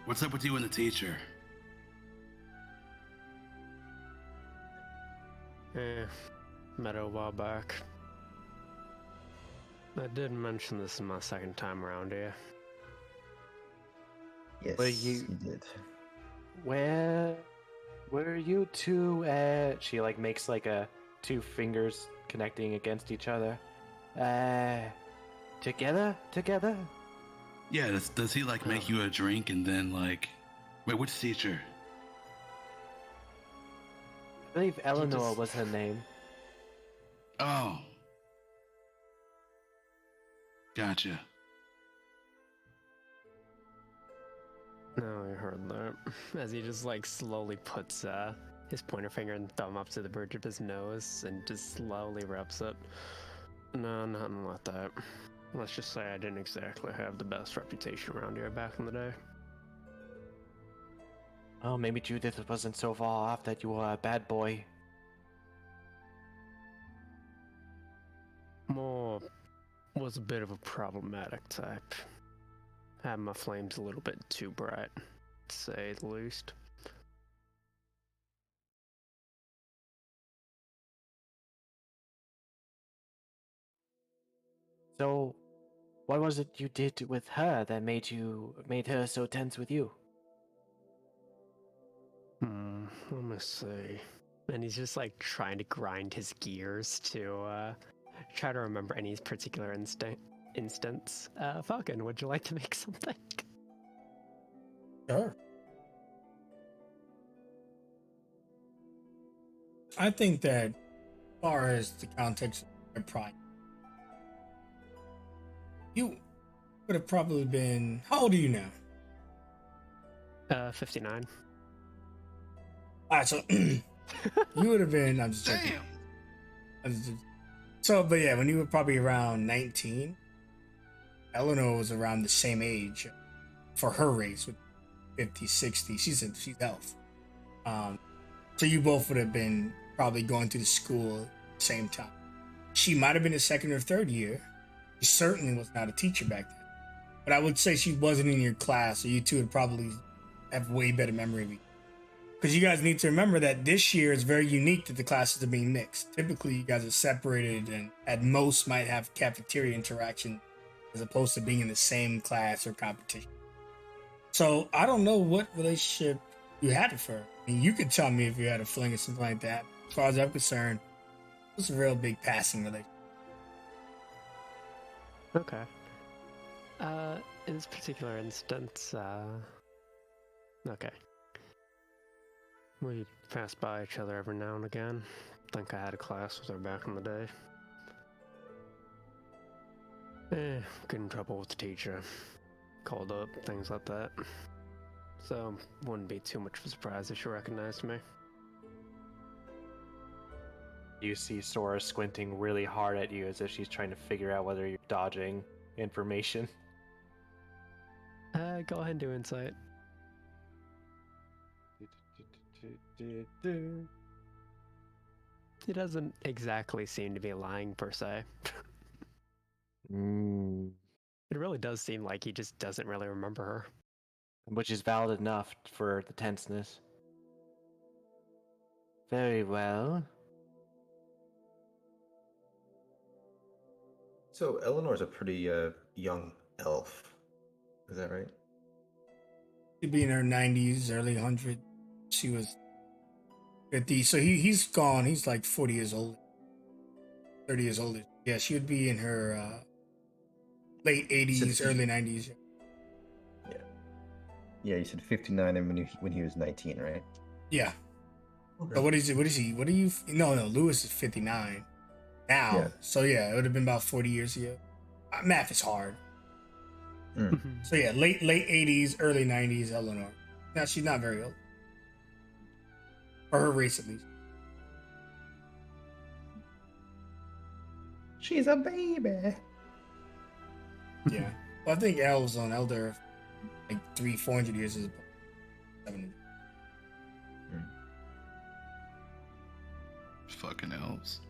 [SPEAKER 2] What's up with you and the teacher?
[SPEAKER 3] Met her a while back. I did mention this is my second time around here.
[SPEAKER 5] Yes,
[SPEAKER 6] But you-
[SPEAKER 5] you did.
[SPEAKER 6] Where were you two at? She like makes like a two fingers connecting against each other. Together?
[SPEAKER 2] Yeah, does he like make you a drink and then like... Wait, which teacher?
[SPEAKER 6] I believe Eleanor
[SPEAKER 3] just-
[SPEAKER 6] was her name.
[SPEAKER 2] Oh. Gotcha.
[SPEAKER 3] No, I heard that. As he just like slowly puts his pointer finger and thumb up to the bridge of his nose and just slowly rubs it. No, nothing like that. Let's just say I didn't exactly have the best reputation around here back in the day.
[SPEAKER 6] Oh, maybe Judith wasn't so far off that you were a bad boy.
[SPEAKER 3] More was a bit of a problematic type. Had my flames a little bit too bright, to say the least.
[SPEAKER 6] So, what was it you did with her that made her so tense with you?
[SPEAKER 3] Let me see. And he's just like trying to grind his gears to try to remember any particular instance. Falcon, would you like to make something?
[SPEAKER 1] Sure. I think that as far as the context of pride, you would have probably been, how old are you now?
[SPEAKER 3] 59.
[SPEAKER 1] All right, so you would have been, I'm just joking.
[SPEAKER 2] Damn.
[SPEAKER 1] So, but yeah, when you were probably around 19, Eleanor was around the same age for her race, with 50, 60. She's elf. So you both would have been probably going through the school at the same time. She might have been a second or third year. She certainly was not a teacher back then. But I would say she wasn't in your class, so you two would probably have way better memory of each. Because you guys need to remember that this year is very unique that the classes are being mixed. Typically, you guys are separated and at most might have cafeteria interaction as opposed to being in the same class or competition. So I don't know what relationship you had with her. I mean, you could tell me if you had a fling or something like that. As far as I'm concerned, it was a real big passing relationship.
[SPEAKER 3] Okay. In this particular instance, okay. We pass by each other every now and again. Think I had a class with her back in the day. Get in trouble with the teacher. Called up, things like that. So, wouldn't be too much of a surprise if she recognized me.
[SPEAKER 6] You see Sora squinting really hard at you as if she's trying to figure out whether you're dodging information.
[SPEAKER 3] Go ahead and do insight. He doesn't exactly seem to be lying per se. It really does seem like he just doesn't really remember her.
[SPEAKER 6] Which is valid enough for the tenseness. Very well.
[SPEAKER 5] So Eleanor's a pretty young elf. Is that right?
[SPEAKER 1] She'd be in her 90s, early 100s. She was 50. So he's gone. He's like 40 years old, 30 years old. Yeah, she would be in her late
[SPEAKER 5] You said
[SPEAKER 1] 80s, early 90s.
[SPEAKER 5] yeah. Yeah, you said 59 and when he was 19, right?
[SPEAKER 1] Yeah.
[SPEAKER 5] Okay.
[SPEAKER 1] So what is it? What is he? What are you? No, Lewis is 59 now.
[SPEAKER 5] Yeah.
[SPEAKER 1] So yeah, it would have been about 40 years ago. Math is hard. So yeah, late 80s, early 90s, Eleanor. Now she's not very old. For her race, at least.
[SPEAKER 5] She's a baby.
[SPEAKER 1] Yeah. Well, I think elves on Elder like 400 years is 700.
[SPEAKER 2] Fucking elves.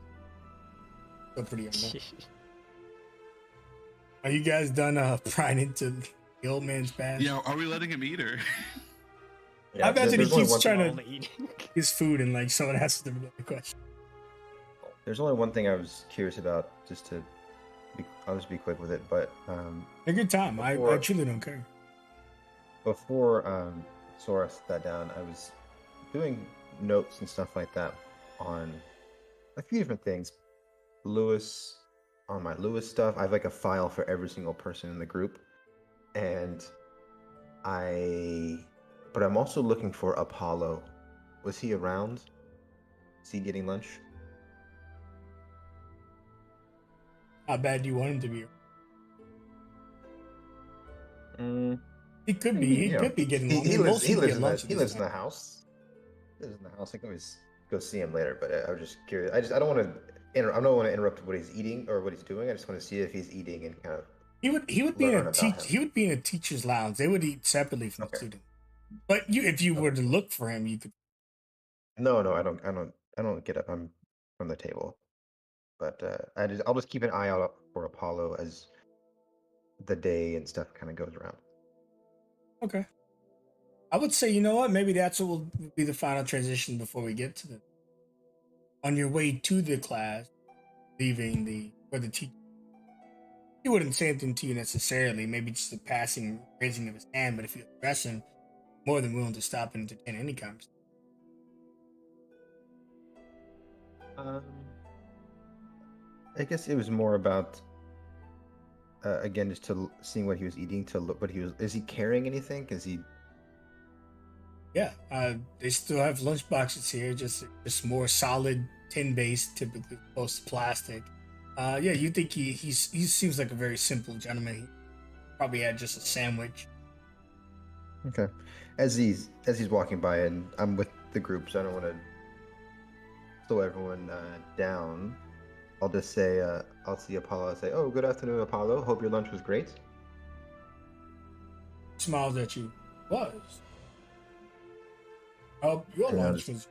[SPEAKER 1] Still pretty young. Though. Are you guys done prying into the old man's past?
[SPEAKER 2] Yeah, are we letting him eat her?
[SPEAKER 1] I imagine he
[SPEAKER 5] there's only
[SPEAKER 1] keeps
[SPEAKER 5] one-
[SPEAKER 1] trying to
[SPEAKER 3] eating.
[SPEAKER 1] his food and like someone asks him another question.
[SPEAKER 5] There's only one thing I was curious about, I'll just be quick with it, but
[SPEAKER 1] A good time. I
[SPEAKER 5] Before-
[SPEAKER 1] truly don't care.
[SPEAKER 5] before Sora sat down, I was doing notes and stuff like that on a few different things. On my Lewis stuff, I have like a file for every single person in the group, and but I'm also looking for Apollo. Was he around? Is he getting lunch?
[SPEAKER 1] How bad do you want him to be? He could be. He
[SPEAKER 5] Yeah.
[SPEAKER 1] could be getting lunch.
[SPEAKER 5] He
[SPEAKER 1] Most people
[SPEAKER 5] lives
[SPEAKER 1] get
[SPEAKER 5] in
[SPEAKER 1] lunch
[SPEAKER 5] the,
[SPEAKER 1] at
[SPEAKER 5] he
[SPEAKER 1] this
[SPEAKER 5] lives in
[SPEAKER 1] time.
[SPEAKER 5] the house. He lives in the house. I can always go see him later, but I was just curious. I don't want to I don't want to interrupt what he's eating or what he's doing. I just want to see if he's eating and kind of.
[SPEAKER 1] He would be in
[SPEAKER 5] learn
[SPEAKER 1] a
[SPEAKER 5] about him.
[SPEAKER 1] he would be in a teacher's lounge. They would eat separately from the student. But if you were to look for him, you could.
[SPEAKER 5] No, I don't get up. I'm from the table, but I'll just keep an eye out for Apollo as the day and stuff kind of goes around.
[SPEAKER 1] Okay. I would say, you know what? Maybe that's what will be the final transition before we get to the. On your way to the class, leaving the teacher. He wouldn't say anything to you necessarily. Maybe just a passing raising of his hand. But if you address him, more than willing to stop and entertain any conversation.
[SPEAKER 5] I guess it was more about again just to seeing what he was eating, to look what he was. Is he carrying anything? Is he?
[SPEAKER 1] Yeah, they still have lunch boxes here, just more solid tin based, typically opposed to plastic. Yeah, you think he seems like a very simple gentleman. He probably had just a sandwich.
[SPEAKER 5] Okay. As he's walking by, and I'm with the group, so I don't want to slow everyone down. I'll just say, I'll see Apollo and say, "Oh, good afternoon, Apollo. Hope your lunch was great."
[SPEAKER 1] Smiles at you. Was. Your
[SPEAKER 5] Yeah,
[SPEAKER 1] lunch was.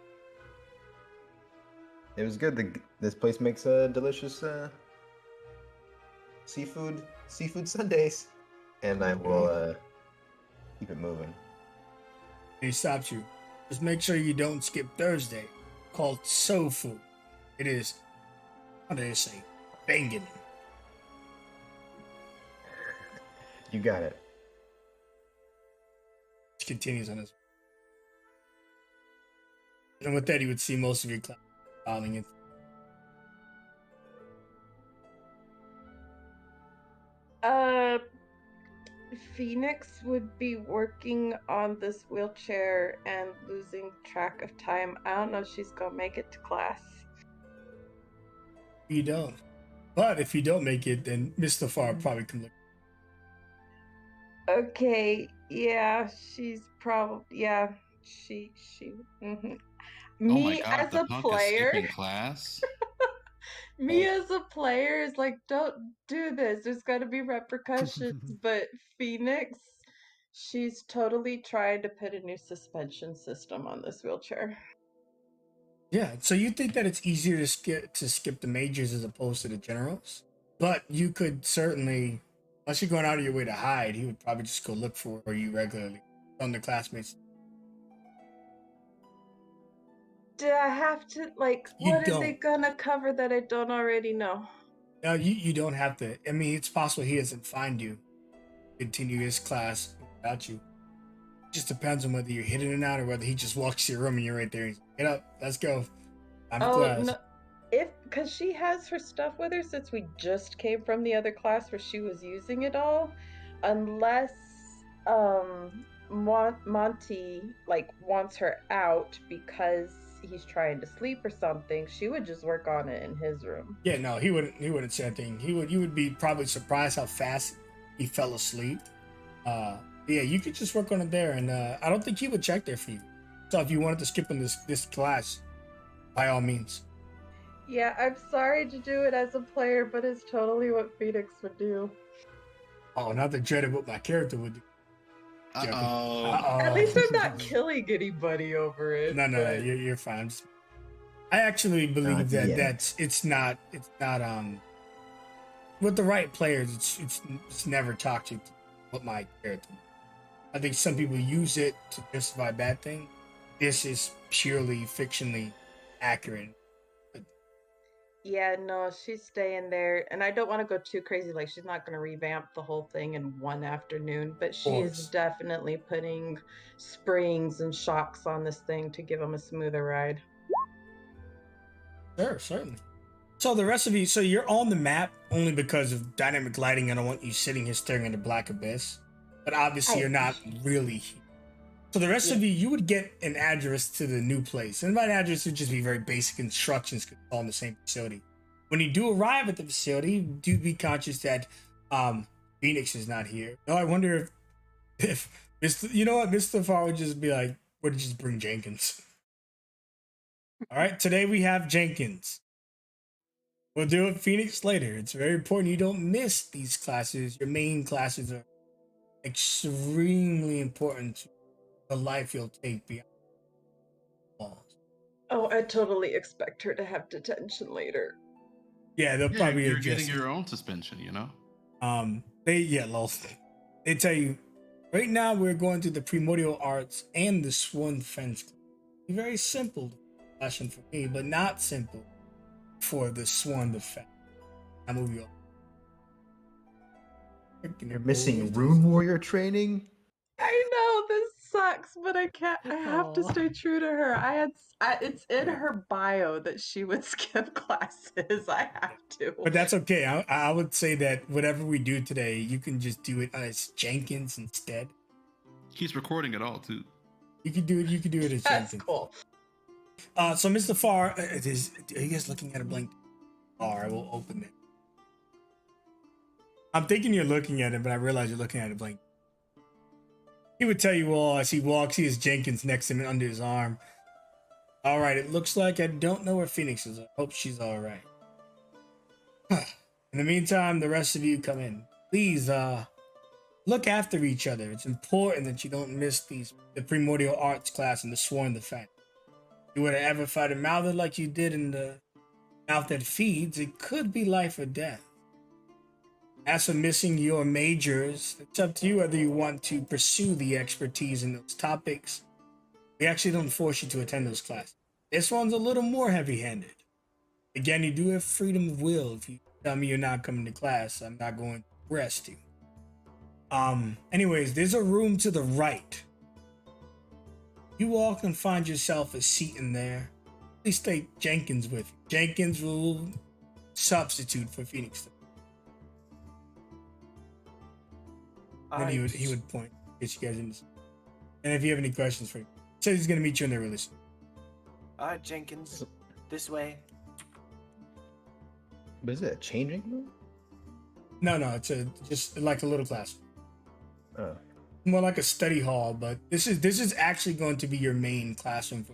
[SPEAKER 5] It was good. This place makes delicious seafood Sundays, and I will keep it moving.
[SPEAKER 1] He stops you. Just make sure you don't skip Thursday, called Soul Food. It is, how do they say, banging.
[SPEAKER 5] You got it.
[SPEAKER 1] Continues on his. And with that, he would see most of your class filing it.
[SPEAKER 4] Phoenix would be working on this wheelchair and losing track of time. I don't know if she's gonna make it to class.
[SPEAKER 1] You don't. But if you don't make it, then Mr. Farr probably can look.
[SPEAKER 4] Okay, yeah, she's probably she. Mm-hmm.
[SPEAKER 2] Oh my
[SPEAKER 4] Me
[SPEAKER 2] god,
[SPEAKER 4] as
[SPEAKER 2] the
[SPEAKER 4] a
[SPEAKER 2] punk
[SPEAKER 4] player,
[SPEAKER 2] is skipping class.
[SPEAKER 4] me as a player is like, don't do this. There's got to be repercussions. But Phoenix, she's totally trying to put a new suspension system on this wheelchair.
[SPEAKER 1] Yeah, so you think that it's easier to skip the majors as opposed to the generals? But you could certainly, unless you're going out of your way to hide, he would probably just go look for you regularly on the classmates.
[SPEAKER 4] Do I have to, like,
[SPEAKER 1] You
[SPEAKER 4] what are
[SPEAKER 1] don't.
[SPEAKER 4] they gonna cover that I don't already know?
[SPEAKER 1] You don't have to. I mean, it's possible he doesn't find you, continue his class without you. It just depends on whether you're hidden or not, or whether he just walks to your room and you're right there. He's like, get up, let's go. I'm in
[SPEAKER 4] Oh
[SPEAKER 1] class.
[SPEAKER 4] no, because she has her stuff with her since we just came from the other class where she was using it all, unless Monty like wants her out because he's trying to sleep or something, she would just work on it in his room.
[SPEAKER 1] Yeah, no, he wouldn't. He wouldn't say anything. You would be probably surprised how fast he fell asleep. Yeah, you could just work on it there, and I don't think he would check there for you. So if you wanted to skip in this class, by all means.
[SPEAKER 4] Yeah, I'm sorry to do it as a player, but it's totally what Phoenix would do.
[SPEAKER 1] Oh, not the dread of what my character would do. Joking.
[SPEAKER 2] Uh-oh.
[SPEAKER 4] At least I'm not killing anybody over it.
[SPEAKER 1] No,
[SPEAKER 4] but-
[SPEAKER 1] you're fine. I actually believe that
[SPEAKER 5] yet.
[SPEAKER 1] it's not with the right players. It's never toxic. What my character. I think some people use it to justify bad things. This is purely fictionally accurate.
[SPEAKER 4] Yeah, no, she's staying there, and I don't want to go too crazy. Like, she's not going to revamp the whole thing in one afternoon, but she is
[SPEAKER 1] course.
[SPEAKER 4] definitely putting springs and shocks on this thing to give them a smoother ride.
[SPEAKER 1] Sure, certainly. So the rest of you, so you're on the map only because of dynamic lighting. I don't want you sitting here staring at the black abyss, but obviously you're not really here. So the rest of you would get an address to the new place, and by an address would just be very basic instructions because it's all in the same facility. When you do arrive at the facility, do be conscious that Phoenix is not here. No, I wonder if Mr. You know what, Mr. Farr would just be like, "What did you just bring Jenkins?" All right, today we have Jenkins. We'll do it Phoenix later. It's very important you don't miss these classes. Your main classes are extremely important to the life you'll take beyond walls.
[SPEAKER 4] Oh, I totally expect her to have detention later.
[SPEAKER 1] Yeah, they'll
[SPEAKER 2] Yeah,
[SPEAKER 1] probably
[SPEAKER 2] you're
[SPEAKER 1] adjust
[SPEAKER 2] getting
[SPEAKER 1] it.
[SPEAKER 2] your own suspension, you know?
[SPEAKER 1] Lol. They tell you, right now we're going through the primordial arts and the sworn defense. Very simple lesson for me, but not simple for the sworn defense. I move you up.
[SPEAKER 5] You're missing Rune Warrior training?
[SPEAKER 4] I know this sucks, but I can't. I have to
[SPEAKER 3] Aw.
[SPEAKER 4] stay true to her. It's in her bio that she would skip classes. I have to.
[SPEAKER 1] But that's okay. I would say that whatever we do today, you can just do it as Jenkins instead.
[SPEAKER 2] He's recording it all, too.
[SPEAKER 1] You can do it. You can do it as
[SPEAKER 4] That's
[SPEAKER 1] Jenkins.
[SPEAKER 4] cool.
[SPEAKER 1] So Mr. Farr, are you guys looking at a blank? I will open it. I'm thinking you're looking at it, but I realize you're looking at a blank. He would tell you all as he walks. He has Jenkins next to him under his arm. All right, it looks like I don't know where Phoenix is. I hope she's all right. In the meantime, the rest of you come in. Please, look after each other. It's important that you don't miss the primordial arts class and the sworn defense. If you were to ever fight a mouthed like you did in the mouth that feeds, it could be life or death. As for missing your majors, it's up to you whether you want to pursue the expertise in those topics. We actually don't force you to attend those classes. This one's a little more heavy-handed. Again, you do have freedom of will. If you tell me you're not coming to class, I'm not going to arrest you. Anyways, there's a room to the right. You all can find yourself a seat in there. Please take Jenkins with you. Jenkins will substitute for Phoenix. Then he would point, get you guys in. And if you have any questions for him, he says he's gonna meet you in there really soon.
[SPEAKER 6] All right, Jenkins, this way.
[SPEAKER 5] But is it a changing room?
[SPEAKER 1] No, it's just like a little class.
[SPEAKER 5] Oh.
[SPEAKER 1] More like a study hall, but this is actually going to be your main classroom.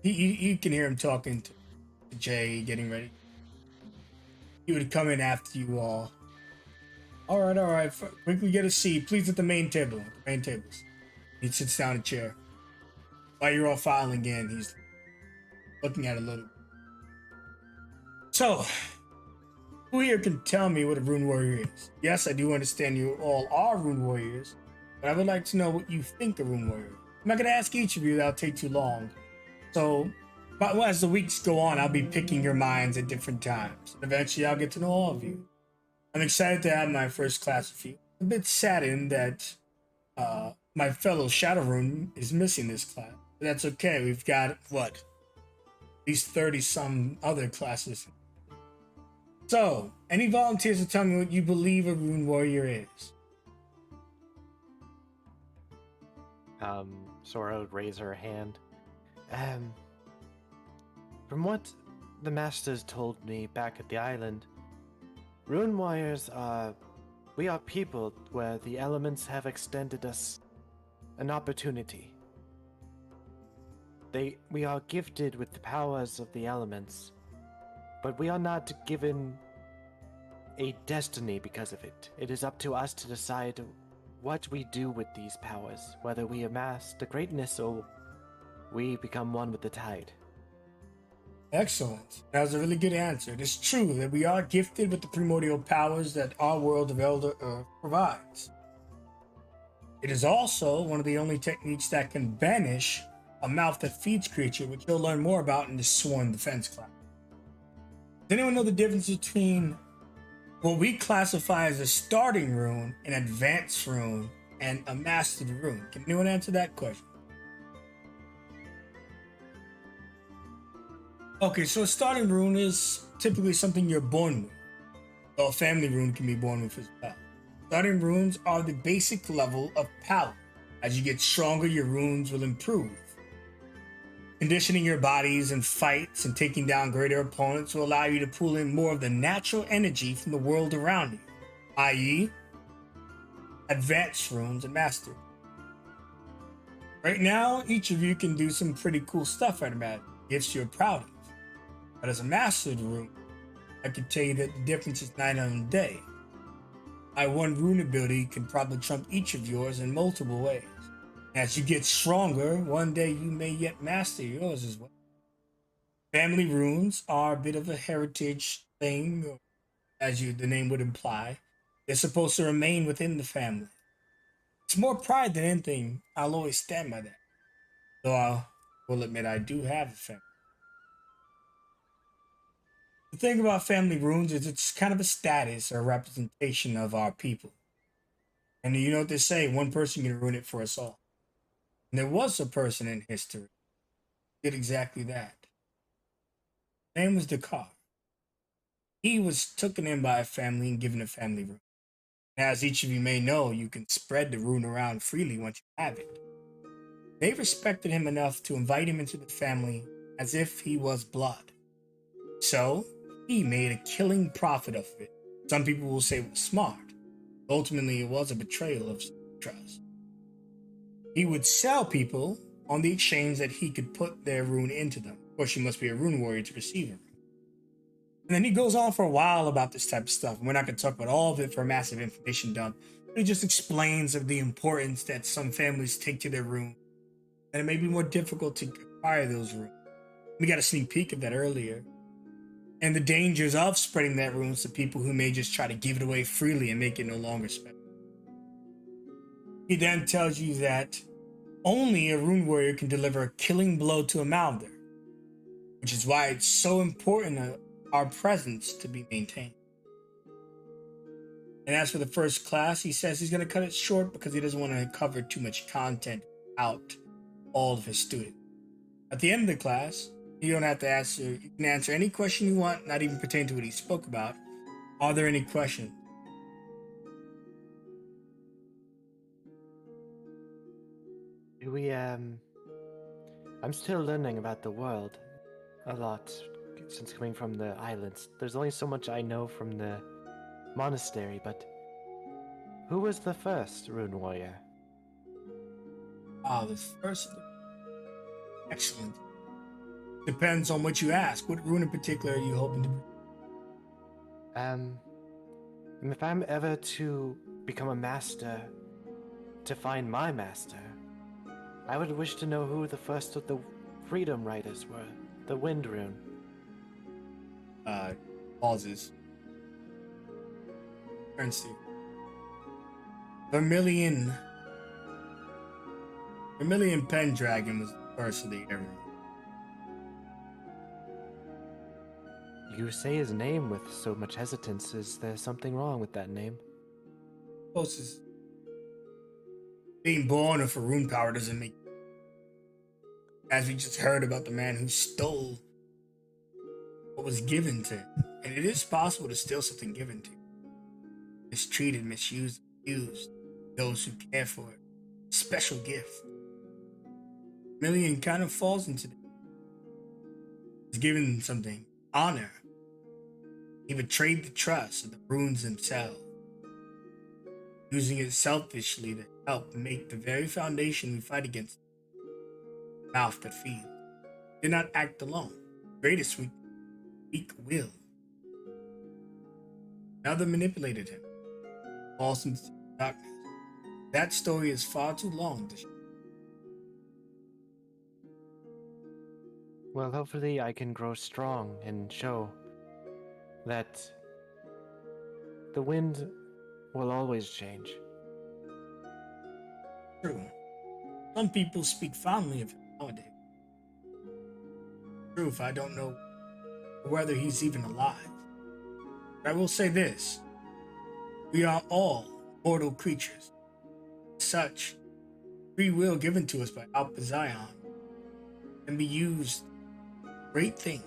[SPEAKER 1] You can hear him talking to Jay, getting ready. He would come in after you all. All right. Quickly get a seat, please, at the main table. The main tables. He sits down in a chair. While you're all filing in, he's looking at it a little. So, who here can tell me what a rune warrior is? Yes, I do understand you all are rune warriors, but I would like to know what you think a rune warrior is. I'm not going to ask each of you, that'll take too long. So, But as the weeks go on, I'll be picking your minds at different times. Eventually, I'll get to know all of you. I'm excited to have my first class with you. A bit saddened that my fellow Shadowrun is missing this class. But that's okay. We've got, what, at least 30 some other classes. So, any volunteers to tell me what you believe a Rune Warrior is?
[SPEAKER 6] Sora would raise her hand. From what the masters told me back at the island, Rune Warriors are... We are people where the elements have extended us an opportunity. We are gifted with the powers of the elements, but we are not given a destiny because of it. It is up to us to decide what we do with these powers, whether we amass the greatness or we become one with the tide.
[SPEAKER 1] Excellent. That was a really good answer. It is true that we are gifted with the primordial powers that our world of Elder Earth provides. It is also one of the only techniques that can banish a mouth that feeds creature, which you'll learn more about in the Sworn Defense class. Does anyone know the difference between what we classify as a starting rune, an advanced rune, and a mastered rune? Can anyone answer that question? Okay, so a starting rune is typically something you're born with. So a family rune can be born with as well. Starting runes are the basic level of power. As you get stronger, your runes will improve. Conditioning your bodies in fights and taking down greater opponents will allow you to pull in more of the natural energy from the world around you, i.e., advanced runes and mastered. Right now, each of you can do some pretty cool stuff, I'd imagine. Gifts you're proud of. But as a mastered rune, I can tell you that the difference is night and day. My one rune ability can probably trump each of yours in multiple ways. As you get stronger, one day you may yet master yours as well. Family runes are a bit of a heritage thing, the name would imply. They're supposed to remain within the family. It's more pride than anything. I'll always stand by that. Though I will admit I do have a family. The thing about family runes is it's kind of a status or a representation of our people. And you know what they say, one person can ruin it for us all. And there was a person in history who did exactly that. His name was Dakar. He was taken in by a family and given a family rune. And as each of you may know, you can spread the rune around freely once you have it. They respected him enough to invite him into the family as if he was blood. So, he made a killing profit of it. Some people will say it was smart. Ultimately, it was a betrayal of trust. He would sell people on the exchange that he could put their rune into them. Of course, you must be a rune warrior to receive it. And then he goes on for a while about this type of stuff. We're not going to talk about all of it for a massive information dump. He just explains of the importance that some families take to their rune. And it may be more difficult to acquire those runes. We got a sneak peek of that earlier. And the dangers of spreading that runes to people who may just try to give it away freely and make it no longer special. He then tells you that only a rune warrior can deliver a killing blow to a Mouther, which is why it's so important our presence to be maintained. And as for the first class, he says he's going to cut it short because he doesn't want to cover too much content out all of his students. At the end of the class, you don't have to answer. You can answer any question you want, not even pertain to what he spoke about. Are there any questions?
[SPEAKER 6] I'm still learning about the world a lot since coming from the islands. There's only so much I know from the monastery, but who was the first rune warrior?
[SPEAKER 1] The first. Excellent. Depends on what you ask. What rune in particular are you hoping to be?
[SPEAKER 6] If I'm ever to become a master, to find my master, I would wish to know who the first of the Freedom Riders were. The Wind Rune.
[SPEAKER 1] Pauses. Turns to Vermilion Pendragon was the first of the era.
[SPEAKER 6] You say his name with so much hesitance. Is there something wrong with that name?
[SPEAKER 1] Closest. Being born of Faroon power doesn't make. As we just heard about the man who stole what was given to him. And it is possible to steal something given to you. Mistreated, misused, abused. Those who care for it. Special gift. Million kind of falls into that. He's given something. Honor. He betrayed the trust of the runes themselves. Using it selfishly to help make the very foundation we fight against. Mouth that feeds. Did not act alone. Greatest weak will. Another manipulated him. Falls into darkness. That story is far too long to share.
[SPEAKER 6] Well, hopefully I can grow strong and show that the wind will always change.
[SPEAKER 1] True. Some people speak fondly of him nowadays. Truth, I don't know whether he's even alive. But I will say this. We are all mortal creatures. As such, free will given to us by Alpha Zion can be used for great things,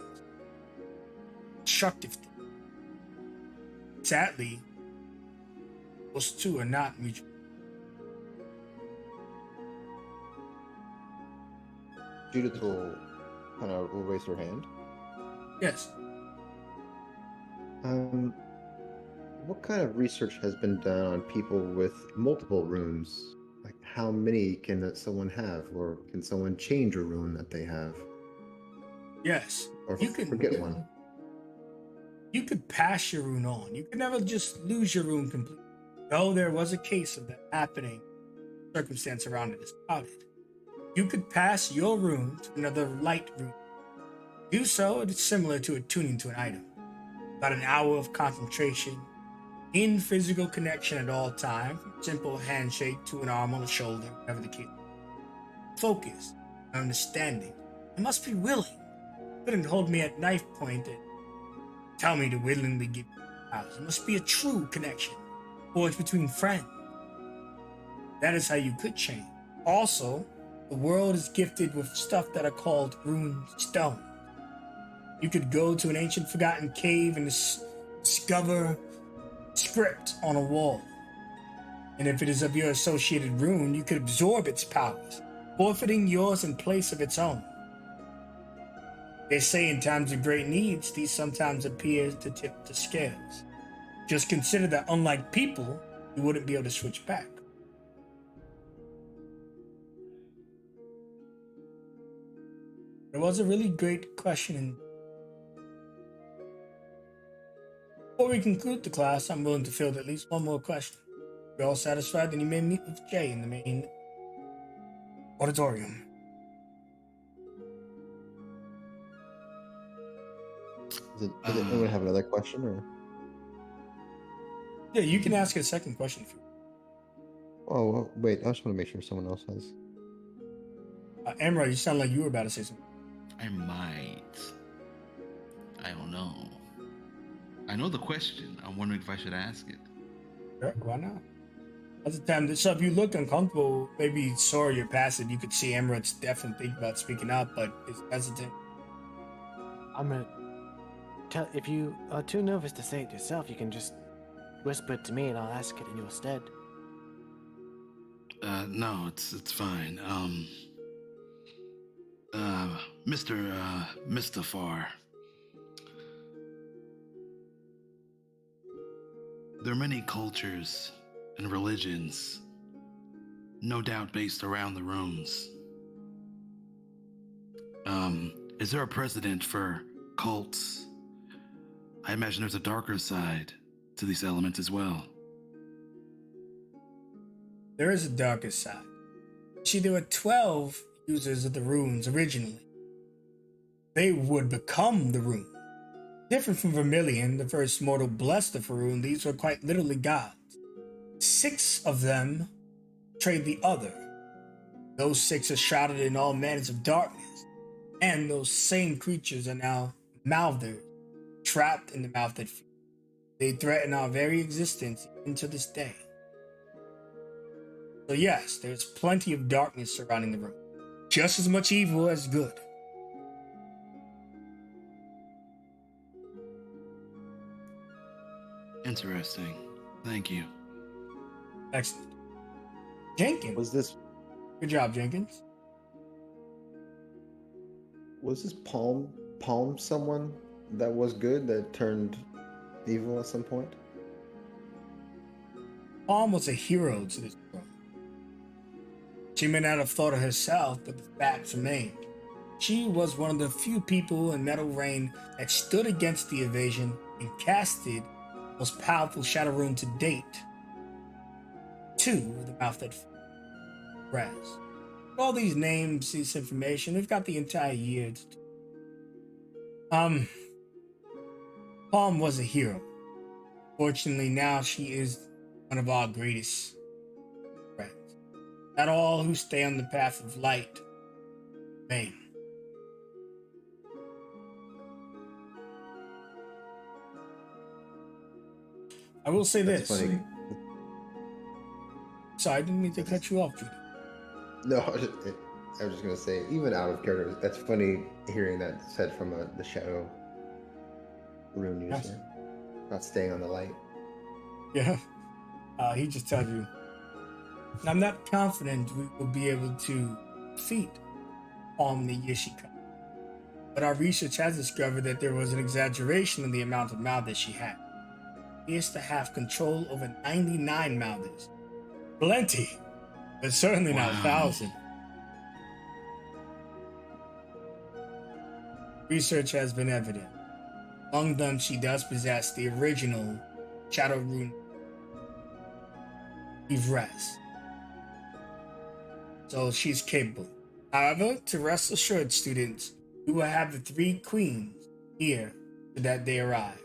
[SPEAKER 1] constructive things. Sadly, those two are not mutual.
[SPEAKER 5] Judith will raise her hand.
[SPEAKER 1] Yes.
[SPEAKER 5] What kind of research has been done on people with multiple runes? Like, how many can someone have, or can someone change a rune that they have,
[SPEAKER 1] Yes.
[SPEAKER 5] or
[SPEAKER 1] You can
[SPEAKER 5] forget one?
[SPEAKER 1] You could pass your rune on. You could never just lose your rune completely. Though there was a case of that happening, circumstance around it is clouded. You could pass your rune to another light rune. Do so, it is similar to attuning to an item. About an hour of concentration, in physical connection at all times, simple handshake to an arm on the shoulder, whatever the case. Focus, understanding. I must be willing. You couldn't hold me at knife point and tell me to willingly give you powers. It must be a true connection, forged between friends. That is how you could change. Also, the world is gifted with stuff that are called rune stone. You could go to an ancient forgotten cave and discover script on a wall. And if it is of your associated rune, you could absorb its powers, forfeiting yours in place of its own. They say in times of great needs, these sometimes appear to tip the scales. Just consider that unlike people, you wouldn't be able to switch back. It was a really great question. And before we conclude the class, I'm willing to field at least one more question. If you're all satisfied, then you may meet with Jay in the main auditorium.
[SPEAKER 5] Does anyone have another question, or?
[SPEAKER 1] Yeah, you can ask a second question if you
[SPEAKER 5] Oh, well, wait. I just want to make sure someone else has.
[SPEAKER 1] Amra, you sound like you were about to say something.
[SPEAKER 2] I might. I don't know. I know the question. I'm wondering if I should ask it.
[SPEAKER 1] Sure, why not? At the time, so if you looked uncomfortable, maybe Sora, you're passive, you could see Emirates definitely think about speaking up, but is hesitant.
[SPEAKER 6] I'm gonna tell. If you are too nervous to say it yourself, you can just whisper it to me, and I'll ask it in your stead.
[SPEAKER 2] No, it's fine. Mr. Farr. There are many cultures and religions, no doubt based around the runes. Is there a precedent for cults? I imagine there's a darker side to these elements as well.
[SPEAKER 1] There is a darker side. See, there were 12 users of the runes originally. They would become the rune. Different from Vermilion, the first mortal blessed of Faroon, these were quite literally gods. 6 of them betrayed the other. Those 6 are shrouded in all manners of darkness, and those same creatures are now Malthers, trapped in the mouth that feeds. They threaten our very existence even to this day. So yes, there's plenty of darkness surrounding the room. Just as much evil as good.
[SPEAKER 2] Interesting. Thank you.
[SPEAKER 1] Excellent. Jenkins.
[SPEAKER 5] Was this
[SPEAKER 1] Good job, Jenkins.
[SPEAKER 5] palm someone that was good that turned evil at some point?
[SPEAKER 1] Palm was a hero to this world. She may not have thought of herself, but the facts remained. She was one of the few people in Metal Rain that stood against the invasion and casted the most powerful Shadow Rune to date to the mouth that Raz. All these names, this information, we've got the entire year. Palm was a hero. Fortunately, now she is one of our greatest friends. Not all who stay on the path of light remain. I will say
[SPEAKER 5] That's
[SPEAKER 1] this.
[SPEAKER 5] funny.
[SPEAKER 1] Sorry, I didn't mean to cut you off, Judy.
[SPEAKER 5] No, I was just gonna say, even out of character, that's funny hearing that said from the Shadow Rune user. Not staying on the light.
[SPEAKER 1] Yeah. He just tells you, I'm not confident we will be able to defeat Palm the Yashika. But our research has discovered that there was an exaggeration in the amount of mouth that she had. She is to have control over 99 mouthers. Plenty, but certainly not 1,000. Research has been evident. Among them, she does possess the original Shadow Rune Ivres. So she's capable. However, to rest assured, students, we will have the 3 queens here so that they arrive.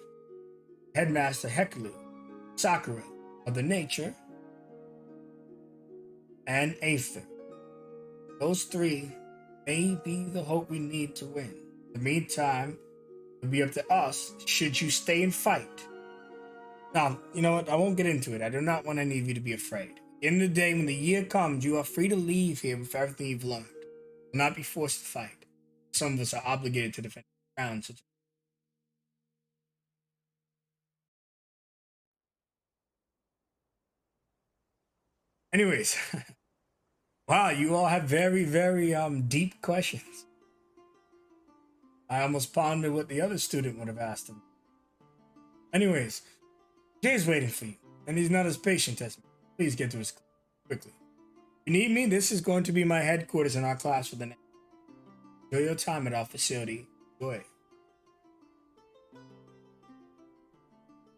[SPEAKER 1] Headmaster Hekalu, Sakura, Mother Nature, and Aether. Those 3 may be the hope we need to win. In the meantime, it'll be up to us should you stay and fight. Now, you know what? I won't get into it. I do not want any of you to be afraid. At the end of the day, when the year comes, you are free to leave here with everything you've learned. Do not be forced to fight. Some of us are obligated to defend the ground. Anyways, wow, you all have very, very deep questions. I almost pondered what the other student would have asked him. Anyways, Jay's waiting for you, and he's not as patient as me. Please get to his class quickly. If you need me, this is going to be my headquarters in our class for the next. Enjoy your time at our facility. Enjoy.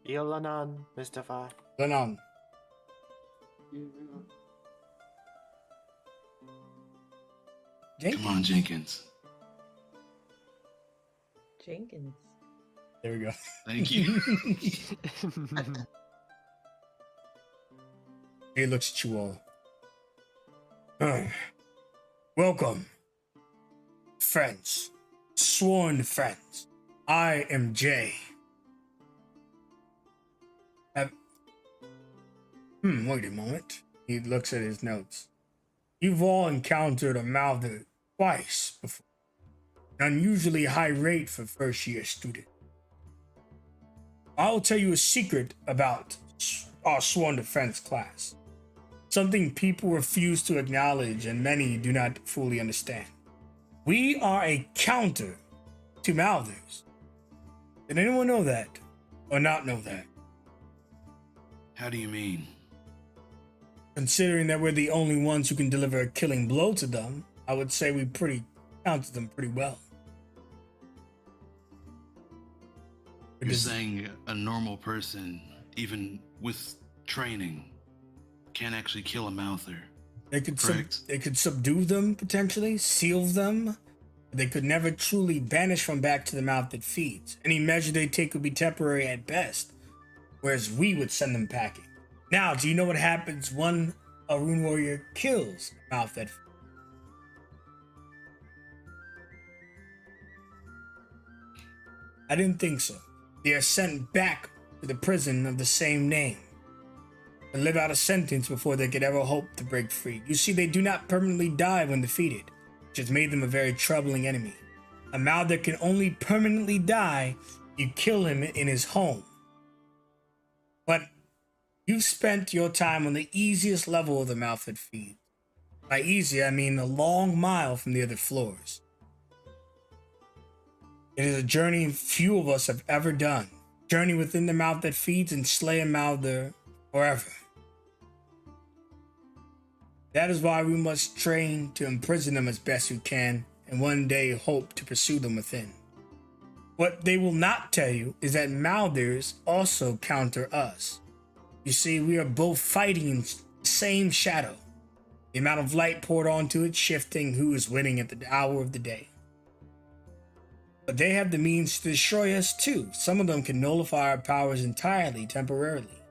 [SPEAKER 6] Ilanan, Mustafa.
[SPEAKER 1] Lenon.
[SPEAKER 2] Come on, Jenkins.
[SPEAKER 4] Jenkins.
[SPEAKER 1] There we go.
[SPEAKER 2] Thank you.
[SPEAKER 1] He looks at you all. Welcome, friends, sworn friends. I am Jay. Wait a moment. He looks at his notes. You've all encountered a mouther twice before. An unusually high rate for first-year students. I'll tell you a secret about our sworn defense class. Something people refuse to acknowledge and many do not fully understand. We are a counter to mouthers. Did anyone know that or not know that?
[SPEAKER 2] How do you mean?
[SPEAKER 1] Considering that we're the only ones who can deliver a killing blow to them, I would say we counted them pretty well.
[SPEAKER 2] You're saying a normal person, even with training, can't actually kill a mouther.
[SPEAKER 1] They could
[SPEAKER 2] correct?
[SPEAKER 1] they could subdue them potentially, seal them. They could never truly banish from back to the mouth that feeds. Any measure they take would be temporary at best, whereas we would send them packing. Now, do you know what happens when a rune warrior kills a mouth that feeds? I didn't think so. They are sent back to the prison of the same name to live out a sentence before they could ever hope to break free. You see, they do not permanently die when defeated, which has made them a very troubling enemy. A Mouther can only permanently die if you kill him in his home. But you've spent your time on the easiest level of the Malford feed. By easy, I mean a long mile from the other floors. It is a journey few of us have ever done. Journey within the mouth that feeds and slay a Mouther forever. That is why we must train to imprison them as best we can, and one day hope to pursue them within. What they will not tell you is that Mouthers also counter us. You see, we are both fighting in the same shadow. The amount of light poured onto it shifting who is winning at the hour of the day. But they have the means to destroy us too. Some of them can nullify our powers entirely, temporarily.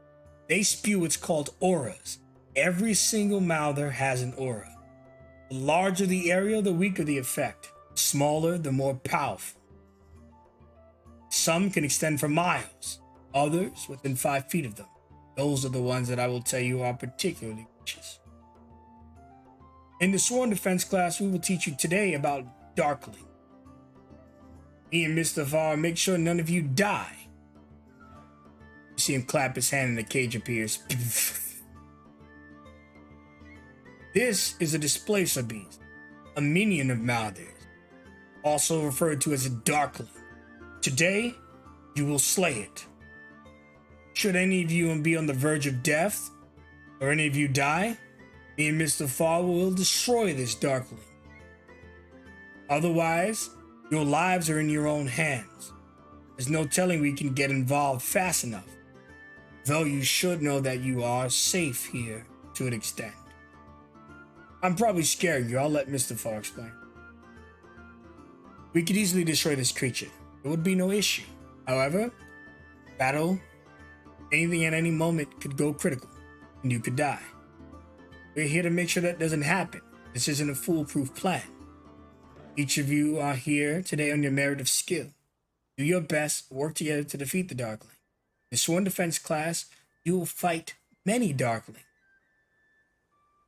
[SPEAKER 1] They spew what's called auras. Every single Mouther has an aura. The larger the area, the weaker the effect. The smaller, the more powerful. Some can extend for miles, others within 5 feet of them. Those are the ones that I will tell you are particularly vicious. In the Sworn Defense class, we will teach you today about Darkling. Me and Mr. Var make sure none of you die. You see him clap his hand and the cage appears. This is a Displacer Beast, a minion of Mouthers, also referred to as a Darkling. Today, you will slay it. Should any of you be on the verge of death, or any of you die, me and Mr. Fall will destroy this Darkling. Otherwise, your lives are in your own hands. There's no telling we can get involved fast enough, though you should know that you are safe here to an extent. I'm probably scaring you. I'll let Mr. Fall explain. We could easily destroy this creature. It would be no issue. However, battle, anything at any moment could go critical, and you could die. We're here to make sure that doesn't happen. This isn't a foolproof plan. Each of you are here today on your merit of skill. Do your best, work together to defeat the Darkling. In the Sworn Defense class, you will fight many Darklings.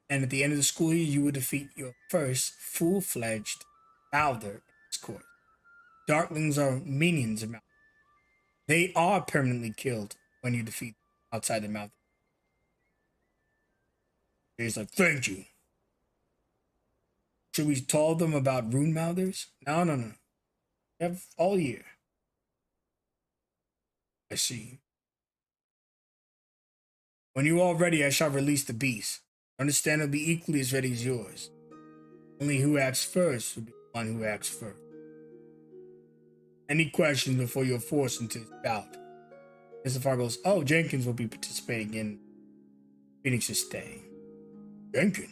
[SPEAKER 1] And at the end of the school year, you will defeat your first full-fledged Mouther in this course. Darklings are minions of Mouther. They are permanently killed when you defeat them outside the Mouther. He's like, thank you. Should we tell them about Rune Mouthers? No. You have all year. I see. When you are ready, I shall release the beast. Understand it'll be equally as ready as yours. Only who acts first will be the one who acts first. Any questions before you're forced into this bout? Mr. Farr goes, oh, Jenkins will be participating in Phoenix's stay. Jenkins?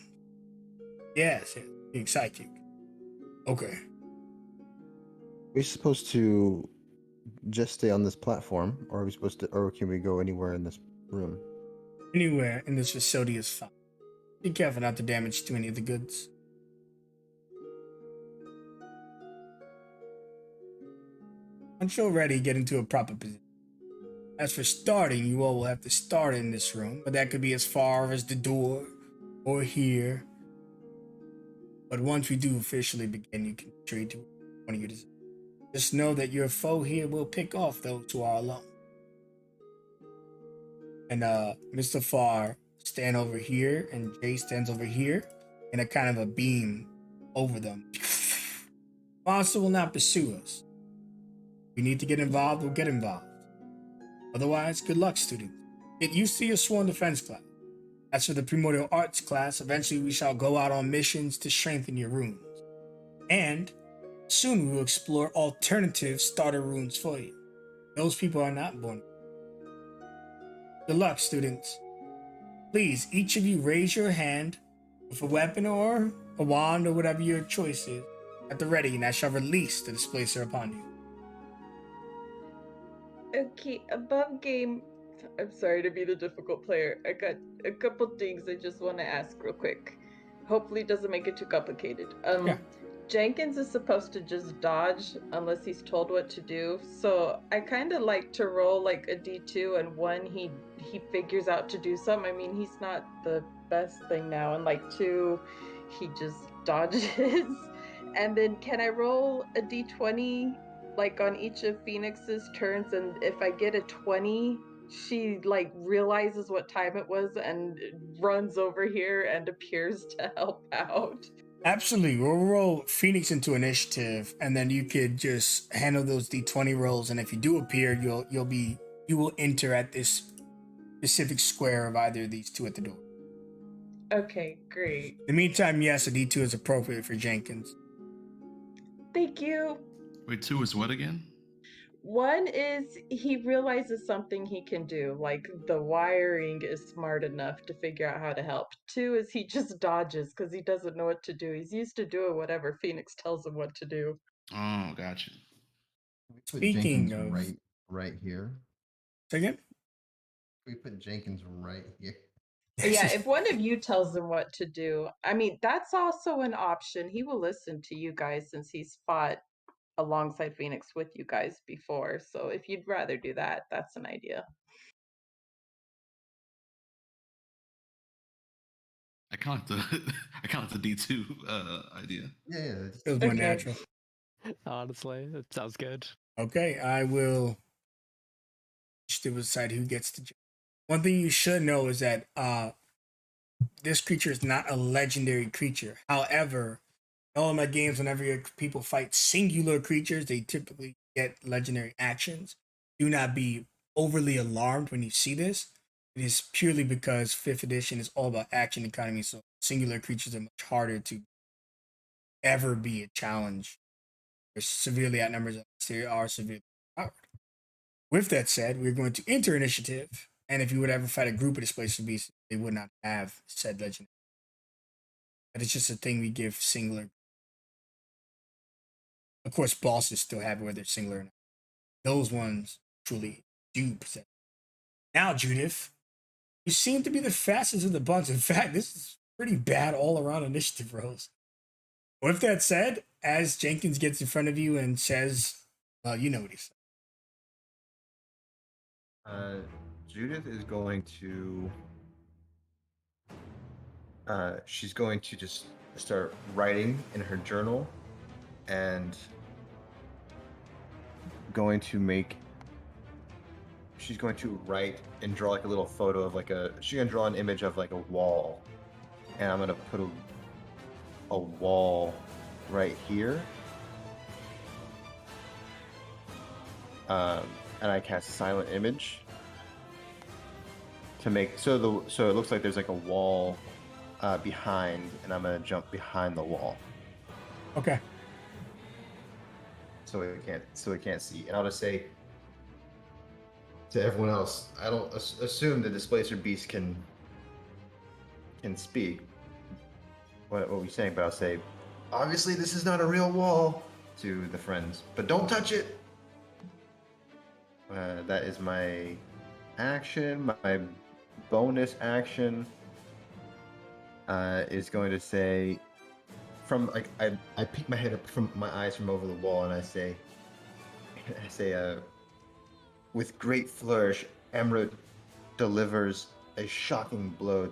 [SPEAKER 1] Yes, being psychic. Okay.
[SPEAKER 5] We're supposed to just stay on this platform, or are we supposed to, or can we go anywhere in this room?
[SPEAKER 1] Anywhere in this facility is fine. Be careful not to damage too many of the goods. Once you're ready, get into a proper position. As for starting, you all will have to start in this room, but that could be as far as the door or here. But once we do officially begin, you can retreat to one of your desires. Just know that your foe here will pick off those who are alone. And Mr. Farr stand over here, and Jay stands over here, in a kind of a beam over them. Monster will not pursue us. If we need to get involved, we'll get involved. Otherwise, good luck, students. Get used to your Sworn Defense class. As for the Primordial Arts class, eventually we shall go out on missions to strengthen your runes. And soon we will explore alternative starter runes for you. Those people are not born. Good luck, students. Please, each of you raise your hand with a weapon or a wand or whatever your choice is at the ready, and I shall release the Displacer upon you.
[SPEAKER 4] Okay, above game. I'm sorry to be the difficult player. I got a couple things I just want to ask real quick. Hopefully it doesn't make it too complicated.
[SPEAKER 1] Yeah.
[SPEAKER 4] Jenkins is supposed to just dodge unless he's told what to do. So I kind of like to roll like a d2, and one he figures out to do something. I mean, he's not the best thing now, and like two, he just dodges. And then can I roll a d20 like on each of Phoenix's turns? And if I get a 20, she like realizes what time it was and runs over here and appears to help out.
[SPEAKER 1] Absolutely. We'll roll Phoenix into initiative, and then you could just handle those d20 rolls. And if you do appear, you will enter at this specific square of either of these two at the door.
[SPEAKER 4] Okay, great.
[SPEAKER 1] In the meantime, yes, a d2 is appropriate for Jenkins.
[SPEAKER 4] Thank you.
[SPEAKER 2] Wait, 2 is what again?
[SPEAKER 4] One is he realizes something he can do, like the wiring is smart enough to figure out how to help. Two is he just dodges because he doesn't know what to do. He's used to doing whatever Phoenix tells him what to do.
[SPEAKER 2] Oh, gotcha.
[SPEAKER 5] We put
[SPEAKER 1] Speaking
[SPEAKER 5] Jenkins
[SPEAKER 1] of-
[SPEAKER 5] right here.
[SPEAKER 1] Say again?
[SPEAKER 5] We put Jenkins right here.
[SPEAKER 4] Yeah, if one of you tells him what to do, I mean, that's also an option. He will listen to you guys since he's fought alongside Phoenix with you guys before. So if you'd rather do that, that's an idea.
[SPEAKER 2] I count the I count the D2 idea.
[SPEAKER 5] Yeah.
[SPEAKER 1] Feels more
[SPEAKER 4] Okay.
[SPEAKER 1] natural.
[SPEAKER 3] Honestly, it sounds good.
[SPEAKER 1] Okay, I will just decide who gets to. One thing you should know is that this creature is not a legendary creature. However, in all of my games, whenever people fight singular creatures, they typically get legendary actions. Do not be overly alarmed when you see this. It is purely because 5th edition is all about action economy, so singular creatures are much harder to ever be a challenge. They're severely outnumbered, unless they are severely powered. With that said, we're going to enter initiative, and if you would ever fight a group of displaced beasts, they would not have said legend. But it's just a thing we give singular. Of course, bosses still have it whether they're singular or not. Those ones truly do possess. Now, Judith, you seem to be the fastest of the bunch. In fact, this is pretty bad all-around initiative rolls. With that said, as Jenkins gets in front of you and says, well, you know what he said.
[SPEAKER 5] Judith is going to. She's going to just start writing in her journal, and she's going to write and draw like a little photo of she's gonna draw an image of like a wall, and I'm gonna put a wall right here. And I cast Silent Image to make so it looks like there's like a wall behind, and I'm gonna jump behind the wall.
[SPEAKER 1] Okay.
[SPEAKER 5] So it can't see, and I'll just say to everyone else, I don't assume the displacer beast can speak what we're saying, but I'll say, obviously this is not a real wall to the friends, but don't touch it. That is my action. My bonus action is going to say, I peek my head up from my eyes from over the wall, and I say, with great flourish, Emerald delivers a shocking blow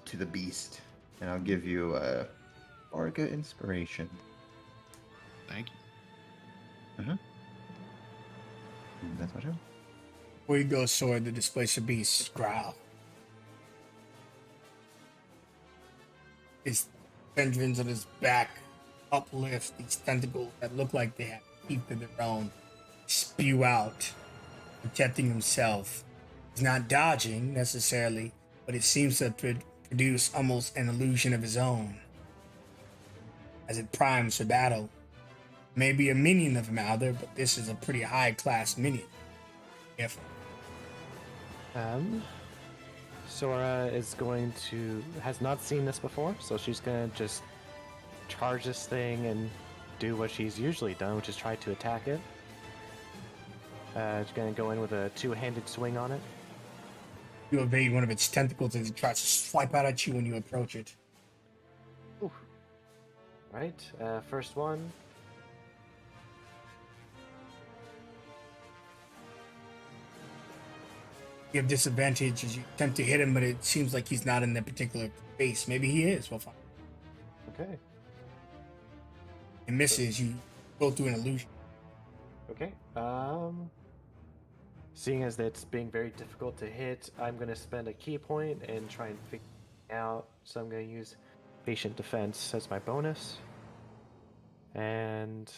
[SPEAKER 5] to the beast, and I'll give you a Arga inspiration.
[SPEAKER 2] Thank you.
[SPEAKER 5] That's my turn.
[SPEAKER 1] Before you go, sword, the displacer beast growl. His tendrils on his back uplift, these tentacles that look like they have teeth of their own spew out, protecting himself. He's not dodging necessarily, but it seems to produce almost an illusion of his own as it primes for battle. Maybe a minion of Malther, but this is a pretty high class minion. If
[SPEAKER 6] Sora has not seen this before, so she's gonna just charge this thing and do what she's usually done, which is try to attack it. She's gonna go in with a two-handed swing on it.
[SPEAKER 1] you evade one of its tentacles as it tries to swipe out at you when you approach it.
[SPEAKER 6] Right. First one.
[SPEAKER 1] You have disadvantage as you attempt to hit him, but it seems like he's not in that particular space. Maybe he is. We'll find.
[SPEAKER 6] Okay.
[SPEAKER 1] It misses. You go through an illusion.
[SPEAKER 6] Okay. Seeing as it's being very difficult to hit, I'm going to spend a key point and try and figure it out. So I'm going to use patient defense as my bonus. And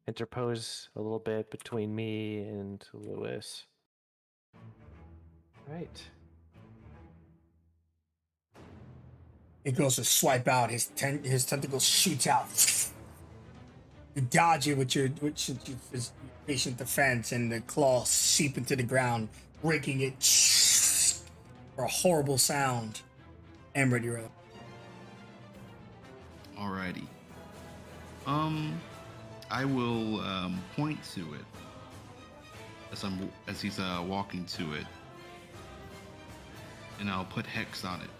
[SPEAKER 6] interpose a little bit between me and Lewis. Right.
[SPEAKER 1] It goes to swipe out. His tentacle shoots out. You dodge it with your patient defense, and the claws seep into the ground, breaking it for a horrible sound. Emerald, you're up.
[SPEAKER 2] Alrighty. I will point to it as he's walking to it, and I'll put hex on it.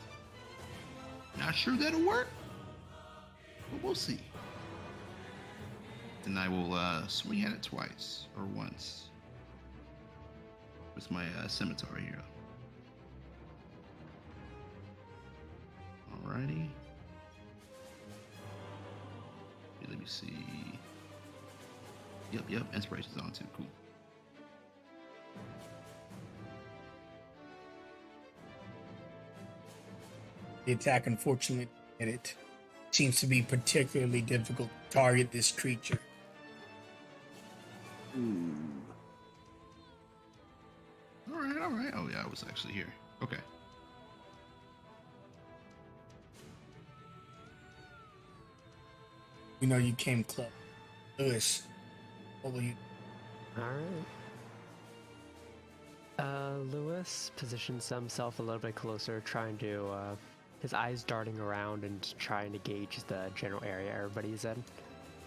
[SPEAKER 2] Not sure that'll work, but we'll see. And I will swing at it twice or once with my scimitar here. Alrighty. Let me see. Yep. Inspiration's on too. Cool.
[SPEAKER 1] The attack, unfortunately, hit it. Seems to be particularly difficult to target this creature.
[SPEAKER 2] All right. Oh yeah, I was actually here. Okay.
[SPEAKER 1] You know you came close. Lewis, what will you do?
[SPEAKER 3] Alright. Lewis positions himself a little bit closer, trying to, his eyes darting around and trying to gauge the general area everybody's in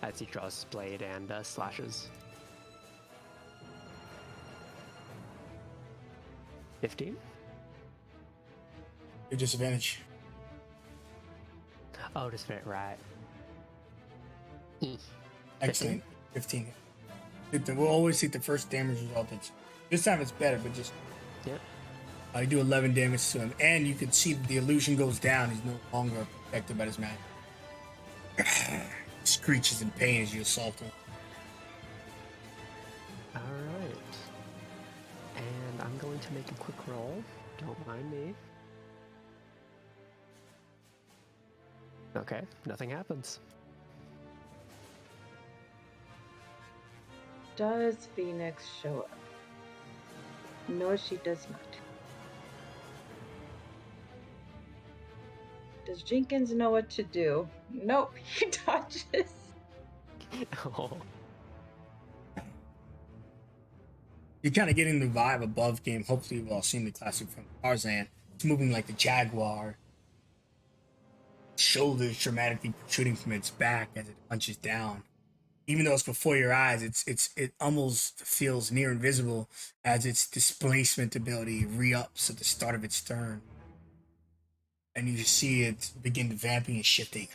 [SPEAKER 3] as he draws his blade and slashes. 15?
[SPEAKER 1] Your disadvantage.
[SPEAKER 3] Oh, disadvantage, right.
[SPEAKER 1] Excellent. 15. We'll always see the first damage result. This time it's better, but just...
[SPEAKER 3] Yep.
[SPEAKER 1] I do 11 damage to him, and you can see that the illusion goes down. He's no longer protected by his magic. Screeches in pain as you assault him.
[SPEAKER 3] Alright. And I'm going to make a quick roll. Don't mind me. Okay, nothing happens.
[SPEAKER 4] Does Phoenix show up? No, she does not. Does Jenkins know what to do? Nope, he dodges.
[SPEAKER 3] Oh.
[SPEAKER 1] You're kind of getting the vibe above game. Hopefully you've all seen the classic film Tarzan. It's moving like the jaguar. Shoulders dramatically protruding from its back as it punches down. Even though it's before your eyes, it almost feels near invisible as its displacement ability re-ups at the start of its turn. And you see it begin vamping and shifting.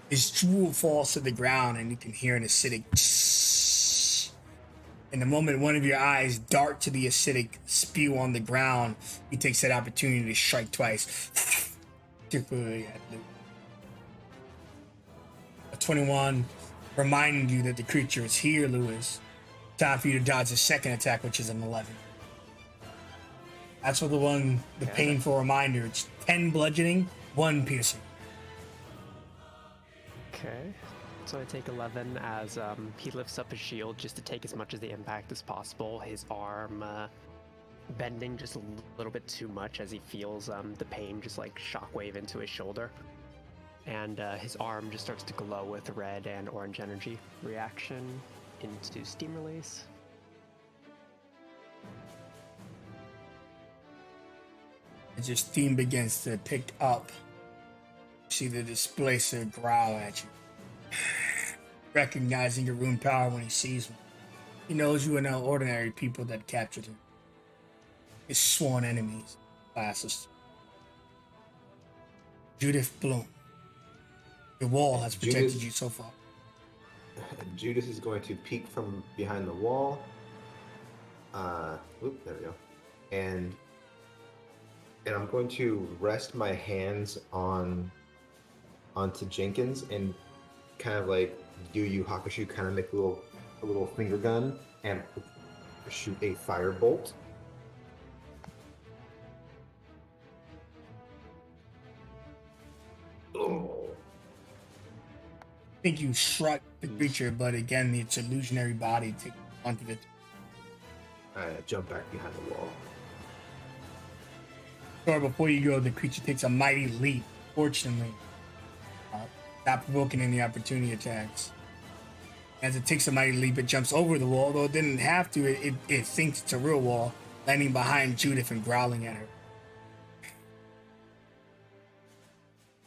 [SPEAKER 1] His drool falls to the ground and you can hear an acidic tss. And the moment one of your eyes dart to the acidic spew on the ground, he takes that opportunity to strike twice. Particularly at Luke. A 21, reminding you that the creature is here, Lewis. Time for you to dodge the second attack, which is an 11. That's for the painful reminder. It's 10 bludgeoning, 1 piercing.
[SPEAKER 3] Okay. So I take 11 as he lifts up his shield just to take as much of the impact as possible. His arm bending just a little bit too much as he feels the pain just like shockwave into his shoulder. And his arm just starts to glow with red and orange energy. Reaction into steam release.
[SPEAKER 1] As your steam begins to pick up, you see the displacer growl at you. Recognizing your rune power when he sees one. He knows you are now ordinary people that captured him. His sworn enemies, classes. Judith Bloom. The wall has protected
[SPEAKER 5] Judas-
[SPEAKER 1] you so far.
[SPEAKER 5] Judas is going to peek from behind the wall. There we go. And I'm going to rest my hands onto Jenkins and kind of like Yu Yu Hakusho, kind of make a little finger gun and shoot a firebolt. Oh.
[SPEAKER 1] I think you struck the creature, but again, its illusionary body takes onto it.
[SPEAKER 5] I jump back behind the wall.
[SPEAKER 1] Or before you go, the creature takes a mighty leap. Fortunately, not provoking any opportunity attacks. As it takes a mighty leap, it jumps over the wall, though it didn't have to. It thinks it's a real wall, landing behind Judith and growling at her.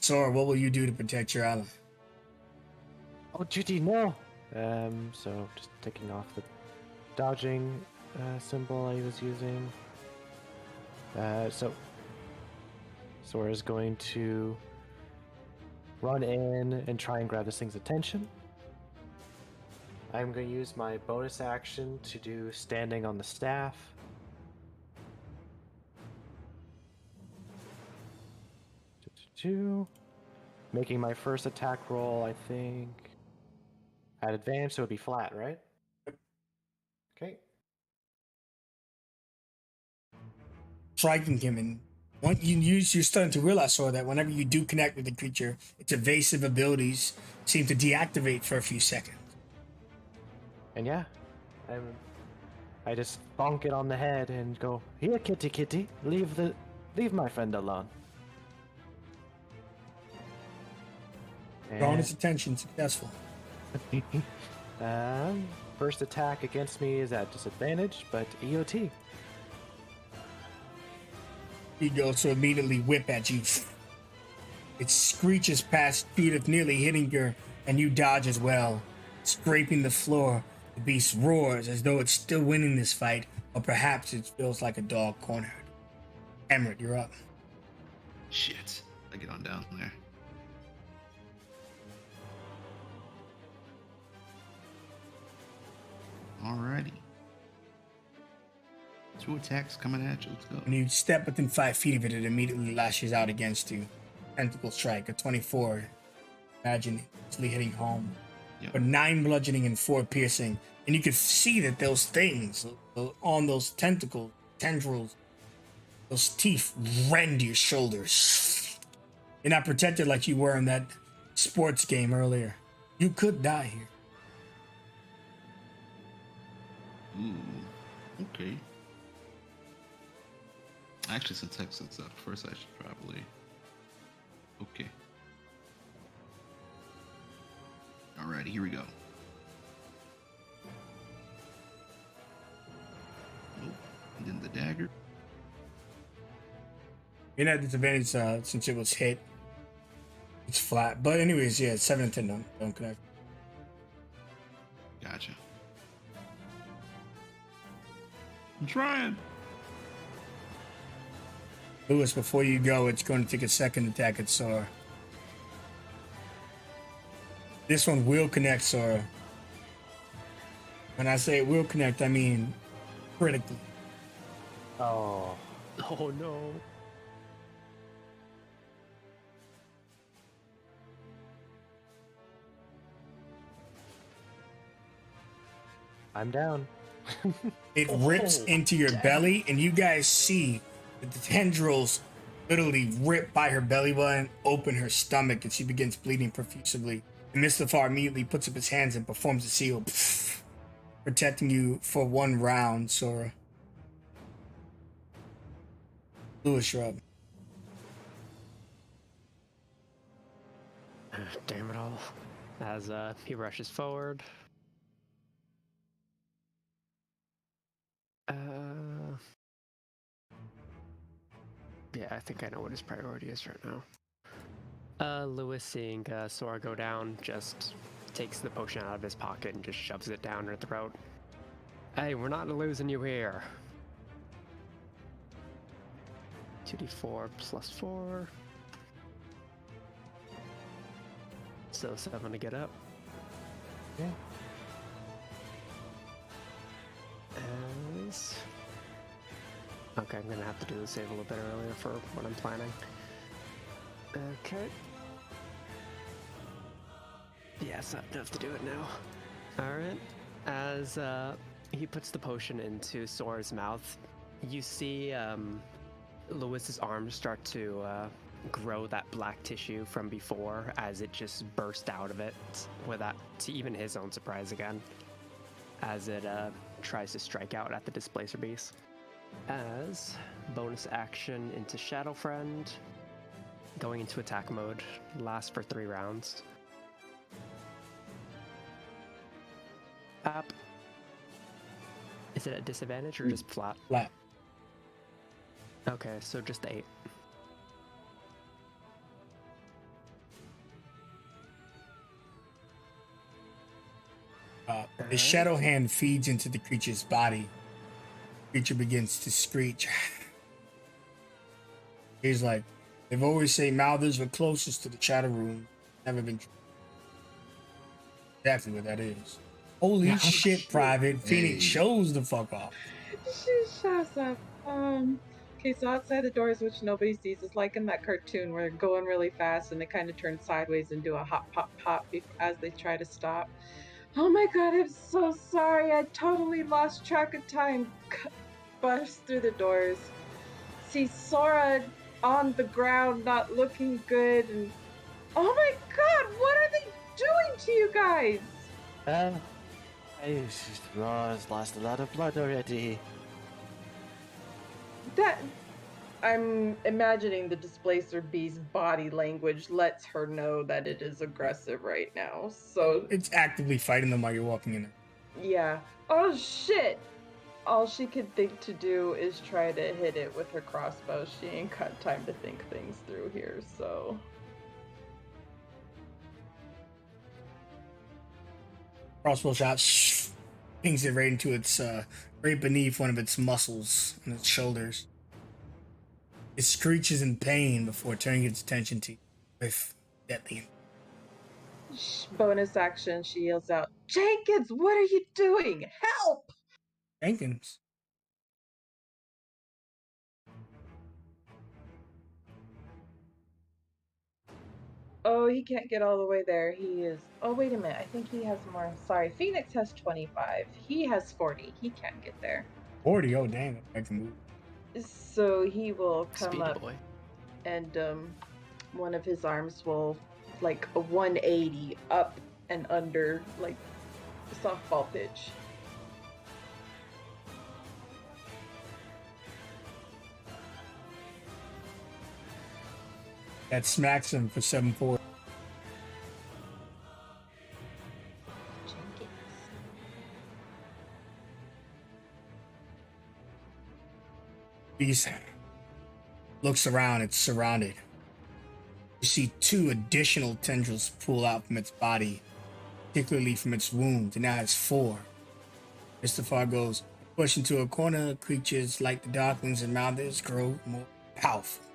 [SPEAKER 1] Sora, what will you do to protect your ally?
[SPEAKER 6] Oh, Judy, no! So just taking off the dodging symbol I was using. So Sora's going to run in and try and grab this thing's attention. I'm going to use my bonus action to do standing on the staff. Making my first attack roll, I think, at advantage, so it would be flat, right? Okay.
[SPEAKER 1] Striking him, and you're starting to realize, Sora, that whenever you do connect with the creature, its evasive abilities seem to deactivate for a few seconds.
[SPEAKER 6] And yeah, I just bonk it on the head and go, "Here, kitty, kitty, leave my friend alone."
[SPEAKER 1] Drawing its attention, successful.
[SPEAKER 6] First attack against me is at disadvantage, but EOT.
[SPEAKER 1] He goes to immediately whip at you. It screeches past Judith, nearly hitting her, and you dodge as well. Scraping the floor, the beast roars as though it's still winning this fight, or perhaps it feels like a dog cornered. Emmerich, you're up.
[SPEAKER 2] Shit. I get on down there. Alrighty. 2 attacks coming at you. Let's go.
[SPEAKER 1] When you step within 5 feet of it, it immediately lashes out against you. Tentacle strike, a 24. Imagine easily hitting home.
[SPEAKER 2] Yep.
[SPEAKER 1] But 9 bludgeoning and 4 piercing. And you can see that those things on those tendrils, those teeth rend your shoulders. You're not protected like you were in that sports game earlier. You could die here.
[SPEAKER 2] Ooh. Okay. Actually, since Texas up first, I should probably. Okay. Alrighty, here we go. Nope. And then the dagger.
[SPEAKER 1] You're not at disadvantage since it was hit. It's flat. But anyways, yeah, 7 and 10 don't connect.
[SPEAKER 2] Gotcha. I'm trying.
[SPEAKER 1] Lewis, before you go, it's going to take a second attack at Sora. This one will connect, Sora. When I say it will connect, I mean critically.
[SPEAKER 6] Oh.
[SPEAKER 3] Oh no.
[SPEAKER 6] I'm down.
[SPEAKER 1] It rips into your belly, and you guys see that the tendrils literally rip by her belly button, open her stomach, and she begins bleeding profusely. And Mistafar immediately puts up his hands and performs a seal, protecting you for 1 round, Sora. Lewis, you're up.
[SPEAKER 3] Damn it all. As he rushes forward. Yeah, I think I know what his priority is right now. Lewis, seeing Sora go down, just takes the potion out of his pocket and just shoves it down her throat. Hey, we're not losing you here. 2d4 plus 4. So 7 to get up.
[SPEAKER 6] Yeah.
[SPEAKER 3] As... Okay, I'm gonna have to do the save a little bit earlier for what I'm planning. Okay. Yes, I have to do it now. Alright. As he puts the potion into Sora's mouth, you see Lewis's arms start to grow that black tissue from before as it just burst out of it, without, to even his own surprise again, as it tries to strike out at the Displacer Beast. As bonus action into Shadow Friend, going into attack mode, lasts for 3 rounds. Up. Is it at disadvantage or just flat?
[SPEAKER 1] Flat.
[SPEAKER 3] Okay, so just 8.
[SPEAKER 1] The shadow hand feeds into the creature's body. The creature begins to screech. He's like, they've always say Malthus were closest to the shadow room. Never been true. Exactly what that is. Holy shit, Private. Phoenix shows the fuck off.
[SPEAKER 4] She shows up. Okay, so outside the doors, which nobody sees, is like in that cartoon where they're going really fast and they kind of turn sideways and do a hop, pop, pop as they try to stop. Oh my god, I'm so sorry. I totally lost track of time. Burst through the doors. See Sora on the ground, not looking good, and oh my god, what are they doing to you guys?
[SPEAKER 6] I lost a lot of blood already.
[SPEAKER 4] That I'm imagining the Displacer Beast's body language lets her know that it is aggressive right now. So
[SPEAKER 1] It's actively fighting them while you're walking in there.
[SPEAKER 4] yeah. Oh shit! All she could think to do is try to hit it with her crossbow. She ain't got time to think things through here, so.
[SPEAKER 1] Crossbow shot pings it right into its, right beneath one of its muscles on its shoulders. It screeches in pain before turning its attention to you with deadly.
[SPEAKER 4] Bonus action, she yells out, Jenkins, what are you doing? Help!
[SPEAKER 1] Jenkins.
[SPEAKER 4] Oh, he can't get all the way there. He is. Oh, wait a minute. I think he has more. Sorry, Phoenix has 25. He has 40. He can't get there.
[SPEAKER 1] 40, oh damn, I can move.
[SPEAKER 4] So he will come
[SPEAKER 3] Speedy
[SPEAKER 4] up
[SPEAKER 3] boy.
[SPEAKER 4] and one of his arms will like a 180 up and under, like softball pitch.
[SPEAKER 1] That smacks him for 7-4. Beast looks around, it's surrounded. You see 2 additional tendrils pull out from its body, particularly from its wound, and now has 4. Mustafar goes, push into a corner. Creatures like the Darklings and Malthus grow more powerful.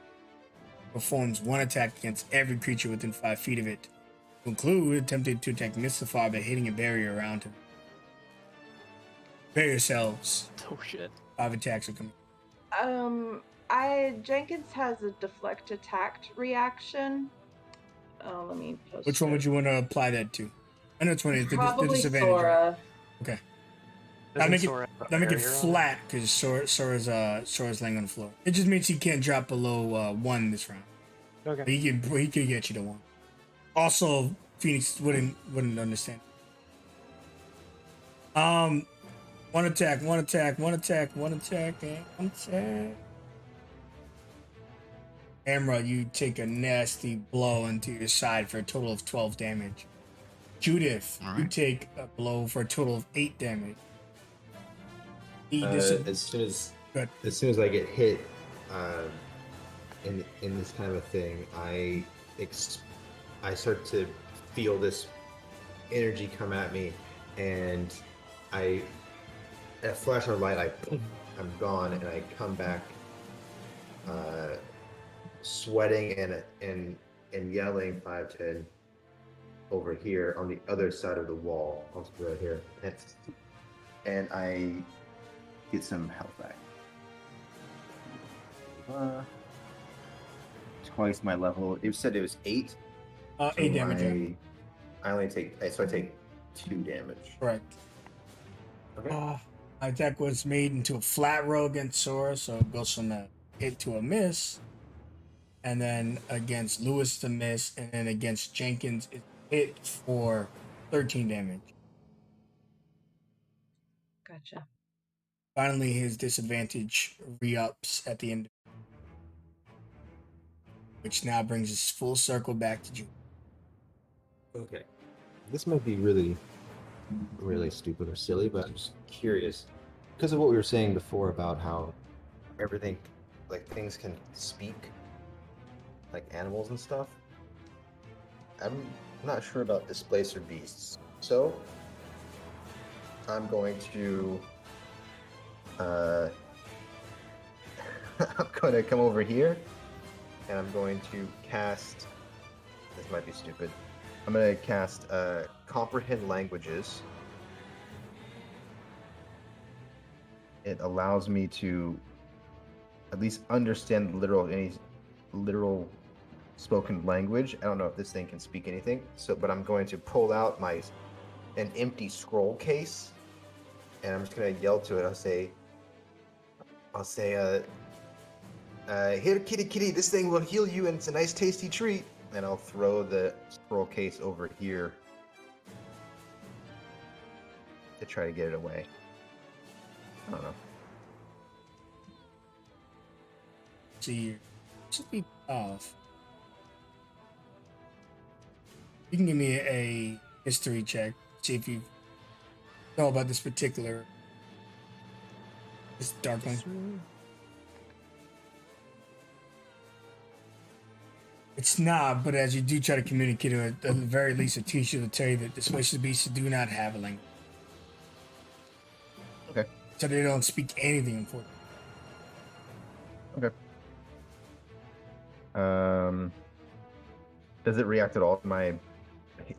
[SPEAKER 1] Performs 1 attack against every creature within 5 feet of it. To conclude, attempting to attack Mustafar by hitting a barrier around him. Prepare yourselves.
[SPEAKER 3] Oh shit.
[SPEAKER 1] 5 attacks are coming.
[SPEAKER 4] Jenkins has a deflect attacked reaction. Let me post
[SPEAKER 1] Which one would you want to apply that to? I know it's one is the
[SPEAKER 4] Probably
[SPEAKER 1] disadvantage.
[SPEAKER 4] Sora.
[SPEAKER 1] Right? Okay.
[SPEAKER 6] Doesn't
[SPEAKER 1] Make
[SPEAKER 6] Sora
[SPEAKER 1] it
[SPEAKER 6] have a
[SPEAKER 1] now make it
[SPEAKER 6] barrier on
[SPEAKER 1] flat because Sora's laying on the floor. It just means he can't drop below 1 this round.
[SPEAKER 6] Okay.
[SPEAKER 1] But he could get you to 1. Also, Phoenix wouldn't understand. 1 attack, 1 attack, 1 attack, 1 attack, and 1 attack. Amra, you take a nasty blow into your side for a total of 12 damage. Judith,
[SPEAKER 2] All
[SPEAKER 1] you
[SPEAKER 2] right.
[SPEAKER 1] take a blow for a total of 8 damage.
[SPEAKER 5] As soon as I get hit in this kind of a thing, I start to feel this energy come at me, and at a flash of light, I'm gone, and I come back sweating and yelling 510. over here on the other side of the wall. I'll just put it right here. And I get some health back. Twice my level. It said it was 8.
[SPEAKER 1] 8 damage. Yeah.
[SPEAKER 5] I only take, so I take 2 damage.
[SPEAKER 1] Correct.
[SPEAKER 5] Okay.
[SPEAKER 1] My attack was made into a flat roll against Sora, so it goes from a hit to a miss. And then against Lewis to miss, and then against Jenkins it hit for 13 damage.
[SPEAKER 4] Gotcha.
[SPEAKER 1] Finally, his disadvantage re-ups at the end, which now brings us full circle back to June.
[SPEAKER 5] Okay. This might be really, really stupid or silly, but I'm just curious. Because of what we were saying before about how everything, like things can speak, like animals and stuff. I'm not sure about displacer beasts. So, I'm going to I'm going to come over here, and I'm going to cast. This might be stupid. I'm going to cast Comprehend Languages. It allows me to at least understand any literal spoken language. I don't know if this thing can speak anything. But I'm going to pull out an empty scroll case, and I'm just going to yell to it. I'll say, here, kitty, kitty, this thing will heal you, and it's a nice, tasty treat. And I'll throw the scroll case over here to try to get it away. I don't know.
[SPEAKER 1] See, should be off. You can give me a history check, see if you know about this darkling. It's not, but as you do try to communicate to it, at the very least, a teacher will tell you that displacer beasts do not have a language.
[SPEAKER 5] Okay.
[SPEAKER 1] So they don't speak anything important.
[SPEAKER 5] Okay. Does it react at all to my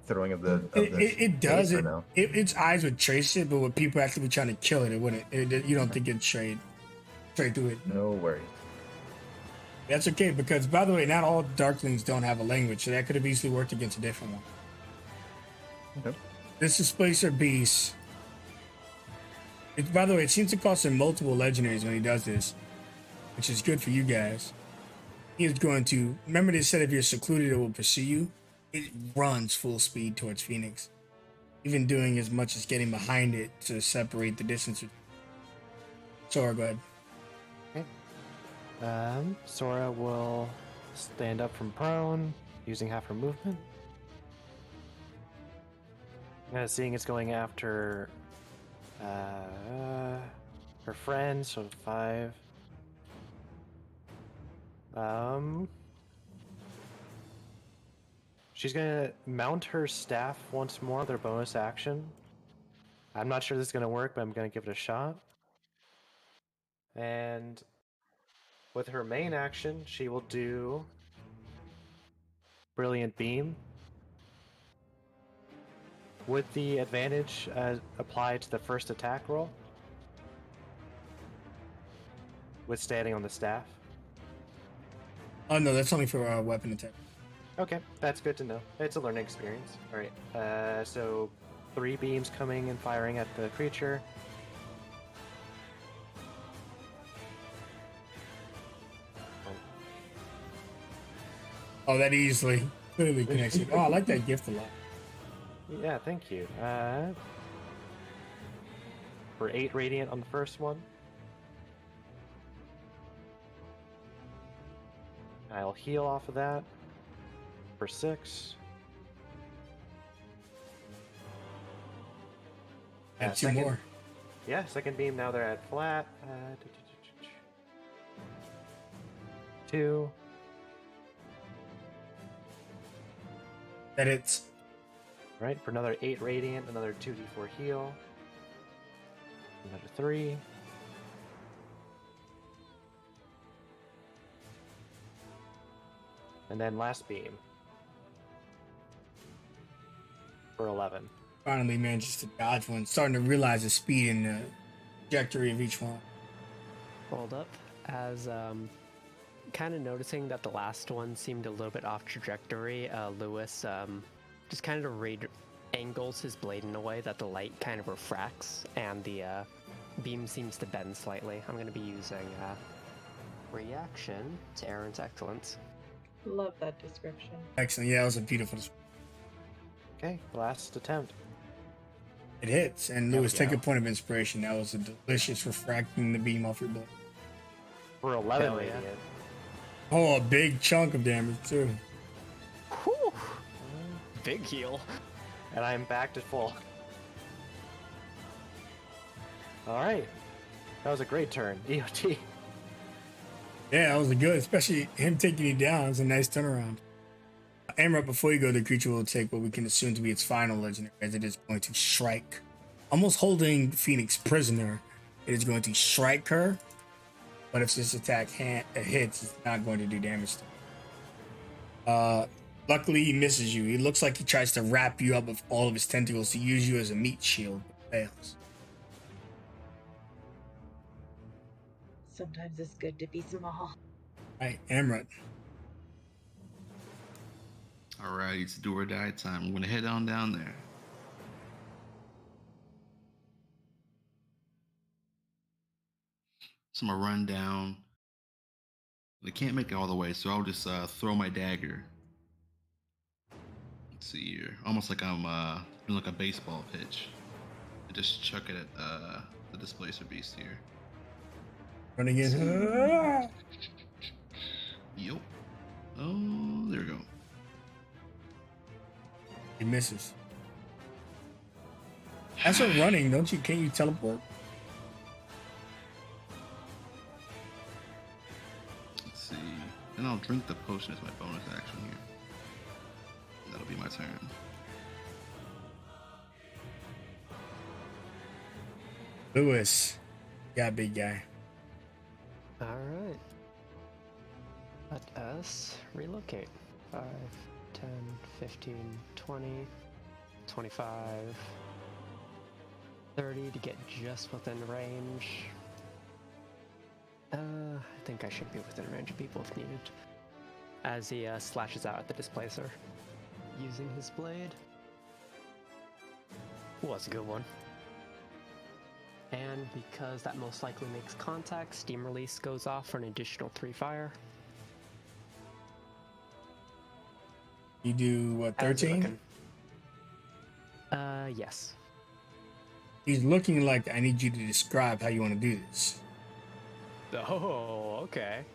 [SPEAKER 5] throwing of the?
[SPEAKER 1] It does.
[SPEAKER 5] No?
[SPEAKER 1] Its eyes would trace it, but when people actually be trying to kill it, it wouldn't. You don't think it'd straight through it.
[SPEAKER 5] No worries.
[SPEAKER 1] That's okay, because by the way, not all Darklings don't have a language, so that could have easily worked against a different one.
[SPEAKER 5] Okay.
[SPEAKER 1] This Displacer Beast. By the way, it seems to cost him multiple legendaries when he does this, which is good for you guys. He is going to, remember they said if you're secluded, it will pursue you. It runs full speed towards Phoenix, even doing as much as getting behind it to separate the distance. Sora, go ahead.
[SPEAKER 6] Sora will stand up from prone, using half her movement. Seeing it's going after her friend, so 5. She's gonna mount her staff once more, their bonus action. I'm not sure this is gonna work, but I'm gonna give it a shot. And with her main action, she will do Brilliant Beam. With the advantage applied to the first attack roll. With standing on the staff.
[SPEAKER 1] Oh no, that's only for weapon attack.
[SPEAKER 6] Okay, that's good to know. It's a learning experience. Alright, so 3 beams coming and firing at the creature.
[SPEAKER 1] Oh, that easily. Clearly connects it. Oh, I like that gift a lot.
[SPEAKER 6] Yeah, thank you. For 8 radiant on the first one. I'll heal off of that. For 6.
[SPEAKER 1] Add 2 more.
[SPEAKER 6] Yeah, second beam, now they're at flat. 2.
[SPEAKER 1] That hits.
[SPEAKER 6] Right, for another 8 radiant, another 2d4 heal. Another 3. And then last beam. For 11.
[SPEAKER 1] Finally manages to dodge one, starting to realize the speed and the trajectory of each one.
[SPEAKER 3] Hold up. As kind of noticing that the last one seemed a little bit off trajectory, Lewis just kind of angles his blade in a way that the light kind of refracts and the beam seems to bend slightly. I'm going to be using reaction to Aaron's excellence.
[SPEAKER 4] Love that description.
[SPEAKER 1] Excellent. Yeah, that was a beautiful.
[SPEAKER 6] Okay, last attempt.
[SPEAKER 1] It hits, and
[SPEAKER 6] There
[SPEAKER 1] Lewis,
[SPEAKER 6] we
[SPEAKER 1] take
[SPEAKER 6] go.
[SPEAKER 1] a point of inspiration. That was a delicious refracting the beam off your blade.
[SPEAKER 6] For 11
[SPEAKER 3] Hell yeah.
[SPEAKER 6] radiant.
[SPEAKER 1] Oh, a big chunk of damage too.
[SPEAKER 3] Whew. Big heal.
[SPEAKER 6] And I'm back to full. Alright. That was a great turn. EOT.
[SPEAKER 1] Yeah, that was a good, especially him taking you down. It was a nice turnaround. Amrut, before you go, the creature will take what we can assume to be its final legendary, as it is going to strike. Almost holding Phoenix prisoner, it is going to strike her. But if this attack hits, it's not going to do damage to her. Luckily, he misses you. He looks like he tries to wrap you up with all of his tentacles to use you as a meat shield, but fails.
[SPEAKER 4] Sometimes it's good to be small.
[SPEAKER 1] Right, Amrut.
[SPEAKER 2] All right, it's do or die time. I'm gonna head on down there. So I'm gonna run down. I can't make it all the way, so I'll just throw my dagger. Let's see here, almost like I'm doing like a baseball pitch. I just chuck it at the displacer beast here.
[SPEAKER 1] Running in.
[SPEAKER 2] Yup. Oh, there we go.
[SPEAKER 1] He misses. As for running, can't you teleport?
[SPEAKER 2] Let's see. And I'll drink the potion as my bonus action here. That'll be my turn.
[SPEAKER 1] Lewis. Yeah, big guy.
[SPEAKER 3] Alright. Let us relocate. 5, 10, 15, 20, 25, 30 to get just within range. I think I should be within range of people if needed. As he slashes out at the displacer, using his blade. Ooh, that's a good one. And because that most likely makes contact, steam release goes off for an additional 3 fire.
[SPEAKER 1] You do what,
[SPEAKER 3] How's it
[SPEAKER 1] 13?
[SPEAKER 3] looking? Yes.
[SPEAKER 1] He's looking like I need you to describe how you want to do this.
[SPEAKER 3] Oh, okay.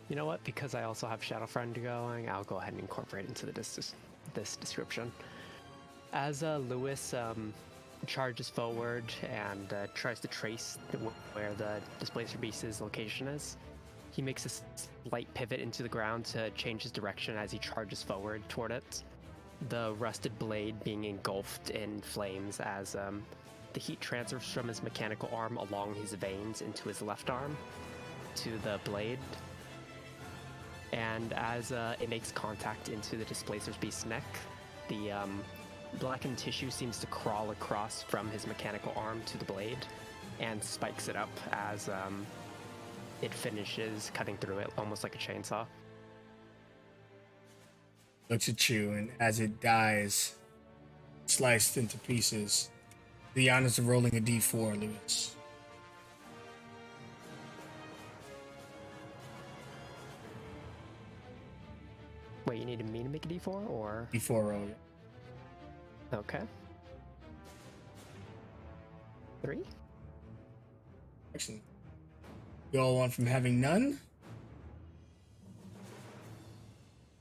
[SPEAKER 3] You know what? Because I also have Shadow Friend going, I'll go ahead and incorporate it into this description. As Lewis charges forward and tries to trace where the Displacer Beast's location is, he makes a slight pivot into the ground to change his direction as he charges forward toward it. The rusted blade being engulfed in flames as the heat transfers from his mechanical arm along his veins into his left arm to the blade. And as it makes contact into the Displacer Beast's neck, the blackened tissue seems to crawl across from his mechanical arm to the blade and spikes it up as it finishes cutting through it almost like a chainsaw.
[SPEAKER 1] Looks at you, and as it dies, sliced into pieces, the honors of rolling a d4, Lewis.
[SPEAKER 3] Wait, you needed me to make a d4 or?
[SPEAKER 1] D4 roll.
[SPEAKER 3] Okay. 3?
[SPEAKER 1] Excellent. You all went from having none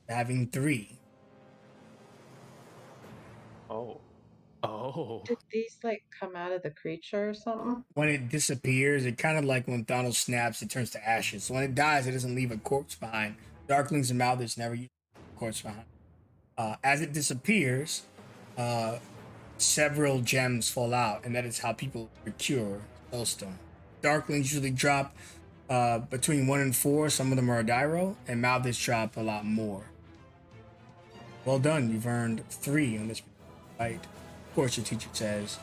[SPEAKER 1] to having 3.
[SPEAKER 6] Oh.
[SPEAKER 3] Oh.
[SPEAKER 4] Did these like come out of the creature or something?
[SPEAKER 1] When it disappears, it kind of like when Thanos snaps, it turns to ashes. So when it dies, it doesn't leave a corpse behind. Darklings and Malthus never use a corpse behind. As it disappears, several gems fall out, and that is how people procure Soulstone. Darklings usually drop between 1 and 4. Some of them are a Dyro, and Malthus drop a lot more. Well done. You've earned 3 on this fight. Of course, your teacher says,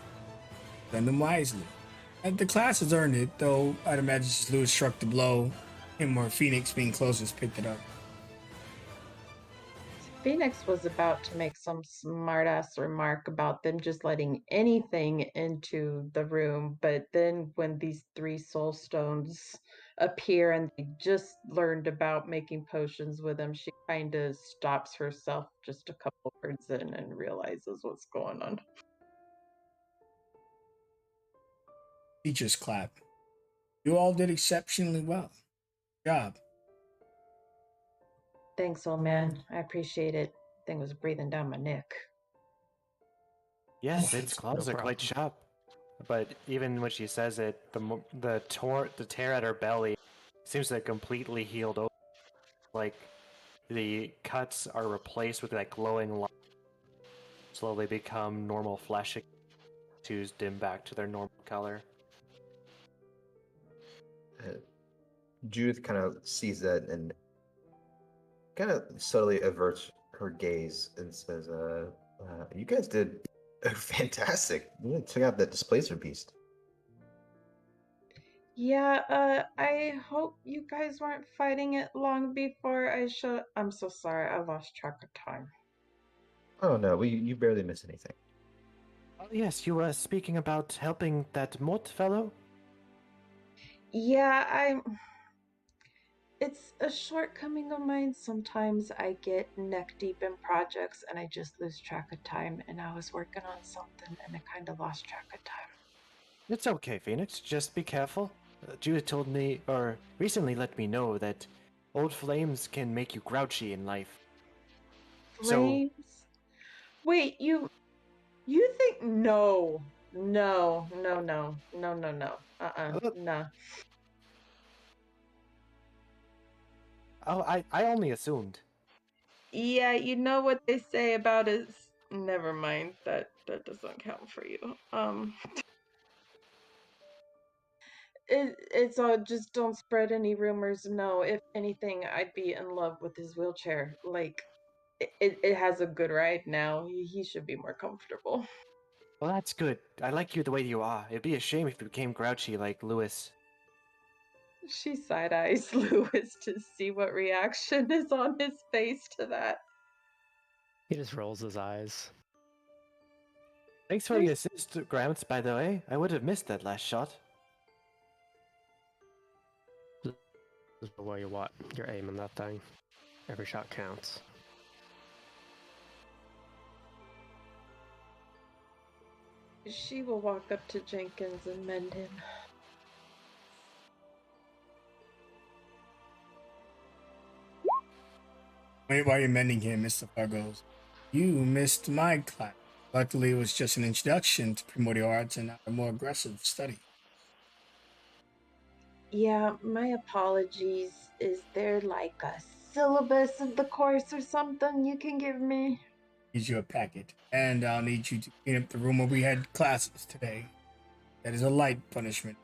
[SPEAKER 1] spend them wisely. And the class has earned it, though I'd imagine since Lewis struck the blow, him or Phoenix being closest picked it up.
[SPEAKER 4] Phoenix was about to make some smartass remark about them just letting anything into the room, but then when these 3 soul stones appear and they just learned about making potions with them, she kind of stops herself just a couple words in and realizes what's going on.
[SPEAKER 1] Teachers clap. You all did exceptionally well. Good job.
[SPEAKER 4] Thanks, old man. I appreciate it. Thing was breathing down my neck.
[SPEAKER 6] Yes, its claws
[SPEAKER 3] No
[SPEAKER 6] are quite
[SPEAKER 3] problem.
[SPEAKER 6] sharp. But even when she says it, the tear at her belly seems to have completely healed over. Like the cuts are replaced with that glowing light, slowly become normal flesh. To dim back to their normal color.
[SPEAKER 5] Judith kind of sees that and kind of subtly averts her gaze and says, "You guys did fantastic. You really took out that displacer beast."
[SPEAKER 4] Yeah, I hope you guys weren't fighting it long before I should. I'm so sorry, I lost track of time.
[SPEAKER 5] Oh no, you barely miss anything.
[SPEAKER 6] Oh, yes, you were speaking about helping that Mort fellow?
[SPEAKER 4] Yeah, it's a shortcoming of mine. Sometimes I get neck deep in projects and I just lose track of time, and I was working on something and I kind of lost track of time.
[SPEAKER 6] It's okay, Phoenix. Just be careful. Judith told me, or recently let me know, that old flames can make you grouchy in life. So,
[SPEAKER 4] Flames? Wait, you think no. No, no, no, no, no, no.
[SPEAKER 6] uh,
[SPEAKER 4] No.
[SPEAKER 6] oh, I only assumed.
[SPEAKER 4] Yeah, you know what they say about is never mind. That doesn't count for you. It's all just don't spread any rumors. No, if anything, I'd be in love with his wheelchair. Like it has a good ride now. He should be more comfortable.
[SPEAKER 6] Well, that's good. I like you the way you are. It'd be a shame if you became grouchy like Lewis.
[SPEAKER 4] She side eyes Lewis to see what reaction is on his face to that.
[SPEAKER 3] He just rolls his eyes.
[SPEAKER 6] Thanks for the assist, Gramps, by the way. I would have missed that last shot.
[SPEAKER 3] Just where you what you're aiming that thing. Every shot counts.
[SPEAKER 4] She will walk up to Jenkins and mend him.
[SPEAKER 1] Wait, while you're mending him, Mr. Fargos, you missed my class. Luckily, it was just an introduction to primordial arts and not a more aggressive study.
[SPEAKER 4] Yeah, my apologies. Is there like a syllabus of the course or something you can give me?
[SPEAKER 1] Here's your packet, and I'll need you to clean up the room where we had classes today. That is a light punishment.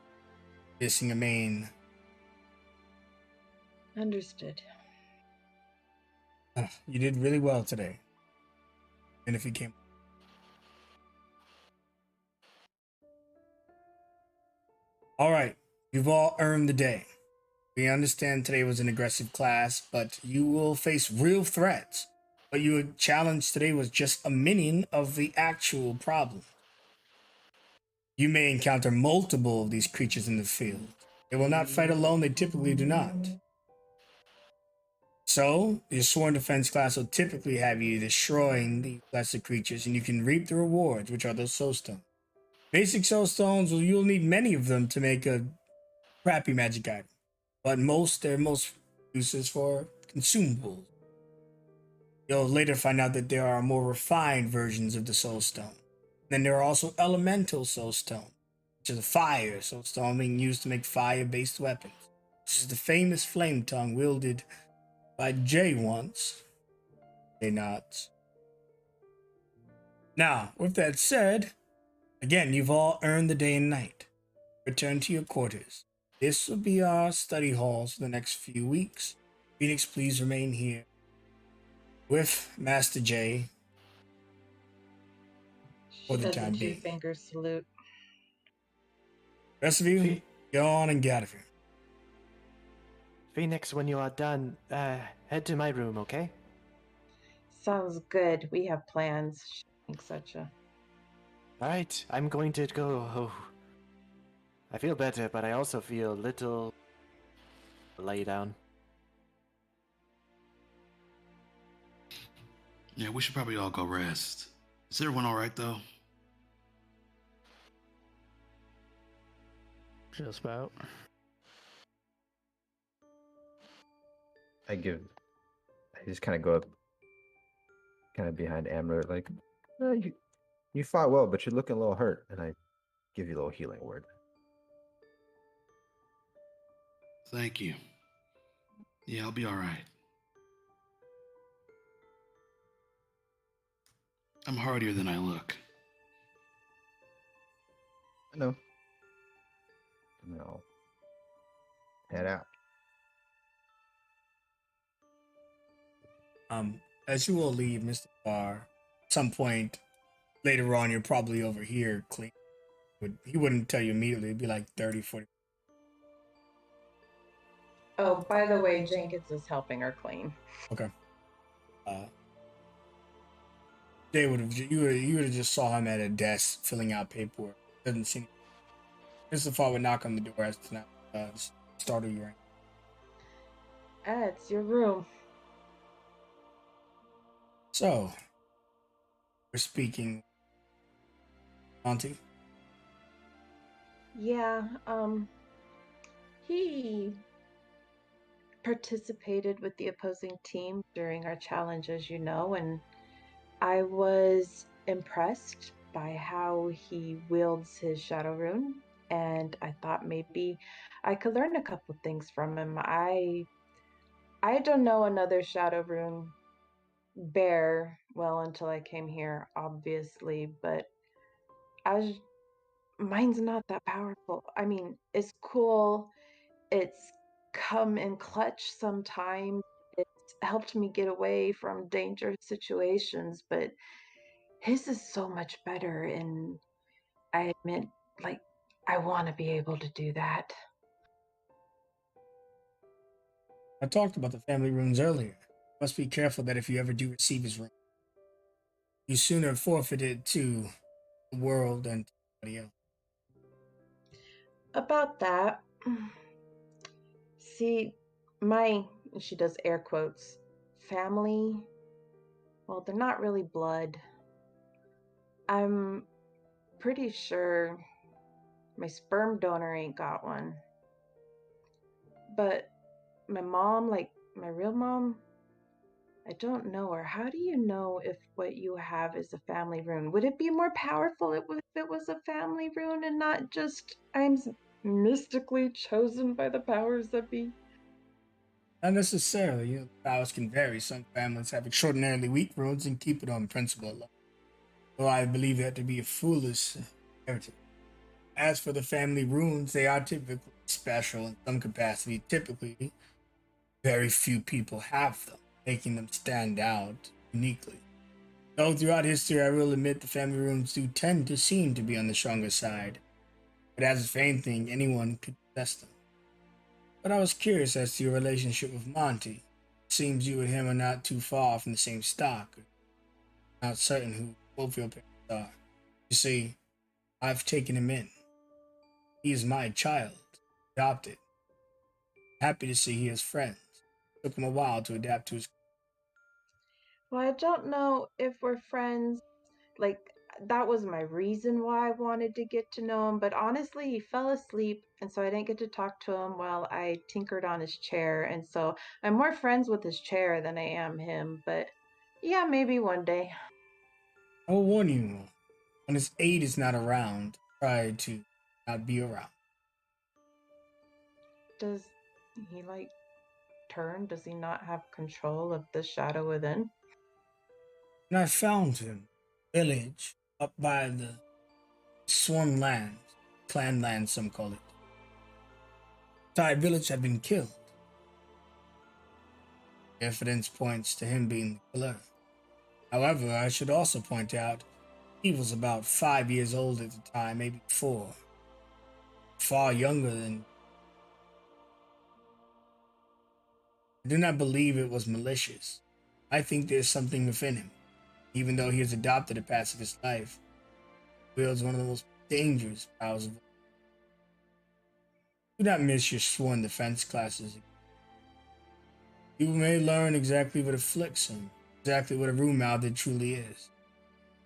[SPEAKER 1] Missing a main.
[SPEAKER 4] Understood.
[SPEAKER 1] You did really well today. And if you came. All right, you've all earned the day. We understand today was an aggressive class, but you will face real threats. But your challenge today was just a minion of the actual problem. You may encounter multiple of these creatures in the field. They will not fight alone, they typically do not. So, your sworn defense class will typically have you destroying the lesser creatures, and you can reap the rewards, which are those soul stones. Basic soul stones, well, you'll need many of them to make a crappy magic item. But their most uses for consumables. You'll later find out that there are more refined versions of the soul stone. Then there are also elemental soul stone, which is a fire soul stone being used to make fire-based weapons. This is the famous flame tongue wielded by Jay once. Jay nods. Now, with that said, again, you've all earned the day and night. Return to your quarters. This will be our study halls for the next few weeks. Phoenix, please remain here. with Master J for
[SPEAKER 4] She
[SPEAKER 1] the
[SPEAKER 4] does a
[SPEAKER 1] time
[SPEAKER 4] two
[SPEAKER 1] being.
[SPEAKER 4] finger salute.
[SPEAKER 1] Rest of you,
[SPEAKER 6] Phe-
[SPEAKER 1] go on and get out of here.
[SPEAKER 6] Phoenix, when you are done, head to my room, okay?
[SPEAKER 4] Sounds good. We have plans. She thinks such a.
[SPEAKER 6] All right, I'm going to go. Oh, I feel better, but I also feel a little lay down.
[SPEAKER 2] Yeah, we should probably all go rest. Is everyone all right though?
[SPEAKER 3] Just about.
[SPEAKER 5] I just kind of go up, kind of behind Amber, like, you fought well, but you're looking a little hurt, and I give you a little healing word.
[SPEAKER 2] Thank you. Yeah, I'll be all right. I'm hardier than I look.
[SPEAKER 5] I know. And then I'll head out.
[SPEAKER 1] As you will leave Mr. Barr, at some point later on, you're probably over here clean. He wouldn't tell you immediately. It'd be like 30, 40.
[SPEAKER 4] Oh, by the way, Jenkins is helping her clean.
[SPEAKER 1] Okay. They would have you would have just saw him at a desk filling out paperwork. Doesn't seem. Mr. Farr would knock on the door as to not startle you right.
[SPEAKER 4] It's your room.
[SPEAKER 1] So we're speaking, Auntie.
[SPEAKER 4] Yeah, he participated with the opposing team during our challenge, as you know, and I was impressed by how he wields his shadow rune, and I thought maybe I could learn a couple things from him. I don't know another shadow rune bear well until I came here, obviously, but as mine's not that powerful. I mean, it's cool. It's come in clutch sometimes. It's helped me get away from dangerous situations, but his is so much better. And I admit, like, I want to be able to do that.
[SPEAKER 1] I talked about the family runes earlier. Must be careful that if you ever do receive his rune, you sooner forfeit it to the world than to somebody else.
[SPEAKER 4] About that, see, my, she does air quotes, family, well, they're not really blood. I'm pretty sure my sperm donor ain't got one. But my mom, like my real mom, I don't know her. How do you know if what you have is a family rune? Would it be more powerful if it was a family rune and not just I'm mystically chosen by the powers that be?
[SPEAKER 1] Not necessarily. You know, powers can vary. Some families have extraordinarily weak runes and keep it on principle alone. Though I believe that to be a foolish heritage. As for the family runes, they are typically special in some capacity. Typically, very few people have them, making them stand out uniquely. Though throughout history, I will admit the family runes do tend to seem to be on the stronger side. But as if anything, anyone could possess them. But I was curious as to your relationship with Monty. It seems you and him are not too far from the same stock. Not certain who both your parents are. You see, I've taken him in. He is my child, adopted. Happy to see he has friends. Took him a while to adapt to his.
[SPEAKER 4] Well, I don't know if we're friends. Like, that was my reason why I wanted to get to know him. But honestly, he fell asleep. And so I didn't get to talk to him while I tinkered on his chair. And so I'm more friends with his chair than I am him. But yeah, maybe one day.
[SPEAKER 1] I will warn you, when his aide is not around, try to not be around.
[SPEAKER 4] Does he like turn? Does he not have control of the shadow within?
[SPEAKER 1] And I found him, village up by the Swan lands, clan lands, some call it. Entire village had been killed. Evidence points to him being the killer. However, I should also point out he was about 5 years old at the time, maybe 4. Far younger than. I do not believe it was malicious. I think there's something within him. Even though he has adopted a pacifist life, he wields one of the most dangerous powers of all. Do not miss your sworn defense classes. You may learn exactly what afflicts him, exactly what a room mouthed truly is,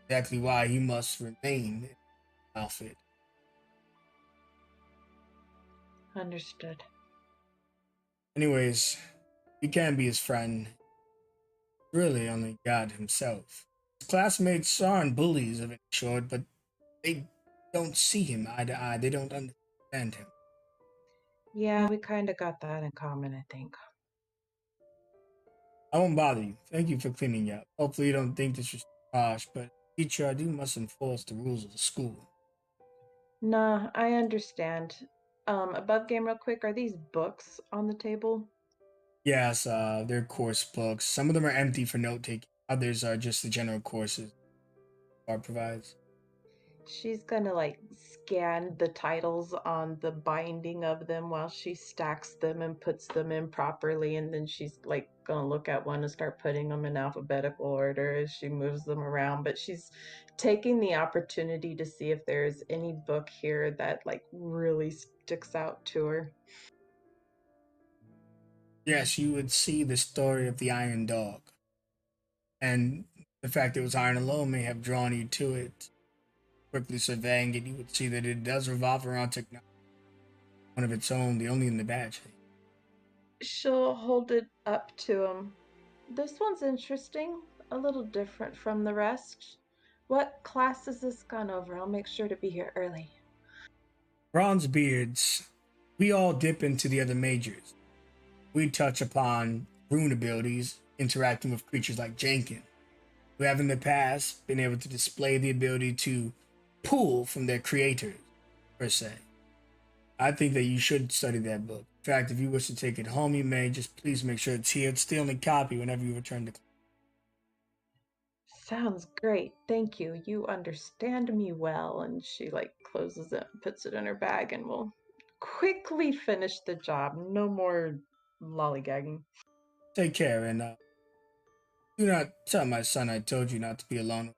[SPEAKER 1] exactly why he must remain in the outfit.
[SPEAKER 4] Understood.
[SPEAKER 1] Anyways, you can be his friend. Really, only God himself. His classmates aren't bullies of any sort, but they don't see him eye to eye. They don't understand him.
[SPEAKER 4] Yeah, we kind of got that in common, I think.
[SPEAKER 1] I won't bother you. Thank you for cleaning up. Hopefully, you don't think this is harsh, but teacher, I do must enforce the rules of the school.
[SPEAKER 4] Nah, I understand. Above game, real quick, are these books on the table?
[SPEAKER 1] Yes, they're course books. Some of them are empty for note taking. Others are just the general courses art provides.
[SPEAKER 4] She's gonna like scan the titles on the binding of them while she stacks them and puts them in properly, and then she's like gonna look at one and start putting them in alphabetical order as she moves them around. But she's taking the opportunity to see if there's any book here that like really sticks out to her.
[SPEAKER 1] Yes, you would see the story of the Iron Dog, and the fact it was iron alone may have drawn you to it. Quickly surveying it, you would see that it does revolve around technology, one of its own, the only in the batch.
[SPEAKER 4] She'll hold it up to him. This one's interesting, a little different from the rest. What class is this gone over? I'll make sure to be here early.
[SPEAKER 1] Bronzebeards, we all dip into the other majors. We touch upon rune abilities, interacting with creatures like Jenkins, who have in the past been able to display the ability to pull from their creators, per se. I think that you should study that book. In fact, if you wish to take it home, you may. Just please make sure it's here. It's still in a copy whenever you return to class.
[SPEAKER 4] Sounds great. Thank you. You understand me well. And she like closes it, puts it in her bag, and will quickly finish the job. No more lollygagging.
[SPEAKER 1] Take care, and do not tell my son I told you not to be alone.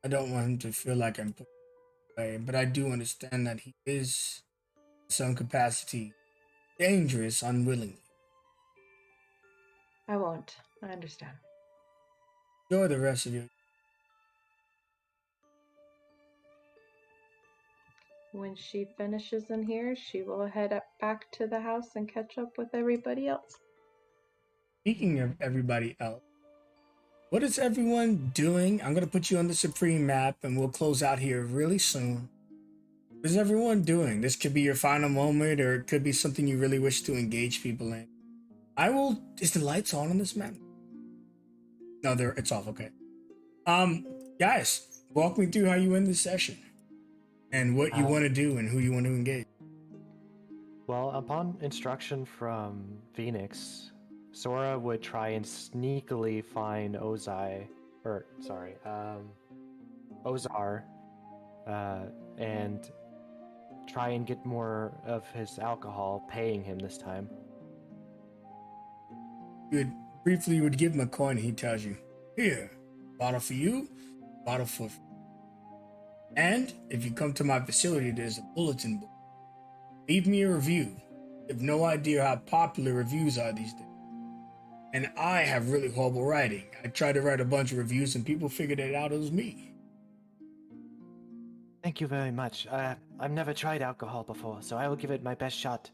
[SPEAKER 1] I don't want him to feel like I'm putting him away, but I do understand that he is, in some capacity, dangerous unwillingly.
[SPEAKER 4] I won't. I understand.
[SPEAKER 1] Enjoy the rest of your.
[SPEAKER 4] When she finishes in here, she will head up back to the house and catch up with everybody else.
[SPEAKER 1] Speaking of everybody else, what is everyone doing? I'm going to put you on the Supreme map and we'll close out here really soon. What is everyone doing? This could be your final moment or it could be something you really wish to engage people in. I will. Is the lights on this map? No, it's off. Okay. Guys, walk me through how you end this session and what you want to do and who you want to engage.
[SPEAKER 6] Well, upon instruction from Phoenix, Sora would try and sneakily find Ozar, and try and get more of his alcohol, paying him this time.
[SPEAKER 1] You would give him a coin and he tells you, here, bottle for you, bottle for. And if you come to my facility, there's a bulletin board. Leave me a review. You have no idea how popular reviews are these days. And I have really horrible writing. I tried to write a bunch of reviews and people figured it out it was me.
[SPEAKER 6] Thank you very much. I've never tried alcohol before, so I will give it my best shot.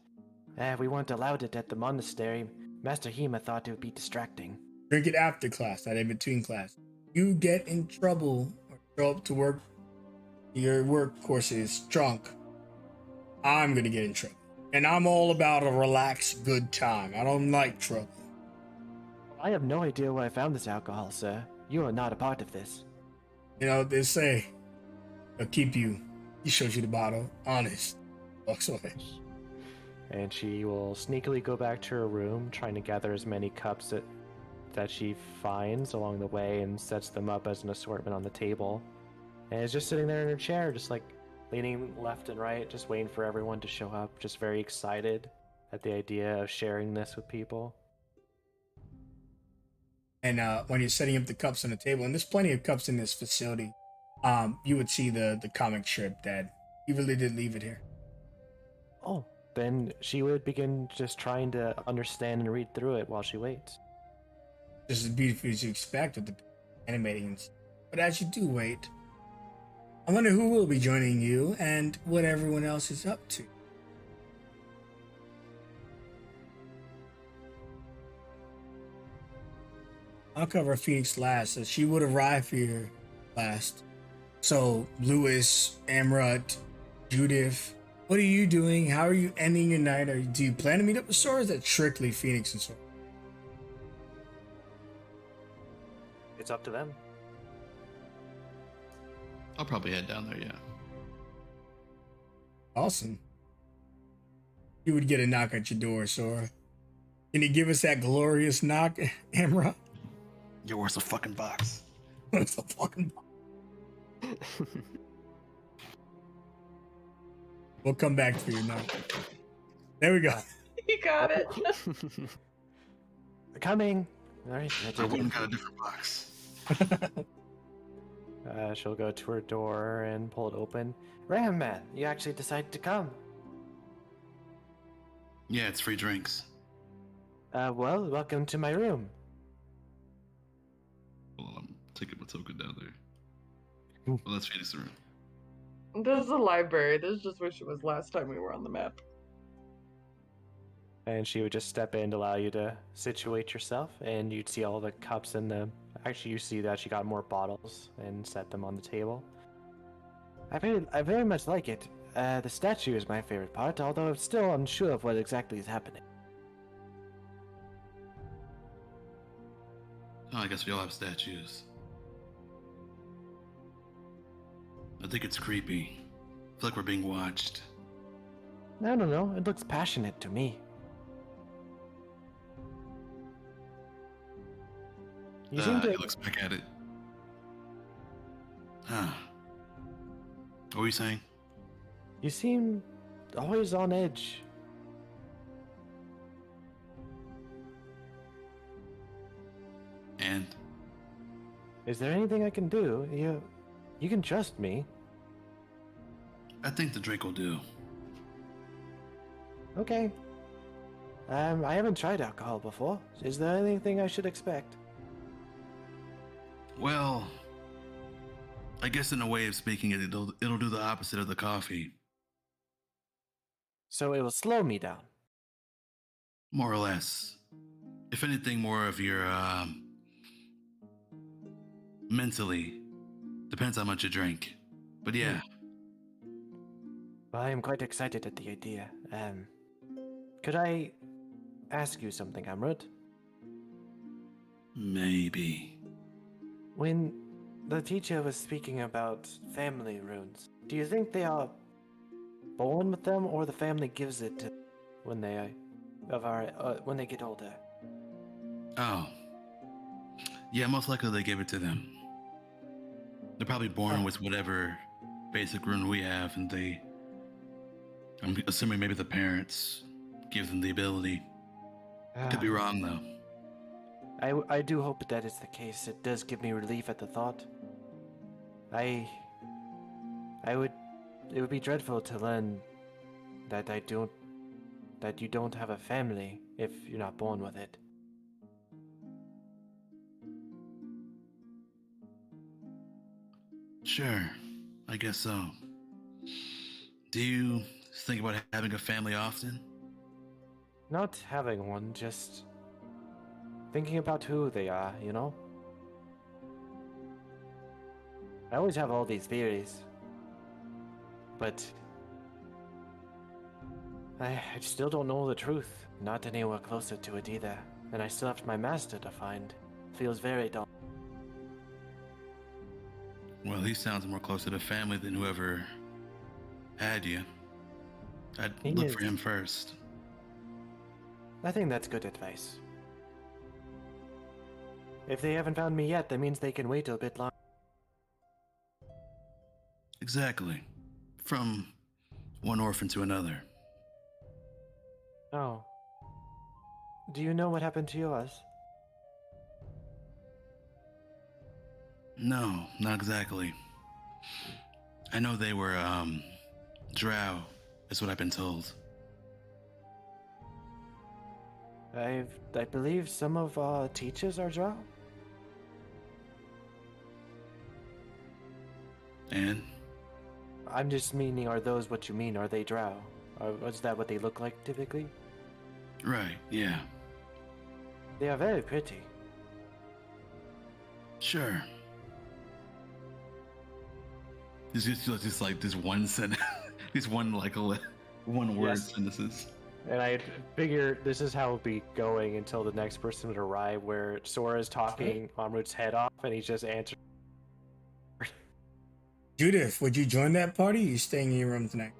[SPEAKER 6] We weren't allowed it at the monastery. Master Hema thought it would be distracting.
[SPEAKER 1] Drink it after class, not in between class. You get in trouble or show up to work, your work course is drunk, I'm going to get in trouble. And I'm all about a relaxed, good time. I don't like trouble.
[SPEAKER 6] I have no idea where I found this alcohol, sir. You are not a part of this.
[SPEAKER 1] You know, they say, they'll keep you. He shows you the bottle, honest. Walks away.
[SPEAKER 6] and she will sneakily go back to her room, trying to gather as many cups that she finds along the way and sets them up as an assortment on the table. And is just sitting there in her chair, just like leaning left and right, just waiting for everyone to show up, just very excited at the idea of sharing this with people.
[SPEAKER 1] And when you're setting up the cups on the table, and there's plenty of cups in this facility, you would see the comic strip that he really did leave it here.
[SPEAKER 6] Oh, then she would begin just trying to understand and read through it while she waits.
[SPEAKER 1] Just as beautiful as you expect with the animating and stuff. But as you do wait, I wonder who will be joining you and what everyone else is up to. I'll cover Phoenix last, as she would arrive here last. So, Lewis, Amrut, Judith, what are you doing? How are you ending your night? Do you plan to meet up with Sora? Or is that strictly Phoenix and Sora?
[SPEAKER 6] It's up to them.
[SPEAKER 2] I'll probably head down there, yeah.
[SPEAKER 1] Awesome. You would get a knock at your door, Sora. Can you give us that glorious knock, Amrut?
[SPEAKER 2] Yo, where's the fucking box?
[SPEAKER 1] What's the fucking box? We'll come back to you now. There we go.
[SPEAKER 4] You got it.
[SPEAKER 6] Coming. All right.
[SPEAKER 2] I wouldn't got a different box.
[SPEAKER 6] She'll go to her door and pull it open. Ram Man, you actually decided to come.
[SPEAKER 2] Yeah, it's free drinks.
[SPEAKER 6] Well, welcome to my room.
[SPEAKER 2] Hold on, I'm taking my token down there.
[SPEAKER 6] Ooh.
[SPEAKER 2] Well, let's finish the room.
[SPEAKER 8] This is a library. This is just where she was last time we were on the map.
[SPEAKER 6] And she would just step in to allow you to situate yourself, and you'd see all the cups in the... Actually, you see that she got more bottles and set them on the table. I very much like it. The statue is my favorite part, although I'm still unsure of what exactly is happening.
[SPEAKER 2] Oh, I guess we all have statues. I think it's creepy. I feel like we're being watched.
[SPEAKER 6] I don't know, it looks passionate to me. You seem to...
[SPEAKER 2] He looks back at it. Huh. What were you saying?
[SPEAKER 6] You seem always on edge.
[SPEAKER 2] And?
[SPEAKER 6] Is there anything I can do? You can trust me.
[SPEAKER 2] I think the drink will do.
[SPEAKER 6] Okay. I haven't tried alcohol before. Is there anything I should expect?
[SPEAKER 2] Well, I guess in a way of speaking, it'll do the opposite of the coffee.
[SPEAKER 6] So it will slow me down.
[SPEAKER 2] More or less. If anything, more of your, mentally. Depends how much you drink. But yeah.
[SPEAKER 6] Well, I am quite excited at the idea. Could I ask you something, Amrut?
[SPEAKER 2] Maybe.
[SPEAKER 6] When the teacher was speaking about family runes, do you think they are born with them, or the family gives it to when they when they get older?
[SPEAKER 2] Oh. Yeah, most likely they give it to them. They're probably born with whatever basic rune we have, and I'm assuming maybe the parents give them the ability. Could be wrong, though.
[SPEAKER 6] I do hope that is the case. It does give me relief at the thought. It would be dreadful to learn that you don't have a family if you're not born with it.
[SPEAKER 2] Sure, I guess so. Do you think about having a family often?
[SPEAKER 6] Not having one, just thinking about who they are, you know? I always have all these theories, but I still don't know the truth. Not anywhere closer to it either. And I still have my master to find. Feels very daunting.
[SPEAKER 2] Well, he sounds more closer to family than whoever had you. I'd
[SPEAKER 6] He
[SPEAKER 2] look
[SPEAKER 6] is.
[SPEAKER 2] for him first.
[SPEAKER 6] I think that's good advice. If they haven't found me yet, that means they can wait a bit longer.
[SPEAKER 2] Exactly. From one orphan to another.
[SPEAKER 6] Oh. Do you know what happened to yours?
[SPEAKER 2] No, not exactly. I know they were, drow, is what I've been told.
[SPEAKER 6] I believe some of our teachers are drow.
[SPEAKER 2] And?
[SPEAKER 6] I'm just meaning, are those what you mean? Are they drow? Is that what they look like typically?
[SPEAKER 2] Right, yeah.
[SPEAKER 6] They are very pretty.
[SPEAKER 2] Sure. It's just like this one sentence, these one one word
[SPEAKER 6] Yes.
[SPEAKER 2] sentences.
[SPEAKER 6] And I figure this is how it'll be going until the next person would arrive, where Sora's talking Amrut's head off, and he's just answering.
[SPEAKER 1] Judith, would you join that party? Or you staying in your room tonight?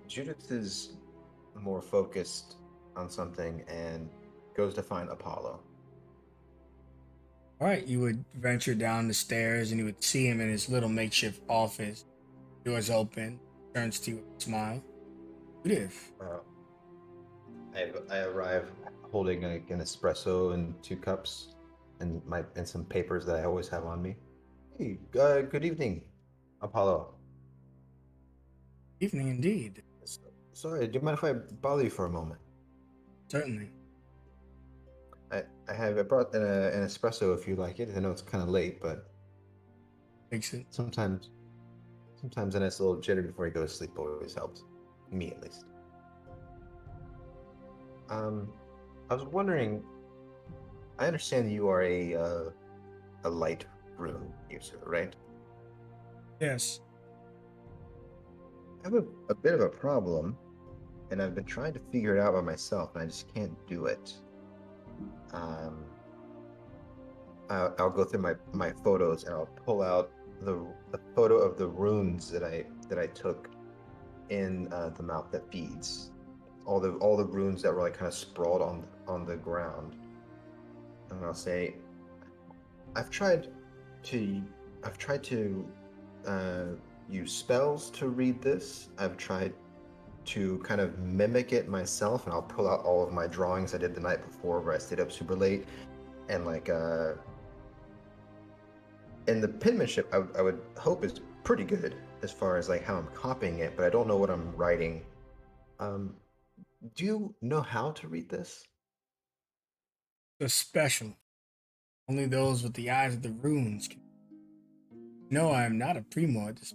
[SPEAKER 5] Judith is more focused on something and goes to find Apollo.
[SPEAKER 1] All right, you would venture down the stairs and you would see him in his little makeshift office. Doors open, turns to you with a smile. Judith.
[SPEAKER 5] I arrive holding an espresso and 2 cups and some papers that I always have on me. Hey, good evening, Apollo.
[SPEAKER 1] Evening indeed.
[SPEAKER 5] Sorry, do you mind if I bother you for a moment?
[SPEAKER 1] Certainly.
[SPEAKER 5] I brought an espresso if you like it. I know it's kind of late, but
[SPEAKER 1] Fix it.
[SPEAKER 5] sometimes a nice little jitter before you go to sleep always helps. Me at least. I was wondering. I understand you are a light rune user, right?
[SPEAKER 1] Yes.
[SPEAKER 5] I have a bit of a problem, and I've been trying to figure it out by myself, and I just can't do it. I'll go through my photos, and I'll pull out the photo of the runes that I took in the mouth that feeds. All the runes that were like kind of sprawled on the ground, and I'll say, I've tried to use spells to read this. I've tried to kind of mimic it myself, and I'll pull out all of my drawings I did the night before where I stayed up super late, and and the penmanship I would hope is pretty good as far as like how I'm copying it, but I don't know what I'm writing. Do you know how to read this?
[SPEAKER 1] It's special. Only those with the eyes of the runes can. No, I am not a primo at this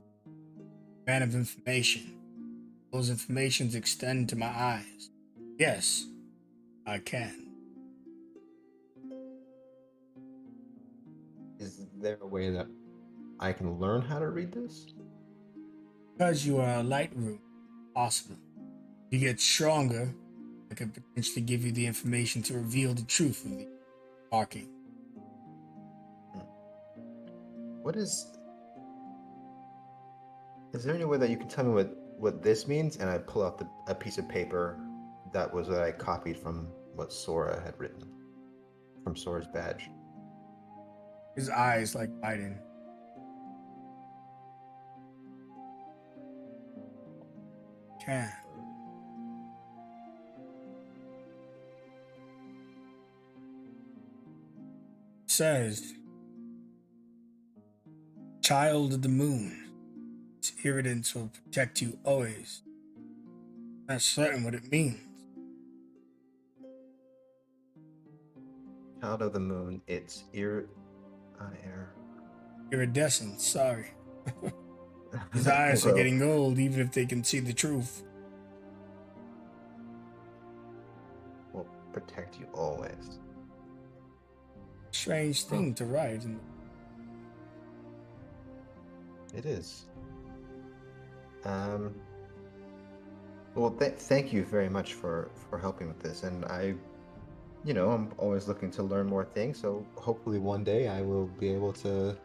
[SPEAKER 1] man of information. Those informations extend to my eyes. Yes, I can.
[SPEAKER 5] Is there a way that I can learn how to read this?
[SPEAKER 1] Because you are a light rune, possible. You get stronger, I could potentially give you the information to reveal the truth of the marking.
[SPEAKER 5] What is there any way that you can tell me what this means? And I pull out a piece of paper that I copied from what Sora had written from Sora's badge.
[SPEAKER 1] His eyes like biting. Can. Says, child of the moon. Its irritants will protect you always. Not certain what it means.
[SPEAKER 5] Child of the moon, it's air.
[SPEAKER 1] Iridescent, sorry. His eyes are
[SPEAKER 5] Well,
[SPEAKER 1] getting old even if they can see the truth.
[SPEAKER 5] will protect you always.
[SPEAKER 1] Strange thing to write. And
[SPEAKER 5] It is. Well, thank you very much for helping with this, and I'm always looking to learn more things. So hopefully one day I will be able to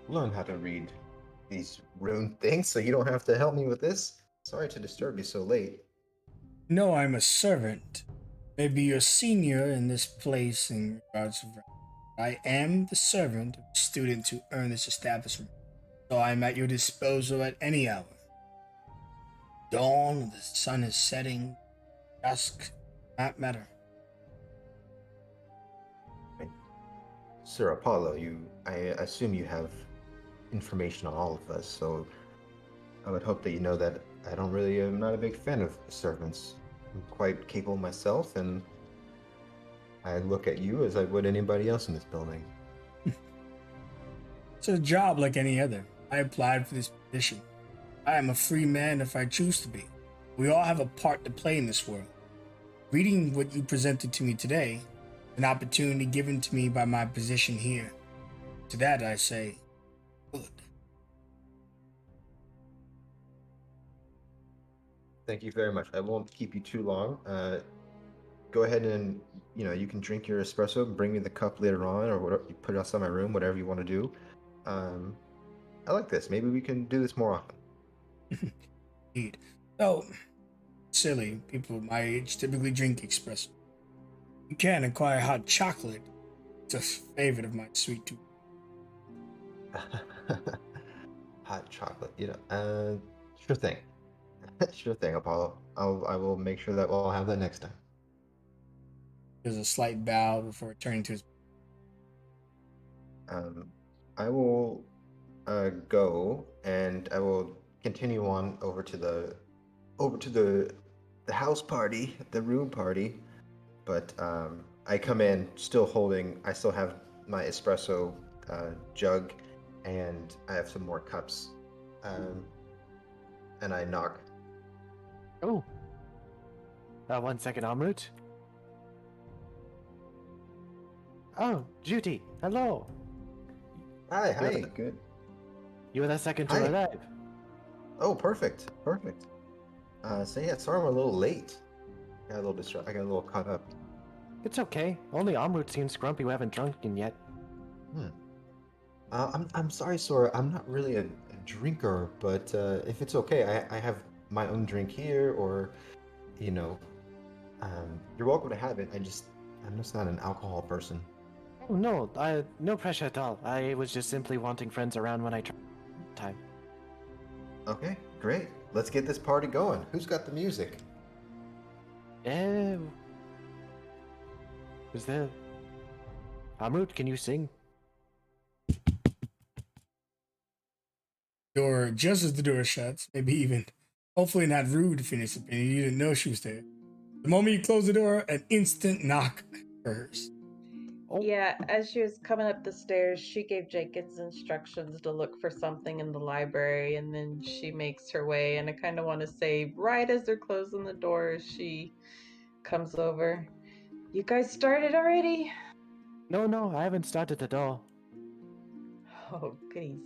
[SPEAKER 5] learn how to read these rune things, so you don't have to help me with this. Sorry to disturb you so late.
[SPEAKER 1] No, I'm a servant. Maybe you're senior in this place in regards to rank. I am the servant of the students who earn this establishment, so I'm at your disposal at any hour. Dawn, the sun is setting, dusk, not matter.
[SPEAKER 5] Right. Sir Apollo, I assume you have information on all of us, so I would hope that you know that I'm not a big fan of servants. I'm quite capable myself, and I look at you as I would anybody else in this building.
[SPEAKER 1] It's a job like any other. I applied for this position. I am a free man if I choose to be. We all have a part to play in this world. Reading what you presented to me today, an opportunity given to me by my position here. To that I say, good.
[SPEAKER 5] Thank you very much. I won't keep you too long. Go ahead and you can drink your espresso. Bring me the cup later on, or whatever. You put it outside my room, whatever you want to do. I like this. Maybe we can do this more often.
[SPEAKER 1] Indeed. So, silly people my age typically drink espresso. You can acquire hot chocolate. It's a favorite of my sweet tooth.
[SPEAKER 5] Hot chocolate. Sure thing. Sure thing, Apollo. I will make sure that we'll have that next time.
[SPEAKER 1] There's a slight bow before turning to his.
[SPEAKER 5] I will go and I will continue on over to the house party, the room party. But I come in I still have my espresso jug, and I have some more cups. And I knock.
[SPEAKER 6] Oh. 1 second, en route. Oh, Judy, hello.
[SPEAKER 5] Hi,
[SPEAKER 6] Yeah.
[SPEAKER 5] good.
[SPEAKER 6] You were the second to
[SPEAKER 5] Hi.
[SPEAKER 6] arrive.
[SPEAKER 5] Oh, perfect. So yeah, sorry I'm a little late. I got a little caught up.
[SPEAKER 6] It's okay. Only en route seems grumpy we haven't drunken yet.
[SPEAKER 5] I'm sorry, Sora. I'm not really a drinker, but if it's okay, I have my own drink here, or you know, you're welcome to have it. I'm just not an alcohol person.
[SPEAKER 6] Oh no, no pressure at all. I was just simply wanting friends around when I time.
[SPEAKER 5] Okay, great. Let's get this party going. Who's got the music?
[SPEAKER 6] Was there... Amrut, can you sing?
[SPEAKER 1] Door, just as the door shuts, maybe even, hopefully not rude to finish the opinion, you didn't know she was there. The moment you close the door, an instant knock occurs.
[SPEAKER 6] Oh.
[SPEAKER 8] Yeah, as she was coming up the stairs, she gave Jenkins instructions to look for something in the library, and then she makes her way. And I kind of want to say, right as they're closing the door, she comes over. You guys started already?
[SPEAKER 6] No, I haven't started at all.
[SPEAKER 8] Oh, goodies.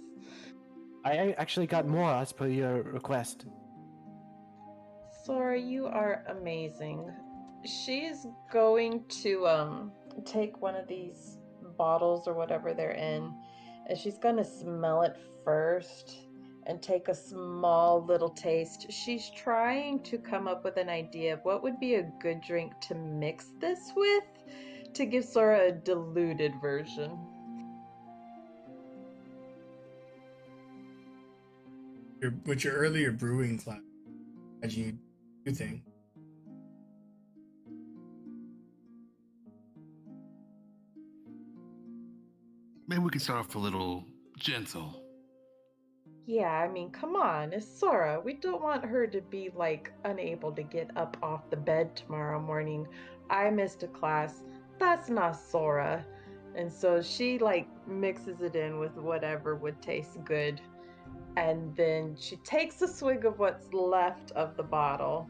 [SPEAKER 6] I actually got more as per your request.
[SPEAKER 8] Sora, you are amazing. She's going to take one of these bottles or whatever they're in, and she's gonna smell it first and take a small little taste. She's trying to come up with an idea of what would be a good drink to mix this with to give Sora a diluted version.
[SPEAKER 1] With your earlier brewing class, as you do thing.
[SPEAKER 2] Maybe we can start off a little gentle.
[SPEAKER 8] Yeah, I mean, come on, it's Sora. We don't want her to be like unable to get up off the bed tomorrow morning. I missed a class. That's not Sora. And so she like mixes it in with whatever would taste good. And then she takes a swig of what's left of the bottle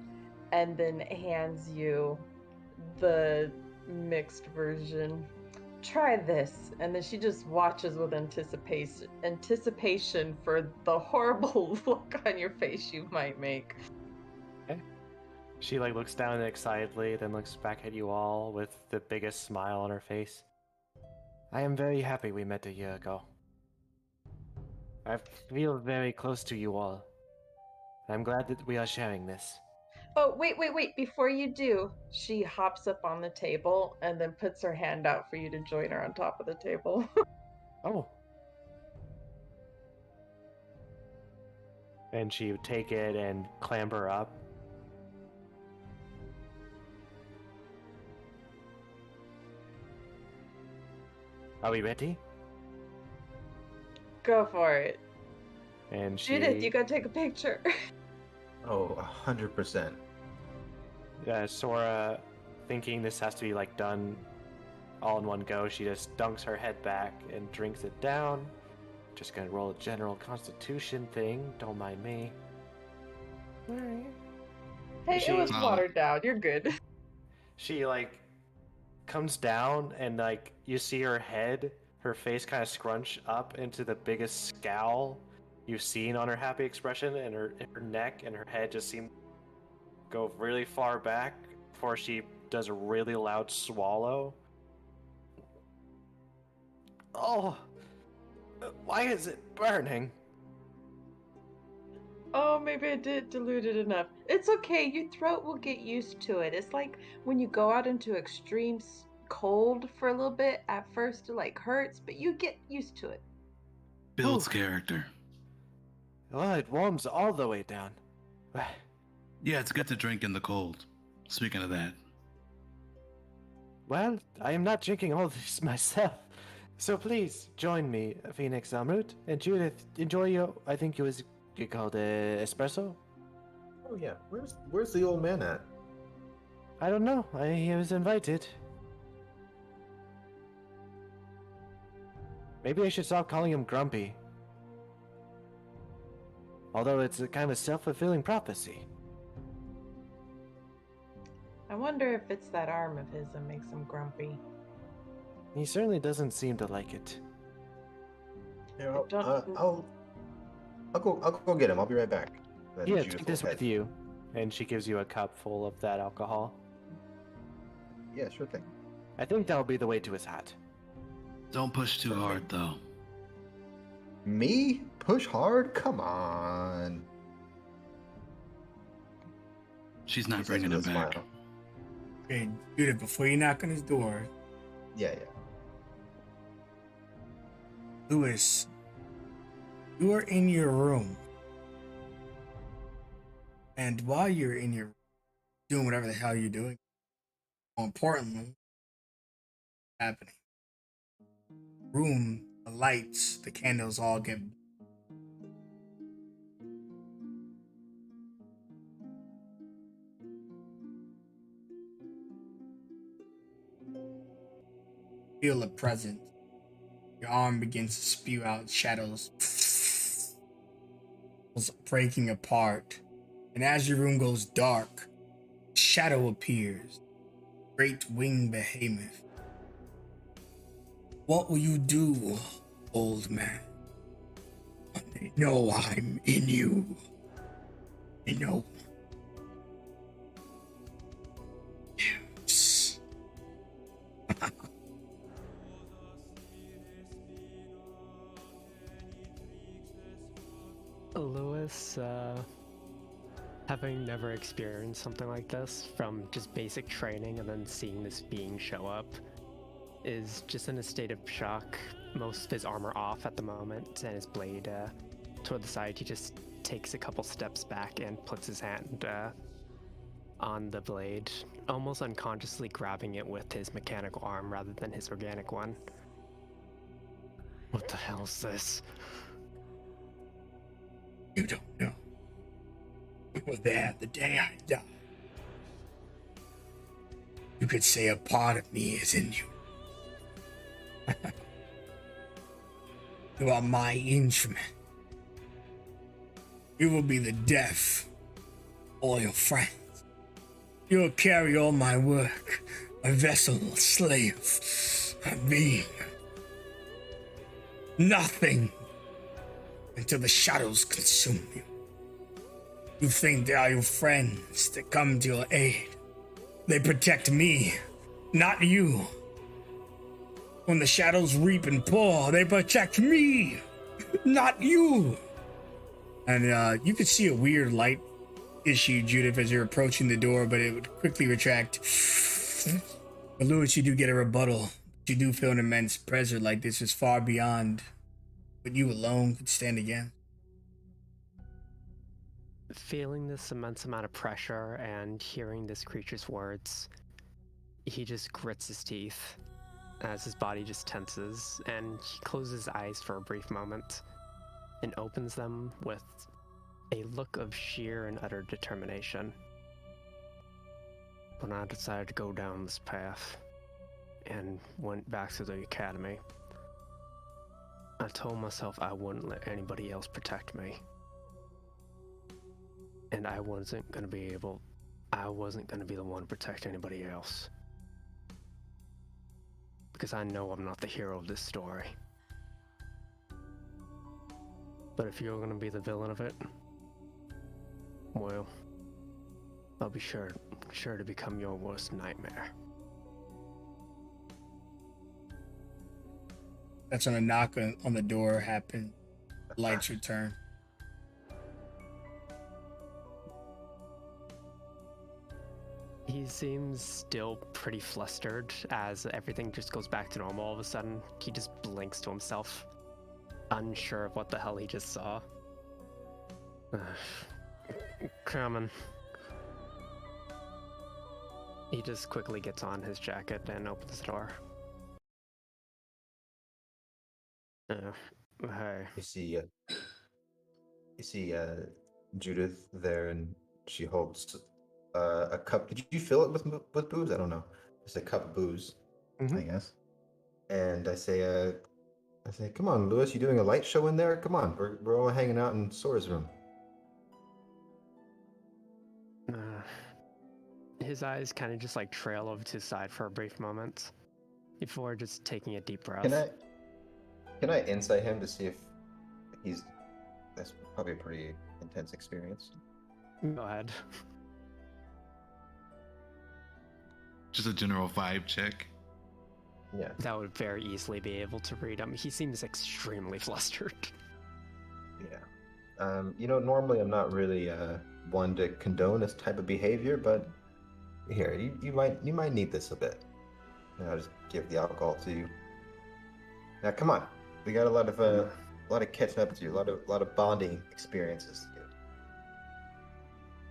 [SPEAKER 8] and then hands you the mixed version. Try this. And then she just watches with anticipation for the horrible look on your face you might make.
[SPEAKER 6] Okay. She like looks down excitedly, then looks back at you all with the biggest smile on her face. I am very happy we met a year ago. I feel very close to you all. I'm glad that we are sharing this.
[SPEAKER 8] Oh, wait. Before you do, she hops up on the table and then puts her hand out for you to join her on top of the table.
[SPEAKER 6] Oh. And she would take it and clamber up. Are we ready?
[SPEAKER 8] Go for it.
[SPEAKER 6] And she...
[SPEAKER 8] Judith, you gotta take a picture.
[SPEAKER 5] Oh, 100%.
[SPEAKER 6] Sora, thinking this has to be like done all in one go, she just dunks her head back and drinks it down. Just gonna roll a general constitution thing, don't mind me. Alright.
[SPEAKER 8] Hey,
[SPEAKER 6] She-
[SPEAKER 8] it was watered down. You're good.
[SPEAKER 6] She like comes down and like you see her head, her face kind of scrunch up into the biggest scowl you've seen on her happy expression, and her neck and her head just seem to go really far back before she does a really loud swallow. Oh, why is it burning?
[SPEAKER 8] Oh, maybe I did dilute it enough. It's okay. Your throat will get used to it. It's like when you go out into extreme cold for a little bit. At first, it like hurts, but you get used to it.
[SPEAKER 2] Builds character.
[SPEAKER 6] Oh, it warms all the way down.
[SPEAKER 2] Yeah, it's good to drink in the cold. Speaking of that.
[SPEAKER 6] Well, I am not drinking all this myself. So please join me, Phoenix Amrut, and Judith, enjoy your, I think it was called espresso?
[SPEAKER 5] Oh yeah, where's the old man at?
[SPEAKER 6] I don't know, I was invited. Maybe I should stop calling him Grumpy. Although it's a kind of self-fulfilling prophecy.
[SPEAKER 8] I wonder if it's that arm of his that makes him grumpy.
[SPEAKER 6] He certainly doesn't seem to like it.
[SPEAKER 5] Yeah,
[SPEAKER 8] don't-
[SPEAKER 5] I'll go get him. I'll be right back. Then
[SPEAKER 6] Yeah,
[SPEAKER 5] Judith
[SPEAKER 6] take this
[SPEAKER 5] will
[SPEAKER 6] with
[SPEAKER 5] head.
[SPEAKER 6] you. And she gives you a cup full of that alcohol.
[SPEAKER 5] Yeah, sure thing.
[SPEAKER 6] I think that'll be the way to his hat.
[SPEAKER 2] Don't push too hard, though.
[SPEAKER 5] Me? Push hard? Come on.
[SPEAKER 2] She's
[SPEAKER 5] He
[SPEAKER 2] not
[SPEAKER 5] says
[SPEAKER 2] bringing him
[SPEAKER 5] with a
[SPEAKER 2] back.
[SPEAKER 5] smile.
[SPEAKER 1] Okay, Judith, before you knock on his door,
[SPEAKER 5] Yeah.
[SPEAKER 1] Lewis, you are in your room. And while you're in your doing whatever the hell you're doing, more importantly, happening. Room, the lights, the candles all get feel a presence. Your arm begins to spew out shadows, breaking apart. And as your room goes dark, shadow appears. Great winged behemoth. What will you do, old man? They know I'm in you. They know. Yes.
[SPEAKER 3] Lewis, having never experienced something like this, from just basic training and then seeing this being show up, is just in a state of shock. Most of his armor off at the moment, and his blade toward the side. He just takes a couple steps back and puts his hand on the blade, almost unconsciously grabbing it with his mechanical arm rather than his organic one. What the hell is this?
[SPEAKER 1] You don't know. You were there the day I died. You could say a part of me is in you. You are my instrument. You will be the death of all your friends. You will carry all my work, a vessel, a slave, a being. Nothing until the shadows consume you. You think they are your friends that come to your aid. They protect me, not you. When the shadows reap and pour, they protect me, not you. And you could see a weird light issue, Judith, as you're approaching the door, but it would quickly retract. But Lewis, you do get a rebuttal. You do feel an immense pressure, like this is far beyond what you alone could stand against.
[SPEAKER 3] Feeling this immense amount of pressure and hearing this creature's words, he just grits his teeth as his body just tenses, and he closes his eyes for a brief moment and opens them with a look of sheer and utter determination. When I decided to go down this path and went back to the academy, I told myself I wouldn't let anybody else protect me. And I wasn't going to be the one to protect anybody else. Because I know I'm not the hero of this story. But if you're going to be the villain of it, well, I'll be sure to become your worst nightmare.
[SPEAKER 1] That's when a knock on the door happened. Lights return.
[SPEAKER 3] He seems still pretty flustered as everything just goes back to normal. All of a sudden, he just blinks to himself, unsure of what the hell he just saw. Coming. He just quickly gets on his jacket and opens the door. Hey.
[SPEAKER 5] You see Judith there, and she holds a cup. Did you fill it with booze? I don't know. It's a cup of booze, I guess. And I say, come on, Lewis, you doing a light show in there? Come on, we're all hanging out in Sora's room.
[SPEAKER 3] His eyes kind of just like trail over to his side for a brief moment before just taking a deep breath.
[SPEAKER 5] Can I insight him to see if he's... That's probably a pretty intense experience.
[SPEAKER 3] Go ahead.
[SPEAKER 2] Just a general vibe check.
[SPEAKER 5] Yeah.
[SPEAKER 3] That would very easily be able to read him. He seems extremely flustered.
[SPEAKER 5] Yeah. Normally I'm not really one to condone this type of behavior, but here, you might need this a bit. And I'll just give the alcohol to you. Now, come on. We got a lot of catching up to you, a lot of bonding experiences to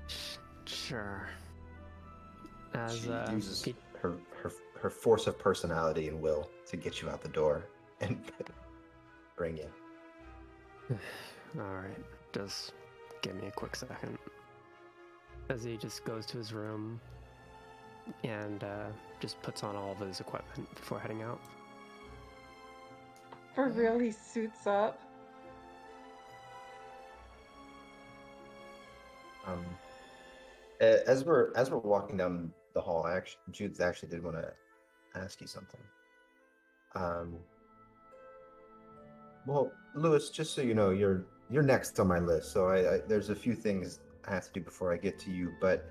[SPEAKER 5] do.
[SPEAKER 3] Sure. As
[SPEAKER 5] she uses her force of personality and will to get you out the door and bring you.
[SPEAKER 3] All right, just give me a quick second. As he just goes to his room and just puts on all of his equipment before heading out.
[SPEAKER 8] For real, he suits up.
[SPEAKER 5] As we're walking down the hall, Judith actually did want to ask you something. Well, Lewis, just so you know, you're next on my list. So I there's a few things I have to do before I get to you. But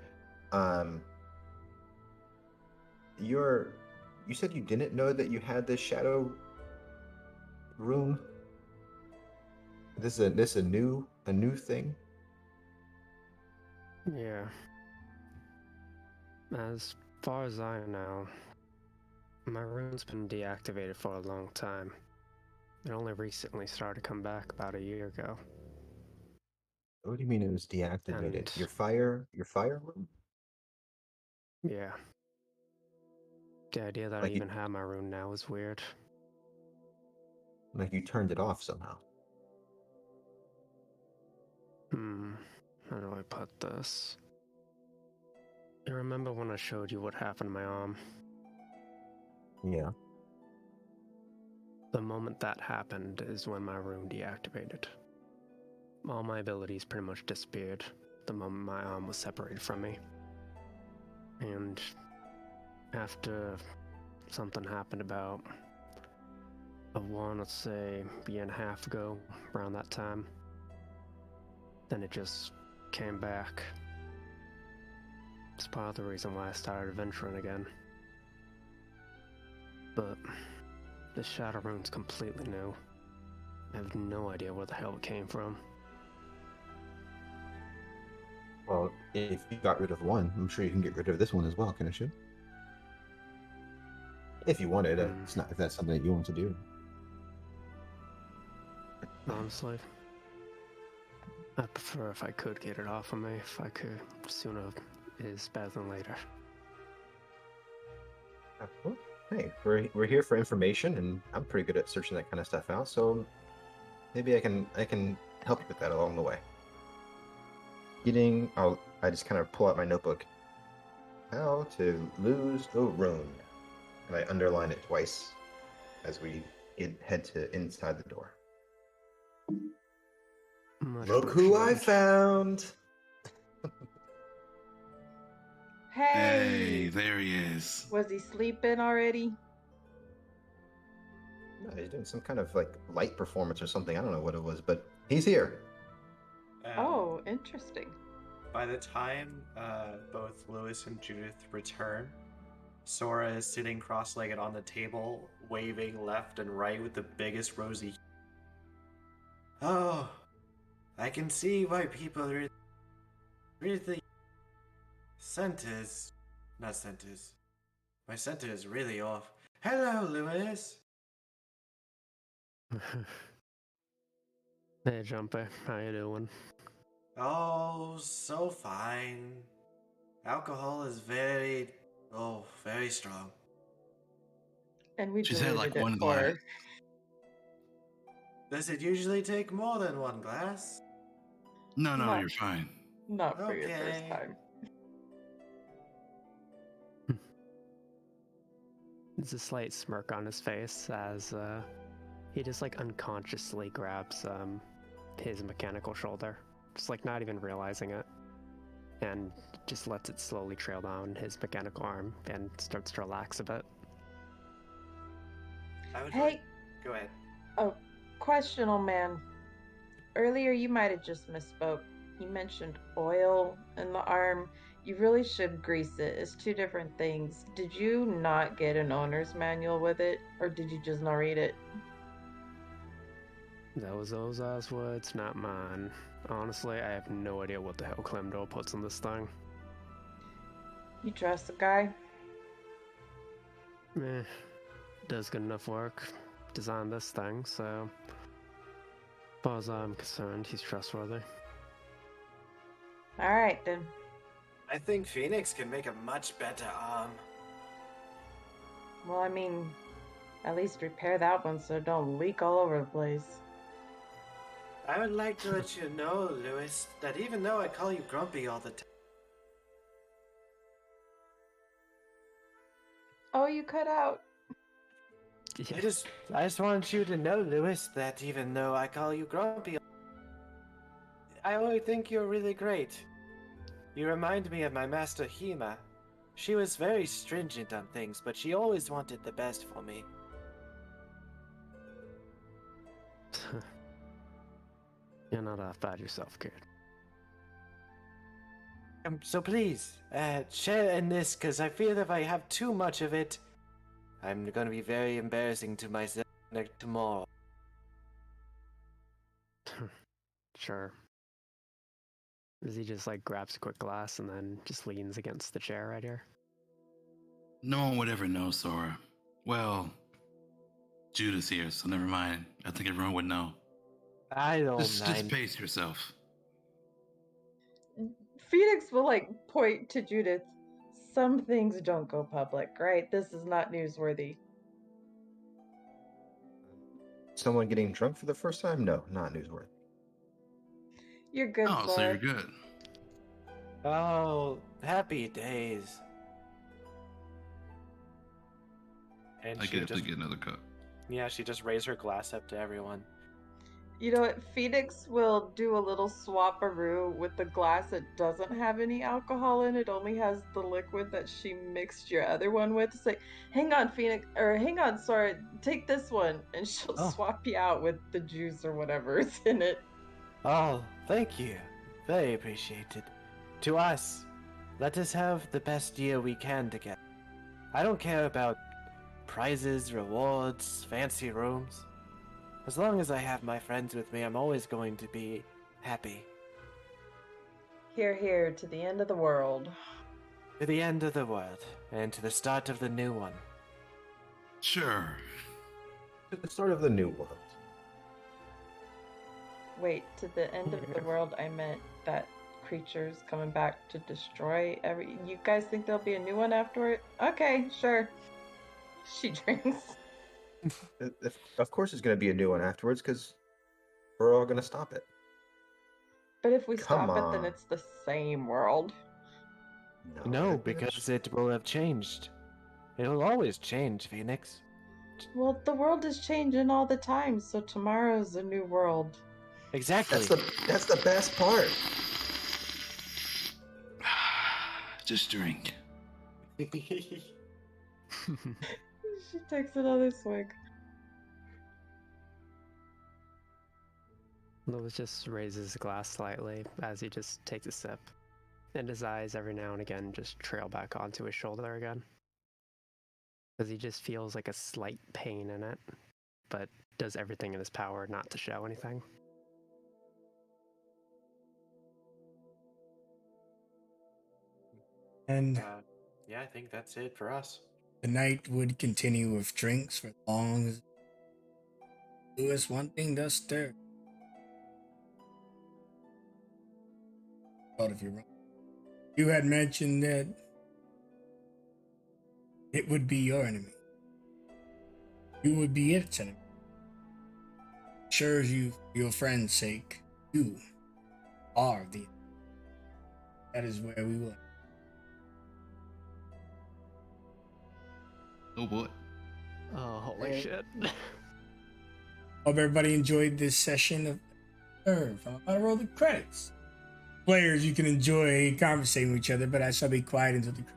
[SPEAKER 5] you said you didn't know that you had this shadow room. This is a new thing.
[SPEAKER 3] Yeah. As far as I know, my room's been deactivated for a long time. It only recently started to come back about a year ago.
[SPEAKER 5] What do you mean it was deactivated?
[SPEAKER 3] And
[SPEAKER 5] Your fire room?
[SPEAKER 3] yeah. The idea that
[SPEAKER 5] Like
[SPEAKER 3] I even have my room now is weird.
[SPEAKER 5] Like you turned it off somehow.
[SPEAKER 3] How do I put this? You remember when I showed you what happened to my arm?
[SPEAKER 5] Yeah.
[SPEAKER 3] The moment that happened is when my room deactivated. All my abilities pretty much disappeared the moment my arm was separated from me. And after something happened about let's say, a year and a half ago, around that time, then it just came back. It's part of the reason why I started adventuring again. But this Shadow Rune's completely new. I have no idea where the hell it came from.
[SPEAKER 5] If you got rid of one, I'm sure you can get rid of this one as well, can't you? If you wanted, it's not if that's something that you want to do.
[SPEAKER 3] Honestly, I prefer if I could get it off of me. If I could, sooner is better than later.
[SPEAKER 5] Well, hey, we're here for information, and I'm pretty good at searching that kind of stuff out. So maybe I can help you with that along the way. I just kind of pull out my notebook. How to lose a rune, and I underline it twice as we head to inside the door.
[SPEAKER 3] Much
[SPEAKER 5] Look who I
[SPEAKER 3] appreciated.
[SPEAKER 5] found!
[SPEAKER 2] Hey,
[SPEAKER 8] Hey,
[SPEAKER 2] there he is.
[SPEAKER 8] was he sleeping already?
[SPEAKER 5] No, he's doing some kind of like light performance or something. I don't know what it was, but he's here.
[SPEAKER 8] Oh, interesting.
[SPEAKER 6] By the time both Lewis and Judith return, Sora is sitting cross-legged on the table, waving left and right with the biggest rosy. Oh, I can see why people really centers, not centers. My center is really off. Hello, Lewis.
[SPEAKER 3] Hey, Jumper, how you doing?
[SPEAKER 6] Oh, so fine. Alcohol is very strong.
[SPEAKER 8] And we
[SPEAKER 2] She's had
[SPEAKER 8] diluted
[SPEAKER 2] like
[SPEAKER 8] it
[SPEAKER 2] one
[SPEAKER 8] for
[SPEAKER 2] glass.
[SPEAKER 8] her.
[SPEAKER 6] Does it usually take more than one glass?
[SPEAKER 2] No,
[SPEAKER 8] No.
[SPEAKER 2] you're fine.
[SPEAKER 8] Not for your first
[SPEAKER 6] Okay.
[SPEAKER 8] time.
[SPEAKER 3] There's a slight smirk on his face as he just like unconsciously grabs his mechanical shoulder, just like not even realizing it, and just lets it slowly trail down his mechanical arm and starts to relax a bit.
[SPEAKER 8] Hey,
[SPEAKER 6] Go ahead.
[SPEAKER 8] oh, question, old man. Earlier you might have just misspoke. You mentioned oil in the arm. You really should grease it. It's two different things. Did you not get an owner's manual with it, or did you just not read it?
[SPEAKER 3] That was Ozar's words, not mine. Honestly, I have no idea what the hell Clemdor puts in this thing.
[SPEAKER 8] You trust the guy?
[SPEAKER 3] Meh, does good enough work. Designed this thing, so as far as I'm concerned, he's trustworthy.
[SPEAKER 8] Alright then.
[SPEAKER 6] I think Phoenix can make a much better arm.
[SPEAKER 8] Well, I mean, at least repair that one so it don't leak all over the place.
[SPEAKER 6] I would like to let you know, Lewis, that even though I call you grumpy all the time,
[SPEAKER 8] Oh, you cut out.
[SPEAKER 3] Yeah.
[SPEAKER 6] I just wanted you to know, Lewis, that even though I call you grumpy, I only think you're really great. You remind me of my master Hema. She was very stringent on things, but she always wanted the best for me.
[SPEAKER 3] You're not half bad yourself, kid.
[SPEAKER 6] So please, share in this, because I feel if I have too much of it, I'm going to be very embarrassing to myself tomorrow.
[SPEAKER 3] Sure. As he just like grabs a quick glass and then just leans against the chair right here.
[SPEAKER 2] No one would ever know, Sora. Well, Judah's here, so never mind. I think everyone would know.
[SPEAKER 6] I don't
[SPEAKER 2] Just
[SPEAKER 6] mind.
[SPEAKER 2] pace yourself.
[SPEAKER 8] Phoenix will like point to Judith. Some things don't go public, right? This is not newsworthy.
[SPEAKER 5] Someone getting drunk for the first time? No, not newsworthy.
[SPEAKER 8] You're good,
[SPEAKER 2] Oh, so
[SPEAKER 8] Sora.
[SPEAKER 2] you're good.
[SPEAKER 6] Oh, happy days. And
[SPEAKER 2] I
[SPEAKER 6] she
[SPEAKER 2] get to
[SPEAKER 6] just,
[SPEAKER 2] get another cup.
[SPEAKER 6] yeah, she just raised her glass up to everyone.
[SPEAKER 8] You know what? Phoenix will do a little swap-a-roo with the glass that doesn't have any alcohol in it, only has the liquid that she mixed your other one with. It's like, hang on, Phoenix, or hang on, Sora, take this one, and she'll
[SPEAKER 6] Oh.
[SPEAKER 8] swap you out with the juice or whatever's in it.
[SPEAKER 6] Oh, thank you. Very appreciated. To us, let us have the best year we can together. I don't care about prizes, rewards, fancy rooms. As long as I have my friends with me, I'm always going to be happy.
[SPEAKER 8] Here, here, to the end of the world.
[SPEAKER 6] To the end of the world, and to the start of the new one.
[SPEAKER 2] Sure.
[SPEAKER 5] To the start of the new world.
[SPEAKER 8] Wait, to the end of the world, I meant that creatures coming back to destroy every. You guys think there'll be a new one afterward? Okay, sure. She drinks.
[SPEAKER 5] Of course, it's going to be a new one afterwards because we're all going to stop it.
[SPEAKER 8] But if we
[SPEAKER 5] Come
[SPEAKER 8] stop it, then
[SPEAKER 5] on.
[SPEAKER 8] it's the same world.
[SPEAKER 6] No, because it will have changed. It'll always change, Phoenix.
[SPEAKER 8] Well, the world is changing all the time, so tomorrow's a new world.
[SPEAKER 6] Exactly.
[SPEAKER 5] That's the best part.
[SPEAKER 2] Just drink.
[SPEAKER 8] She takes another swig.
[SPEAKER 3] Lewis just raises the glass slightly as he just takes a sip. And his eyes every now and again just trail back onto his shoulder again. Because he just feels like a slight pain in it, but does everything in his power not to show anything.
[SPEAKER 1] And
[SPEAKER 6] Yeah, I think that's it for us.
[SPEAKER 1] the night would continue with drinks for as long as Lewis one thing does stir. Thought if you're wrong. You had mentioned that it would be your enemy. You would be its enemy. Sure as you, for your friend's sake, you are the enemy. That is where we will.
[SPEAKER 2] Oh boy.
[SPEAKER 3] Oh, holy shit.
[SPEAKER 1] Hope everybody enjoyed this session of Serve. I'm about to roll the credits. Players, you can enjoy conversating with each other, but I shall be quiet until the credits.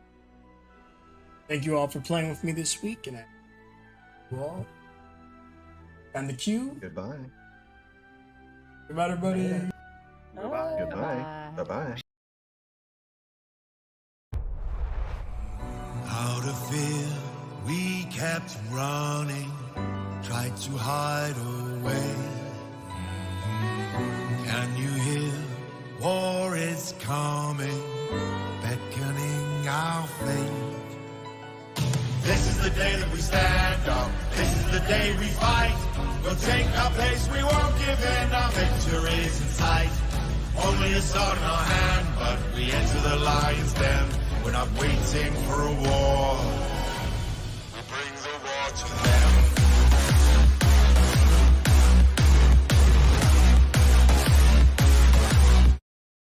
[SPEAKER 1] Thank you all for playing with me this week, and I you all on the queue.
[SPEAKER 5] Goodbye.
[SPEAKER 1] Goodbye, everybody.
[SPEAKER 6] Goodbye.
[SPEAKER 5] Goodbye. Bye-bye.
[SPEAKER 9] Out of fear, we kept running, tried to hide away. Can you hear? War is coming, beckoning our fate. This is the day that we stand up. This is the day we fight. We'll take our place, we won't give in. Our victory's in sight. Only a sword in our hand, but we enter the lion's den. We're not waiting for a war.